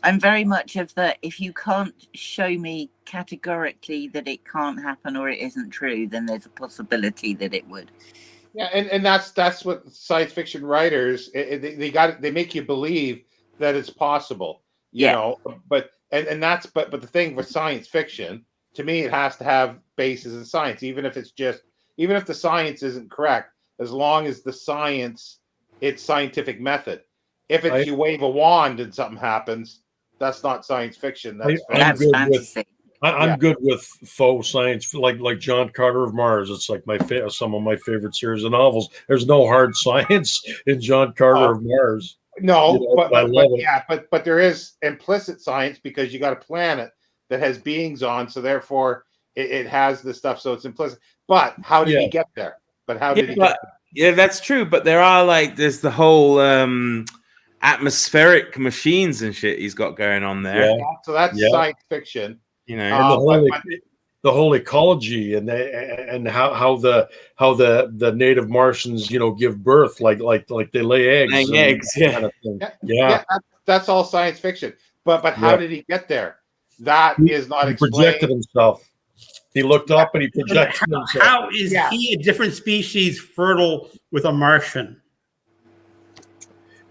Speaker 2: I'm very much of the, if you can't show me categorically that it can't happen or it isn't true, then there's a possibility that it would.
Speaker 1: Yeah, and that's what science fiction writers they make you believe that it's possible. But the thing with science fiction, to me, it has to have bases in science, even if the science isn't correct, as long as the science, it's scientific method. If it's you wave a wand and something happens, that's not science fiction. That's
Speaker 2: fantasy.
Speaker 3: I'm good with faux science, like John Carter of Mars. It's like some of my favorite series of novels. There's no hard science in John Carter of Mars.
Speaker 1: No, but there is implicit science because you got a planet that has beings on, so therefore it has this stuff, so it's implicit. But how did he get there?
Speaker 5: Yeah, that's true. But there's the whole atmospheric machines and shit he's got going on there.
Speaker 1: Yeah, so that's science fiction.
Speaker 3: And the whole ecology and how the native Martians give birth like they lay eggs.
Speaker 5: Laying eggs,
Speaker 3: kind of thing.
Speaker 1: That's all science fiction. But how did he get there? That is not explained.
Speaker 3: Projected himself. He looked up and he projected himself.
Speaker 4: How is he a different species fertile with a Martian?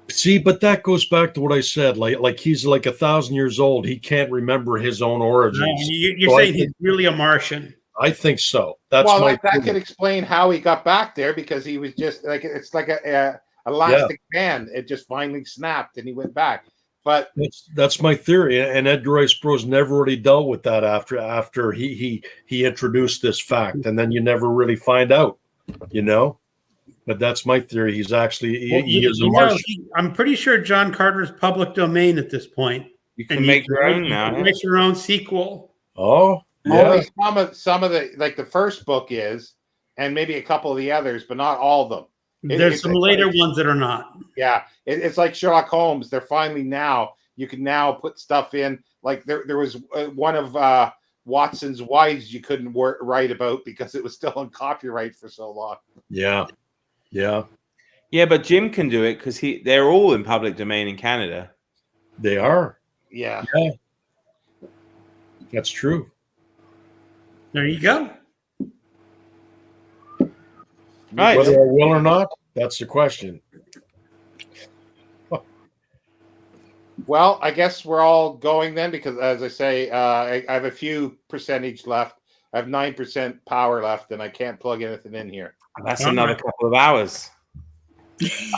Speaker 3: See, but that goes back to what I said. Like he's like 1,000 years old. He can't remember his own origins.
Speaker 4: No, you're saying he's really a Martian.
Speaker 3: I think so. That's
Speaker 1: well,
Speaker 3: my
Speaker 1: that could explain how he got back there, because he was just like, it's like a elastic band. It just finally snapped and he went back. But
Speaker 3: that's my theory. And Edgar Rice Burroughs never really dealt with that after he introduced this fact, and then you never really find out, you know. But that's my theory. He's actually he is a Martian.
Speaker 4: I'm pretty sure John Carter's public domain at this point.
Speaker 5: You can make your own now.
Speaker 4: Make your own sequel.
Speaker 3: Oh,
Speaker 1: only some of the, like the first book is, and maybe a couple of the others, but not all of them.
Speaker 4: There's some later ones that are not.
Speaker 1: Yeah, it's like Sherlock Holmes. They're finally now, you can now put stuff in. Like there was one of Watson's wives you couldn't write about because it was still on copyright for so long.
Speaker 3: Yeah.
Speaker 5: But Jim can do it because they're all in public domain in Canada.
Speaker 3: They are.
Speaker 1: Yeah.
Speaker 3: That's true.
Speaker 4: There you go.
Speaker 5: Right.
Speaker 3: Whether I will or not, that's the question.
Speaker 1: Well, I guess we're all going then, because as I say, I have a few percentage left. I have 9% power left, and I can't plug anything in here.
Speaker 5: That's another couple of hours.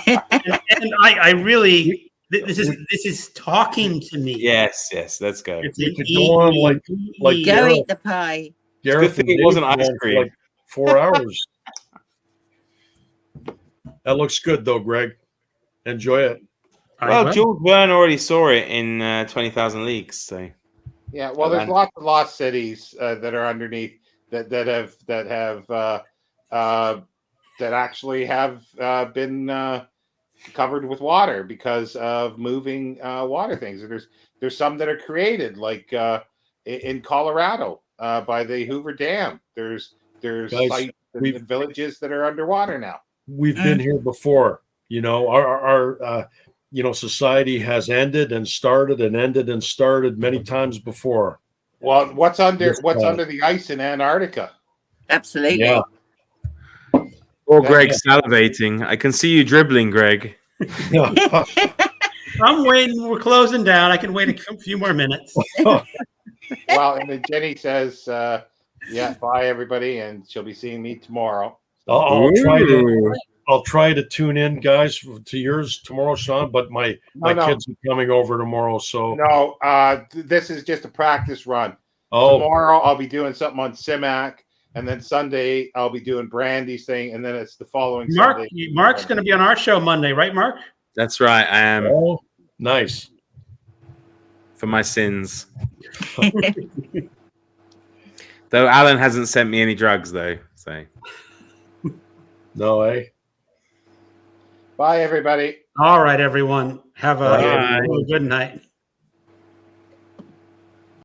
Speaker 4: and I really, this is talking to me.
Speaker 5: Yes, let's go.
Speaker 3: You could go on like
Speaker 2: Go
Speaker 3: Gareth,
Speaker 2: eat the pie.
Speaker 3: Gareth
Speaker 5: Good thing it wasn't ice
Speaker 3: for
Speaker 5: cream.
Speaker 3: like 4 hours. That looks good though, Greg. Enjoy it.
Speaker 5: Well, Jules Verne already saw it in 20,000 Leagues. So
Speaker 1: Yeah, well, there's lots of lost cities that are underneath that actually have been covered with water because of moving water things. There's some that are created, like in Colorado by the Hoover Dam. There's sites and villages that are underwater now.
Speaker 3: We've been here before. You know, our society has ended and started and ended and started many times before.
Speaker 1: Well, what's under the ice in Antarctica?
Speaker 2: Absolutely.
Speaker 3: Yeah.
Speaker 5: Or Greg salivating. I can see you dribbling, Greg.
Speaker 4: I'm waiting. We're closing down. I can wait a few more minutes.
Speaker 1: Well, and then Jenny says, bye everybody, and she'll be seeing me tomorrow.
Speaker 3: I'll try to tune in, guys, to yours tomorrow, Sean. But my kids are coming over tomorrow, so
Speaker 1: no. This is just a practice run.
Speaker 3: Oh,
Speaker 1: tomorrow I'll be doing something on Simac, and then Sunday I'll be doing Brandy's thing, and then it's the following Sunday.
Speaker 4: Mark's going to be on our show Monday, right, Mark?
Speaker 5: That's right. I am.
Speaker 3: Oh, nice.
Speaker 5: For my sins. Though Alan hasn't sent me any drugs, though. So
Speaker 3: no, eh?
Speaker 1: Bye, everybody.
Speaker 4: All right, everyone. Have a good night.